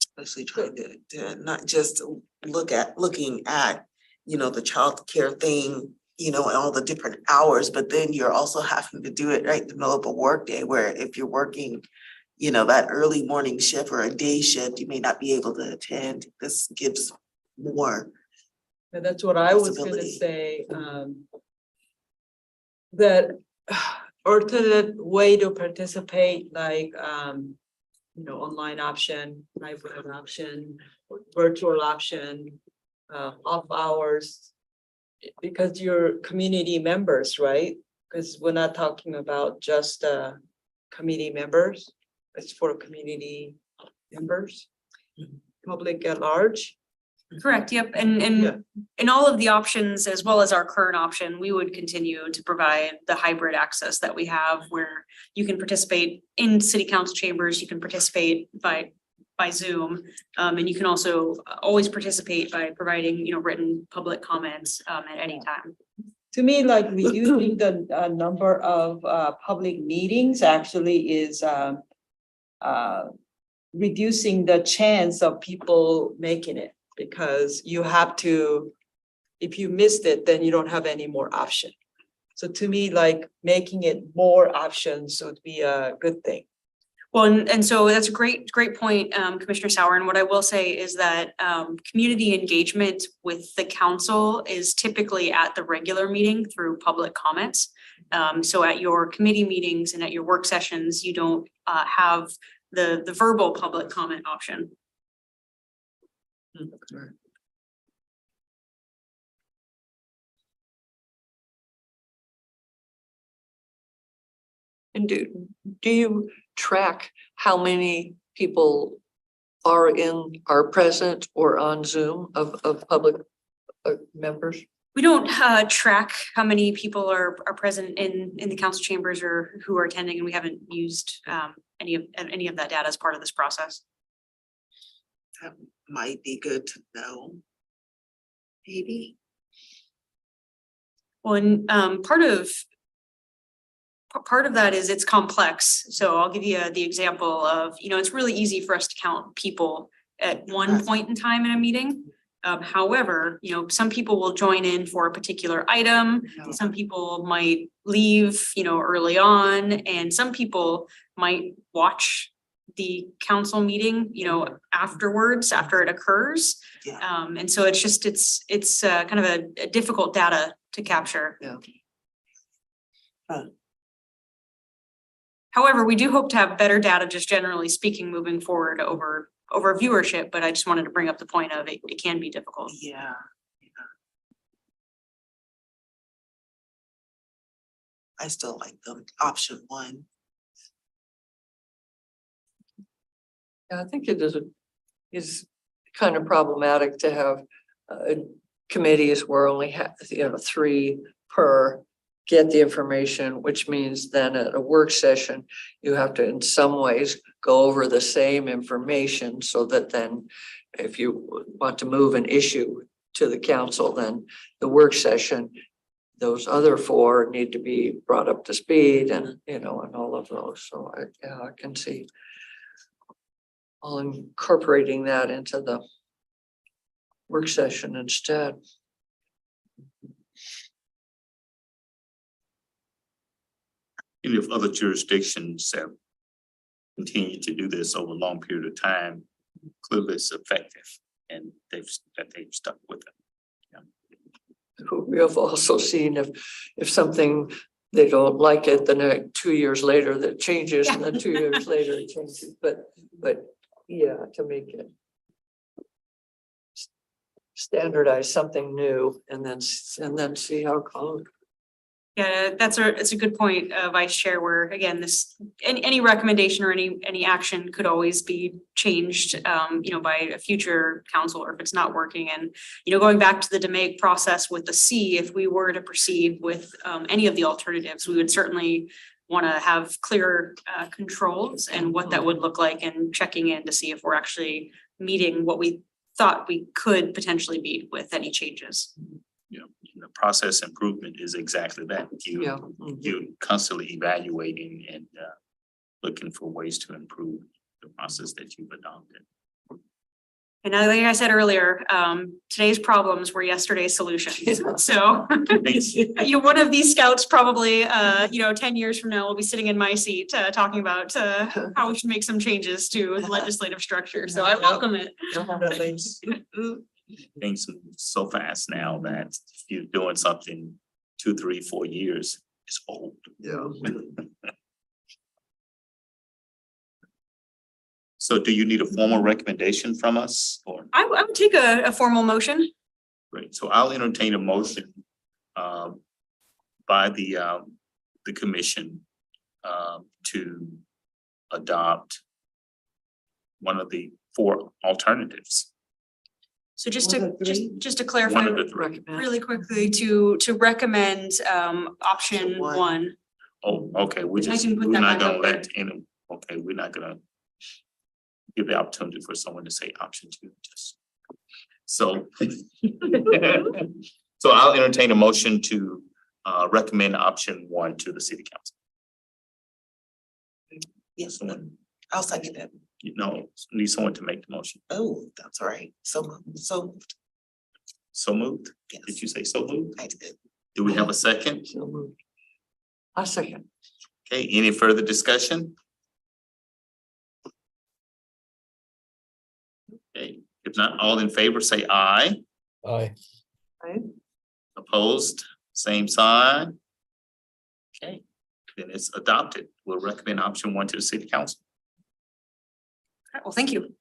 Especially trying to not just looking at, the childcare thing, and all the different hours, but then you're also having to do it right in the middle of a work day, where if you're working, that early morning shift or a day shift, you may not be able to attend. This gives more. And that's what I was gonna Possibility. say, that alternate way to participate, like, online option, hybrid option, virtual option, off hours. Because you're community members, right? Because we're not talking about just, committee members, it's for community members, public at large. Correct, yep, Yeah. and in all of the options, as well as our current option, we would continue to provide the hybrid access that we have where you can participate in city council chambers, you can participate by Zoom. And you can also always participate by providing, written public comments at any time. To me, like reducing the number of public meetings actually is reducing the chance of people making it, because you have to, if you missed it, then you don't have any more option. So to me, like making it more options would be a good thing. Well, and so that's a great point, Commissioner Sauer. And what I will say is that community engagement with the council is typically at the regular meeting through public comments. So at your committee meetings and at your work sessions, you don't have the verbal public comment option. And do you track how many people are present or on Zoom of public members? We don't track how many people are present in the council chambers or who are attending, and we haven't used any of that data as part of this process. That might be good to know. Maybe. Well, and part of that is it's complex. So I'll give you the example of, it's really easy for us to count people at one point in time in a meeting. However, some people will join in for a particular item. Some people might leave, early on, and some people might watch the council meeting, afterwards, after it occurs. Yeah. And so it's kind of a difficult data to capture. Yeah. However, we do hope to have better data, just generally speaking, moving forward over viewership, but I just wanted to bring up the point of it can be difficult. Yeah. I still like the option one. Yeah, I think it is kind of problematic to have committees where only have, 3 per get the information, which means then at a work session, you have to in some ways go over the same information so that then if you want to move an issue to the council, then the work session, those other 4 need to be brought up to speed and, and all of those. So I can see all incorporating that into the work session instead. And if other jurisdictions have continued to do this over a long period of time, clearly it's effective and they've stuck with it. We have also seen if something, they don't like it, then 2 years later that changes, and then 2 years later it changes, but yeah, to make it standardize something new and then see how it goes. Yeah, it's a good point, Vice Chair, where again, any recommendation or any action could always be changed, by a future council, or if it's not working. And, going back to the DMAIC process with the C, if we were to proceed with any of the alternatives, we would certainly want to have clear controls and what that would look like, and checking in to see if we're actually meeting what we thought we could potentially meet with any changes. The process improvement is exactly that. You're constantly evaluating and looking for ways to improve the process that you've adopted. And like I said earlier, today's problems were yesterday's solutions. Yeah. So one of these scouts probably, 10 years from now will be sitting in my seat talking about how we should make some changes to the legislative structure. So I welcome it. Things move so fast now that if you're doing something 2, 3, 4 years, It's old. Yeah. So do you need a formal recommendation from us or? I would take a formal motion. Great, so I'll entertain a motion by the commission to adopt one of the four alternatives. So just Was to, it three? just to One clarify of the three. Recommend. really quickly to recommend option One. one. Oh, okay, I can put we're that not back gonna up there. let any, okay, we're not gonna give the opportunity for someone to say option two, just. So. So I'll entertain a motion to recommend option one to the city council. Yes, I'll second it. You know, need someone to make the motion. Oh, that's all right. So So moved? yes, Did you say so moved? I did. Do we have a second? So moved. A second. Okay, any further discussion? Okay, if not, all in favor, say aye. Aye. Opposed, same sign. Okay, then it's adopted. We'll recommend option one to the city council. Well, thank you.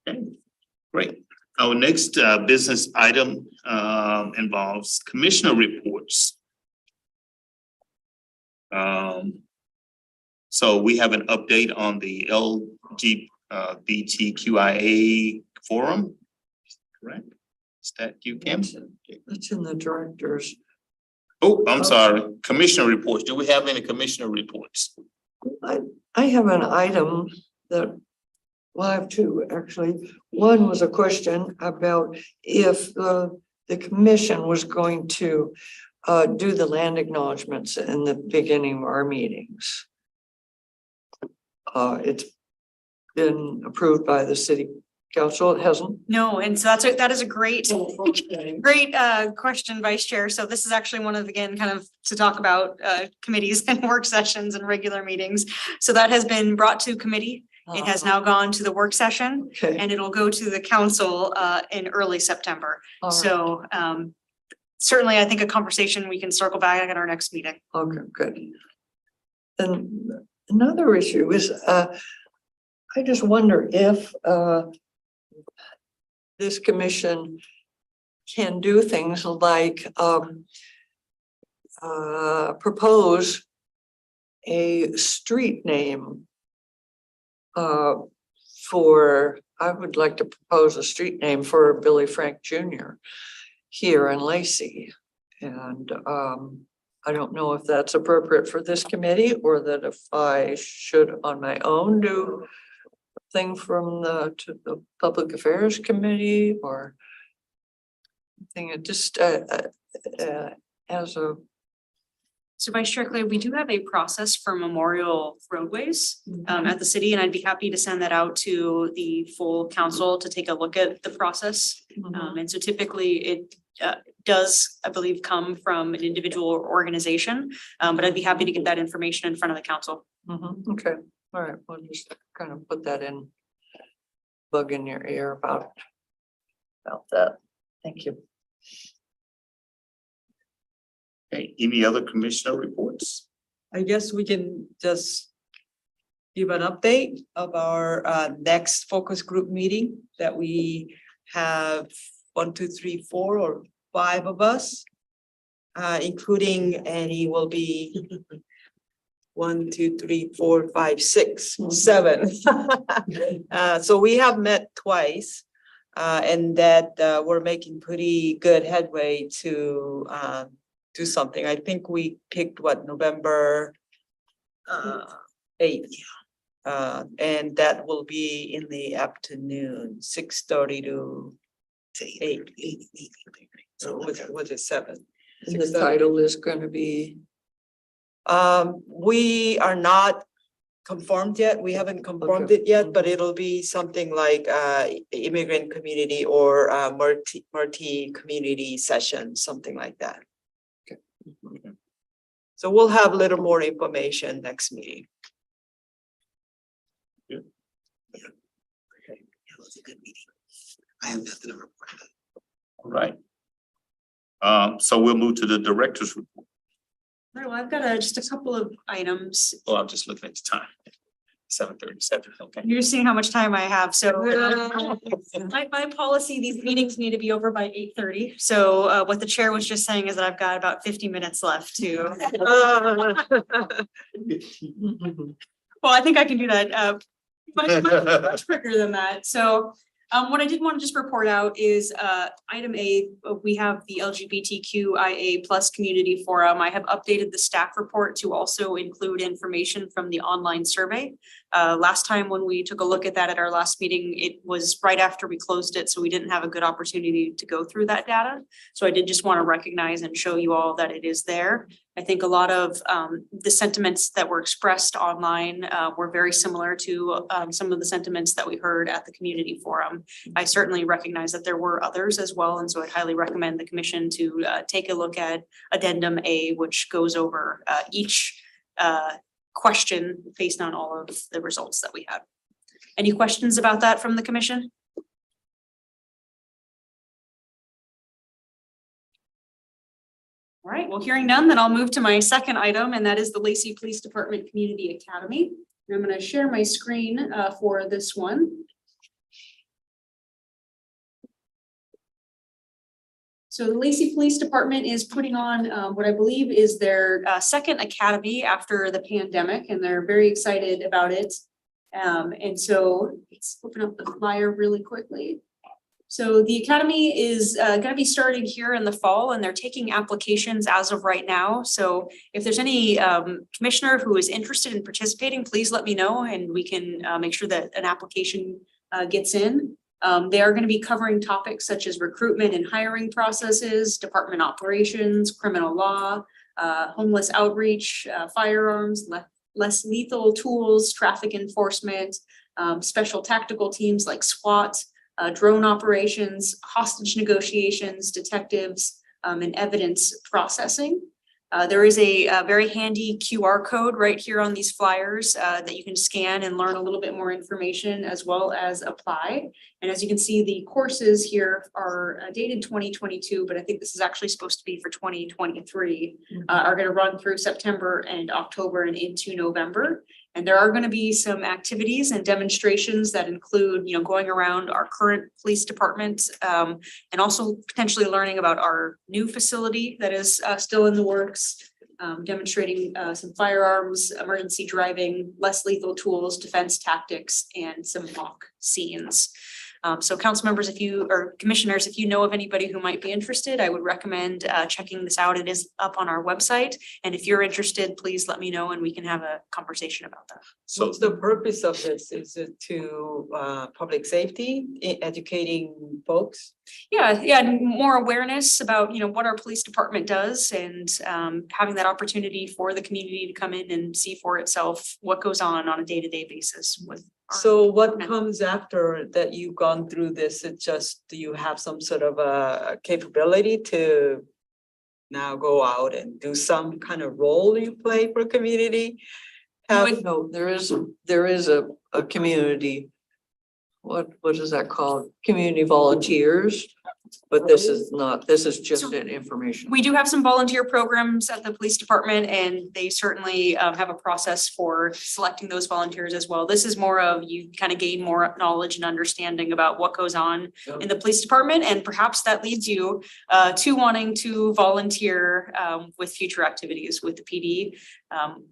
Okay, great. Our next business item involves commissioner reports. So we have an update on the LGBTQIA forum, correct? Is that you, Kim? That's in the directors. Oh, I'm sorry. Commissioner reports. Do we have any commissioner reports? I have an item that, well, I have two, actually. One was a question about if the commission was going to do the land acknowledgements in the beginning of our meetings. It's been approved by the city council. It hasn't. No, and so that is a great question, Vice Chair. So this is actually one of, again, kind of to talk about committees and work sessions and regular meetings. So that has been brought to committee. It has now gone to the work session Okay. and it'll go to the council in early September. All right. So certainly, I think a conversation we can circle back at our next meeting. Okay, good. And another issue is, I just wonder if this commission can do things like propose a street name for, I would like to propose a street name for Billy Frank Jr. here in Lacey. And I don't know if that's appropriate for this committee or that if I should on my own do a thing from to the Public Affairs Committee or thing it just as a. So Vice Chair Clay, we do have a process for memorial roadways at the city, and I'd be happy to send that out to the full council to take a look at the process. And so typically it does, I believe, come from an individual or organization, but I'd be happy to get that information in front of the council. Okay, all right, we'll just kind of put that in, bug in your ear about that. Thank you. Okay, any other commissioner reports? I guess we can just give an update of our next focus group meeting that we have 1, 2, 3, 4 or 5 of us. Including Annie will be 1, 2, 3, 4, 5, 6, 7. So we have met twice. And that we're making pretty good headway to do something. I think we picked November 8th. And that will be in the afternoon, 6:30 to 8. So was it 7? And the title is gonna be, We are not confirmed yet. We haven't confirmed it yet, but it'll be something like immigrant community or multi community session, something like that. So we'll have a little more information next meeting. Okay, that was a good meeting. I have nothing to report. All right. So we'll move to the director's report. Right, well, I've got just a couple of items. Well, I'm just looking at the time. 7:37, okay. You're seeing how much time I have, so my policy, these meetings need to be over by 8:30. So what the chair was just saying is that I've got about 50 minutes left to. Well, I think I can do that much quicker than that. So what I did want to just report out is item A, we have the LGBTQIA plus community forum. I have updated the staff report to also include information from the online survey. Last time when we took a look at that at our last meeting, it was right after we closed it, so we didn't have a good opportunity to go through that data. So I did just want to recognize and show you all that it is there. I think a lot of the sentiments that were expressed online were very similar to some of the sentiments that we heard at the community forum. I certainly recognize that there were others as well, and so I'd highly recommend the commission to take a look at addendum A, which goes over each question based on all of the results that we had. Any questions about that from the commission? All right, well, hearing none, then I'll move to my second item, and that is the Lacey Police Department Community Academy. And I'm going to share my screen for this one. So the Lacey Police Department is putting on what I believe is their second academy after the pandemic, and they're very excited about it. And so let's open up the flyer really quickly. So the academy is going to be starting here in the fall, and they're taking applications as of right now. So if there's any commissioner who is interested in participating, please let me know, and we can make sure that an application gets in. They are going to be covering topics such as recruitment and hiring processes, department operations, criminal law, homeless outreach, firearms, less lethal tools, traffic enforcement, special tactical teams like SWAT, drone operations, hostage negotiations, detectives, and evidence processing. There is a very handy QR code right here on these flyers that you can scan and learn a little bit more information as well as apply. And as you can see, the courses here are dated 2022, but I think this is actually supposed to be for 2023, are going to run through September and October and into November. And there are going to be some activities and demonstrations that include, going around our current police department and also potentially learning about our new facility that is still in the works, demonstrating some firearms, emergency driving, less lethal tools, defense tactics, and some mock scenes. So council members, commissioners, if you know of anybody who might be interested, I would recommend checking this out. It is up on our website. And if you're interested, please let me know and we can have a conversation about that. So What's the purpose of this? Is it to public safety, educating folks? Yeah, more awareness about, what our police department does and having that opportunity for the community to come in and see for itself what goes on a day-to-day basis with. So what comes after that you've gone through this? It just, do you have some sort of a capability to now go out and do some kind of role you play for community? No, there is a community. What is that called? Community volunteers, but this is not, this is just an information. We do have some volunteer programs at the police department, and they certainly have a process for selecting those volunteers as well. This is more of you kind of gain more knowledge and understanding about what goes on in the police department, and perhaps that leads you to wanting to volunteer with future activities with the PD.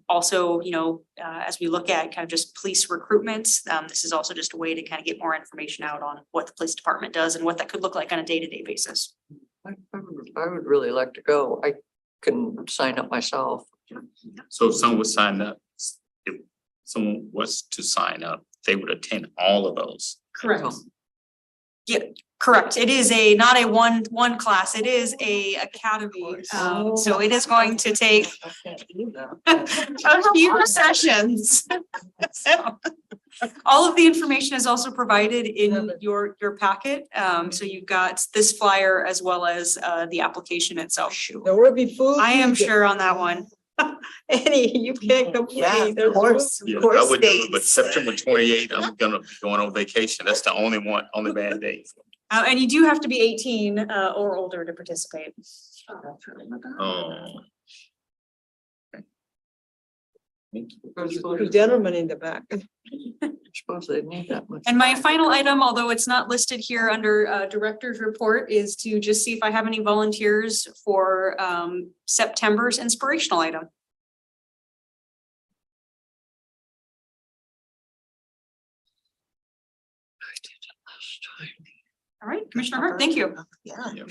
Also, as we look at kind of just police recruitment, this is also just a way to kind of get more information out on what the police department does and what that could look like on a day-to-day basis. I would really like to go. I can sign up myself. So if someone was signed up, if someone was to sign up, they would attend all of those. Correct. Yeah, correct. It is not a one class. It is a academy. So it is going to take a few sessions. So, all of the information is also provided in your packet. So you've got this flyer as well as the application itself. There will be food. I am sure on that one. Annie, you can't complain. There's Yeah, I would do it, but September 28th, I'm gonna be going on vacation. That's the only bad day. And you do have to be 18 or older to participate. Oh. Thank you. The gentleman in the back. Suppose they need that much. And my final item, although it's not listed here under director's report, is to just see if I have any volunteers for September's inspirational item. All right, Commissioner Hart, thank you. Yeah. Yeah.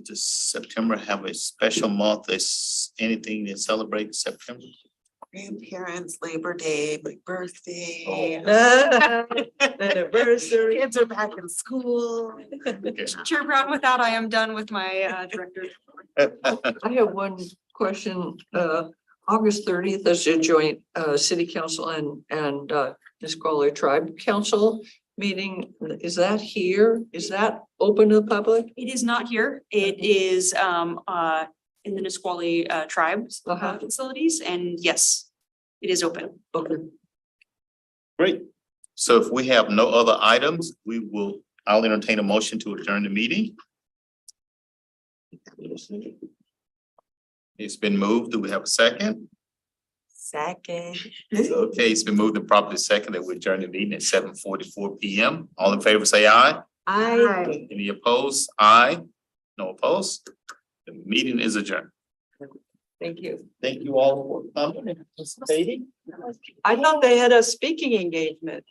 Does September have a special month? Is anything that celebrates September? Grandparents, Labor Day, my birthday. Anniversary. Kids are back in school. Okay. Chair Brown, with that, I am done with my director. I have one question. August 30th is a joint city council and Nisqually Tribe Council meeting. Is that here? Is that open to the public? It is not here. It is in the Nisqually tribes facilities, and yes, it is open. Okay. Great. So if we have no other items, I'll entertain a motion to adjourn the meeting. It's been moved. Do we have a second? Second. Okay, it's been moved and properly second that we adjourn the meeting at 7:44 PM. All in favor, say aye. I. Any opposed? Aye. No opposed? The meeting is adjourned. Thank you. Thank you all for coming and participating. I thought they had a speaking engagement.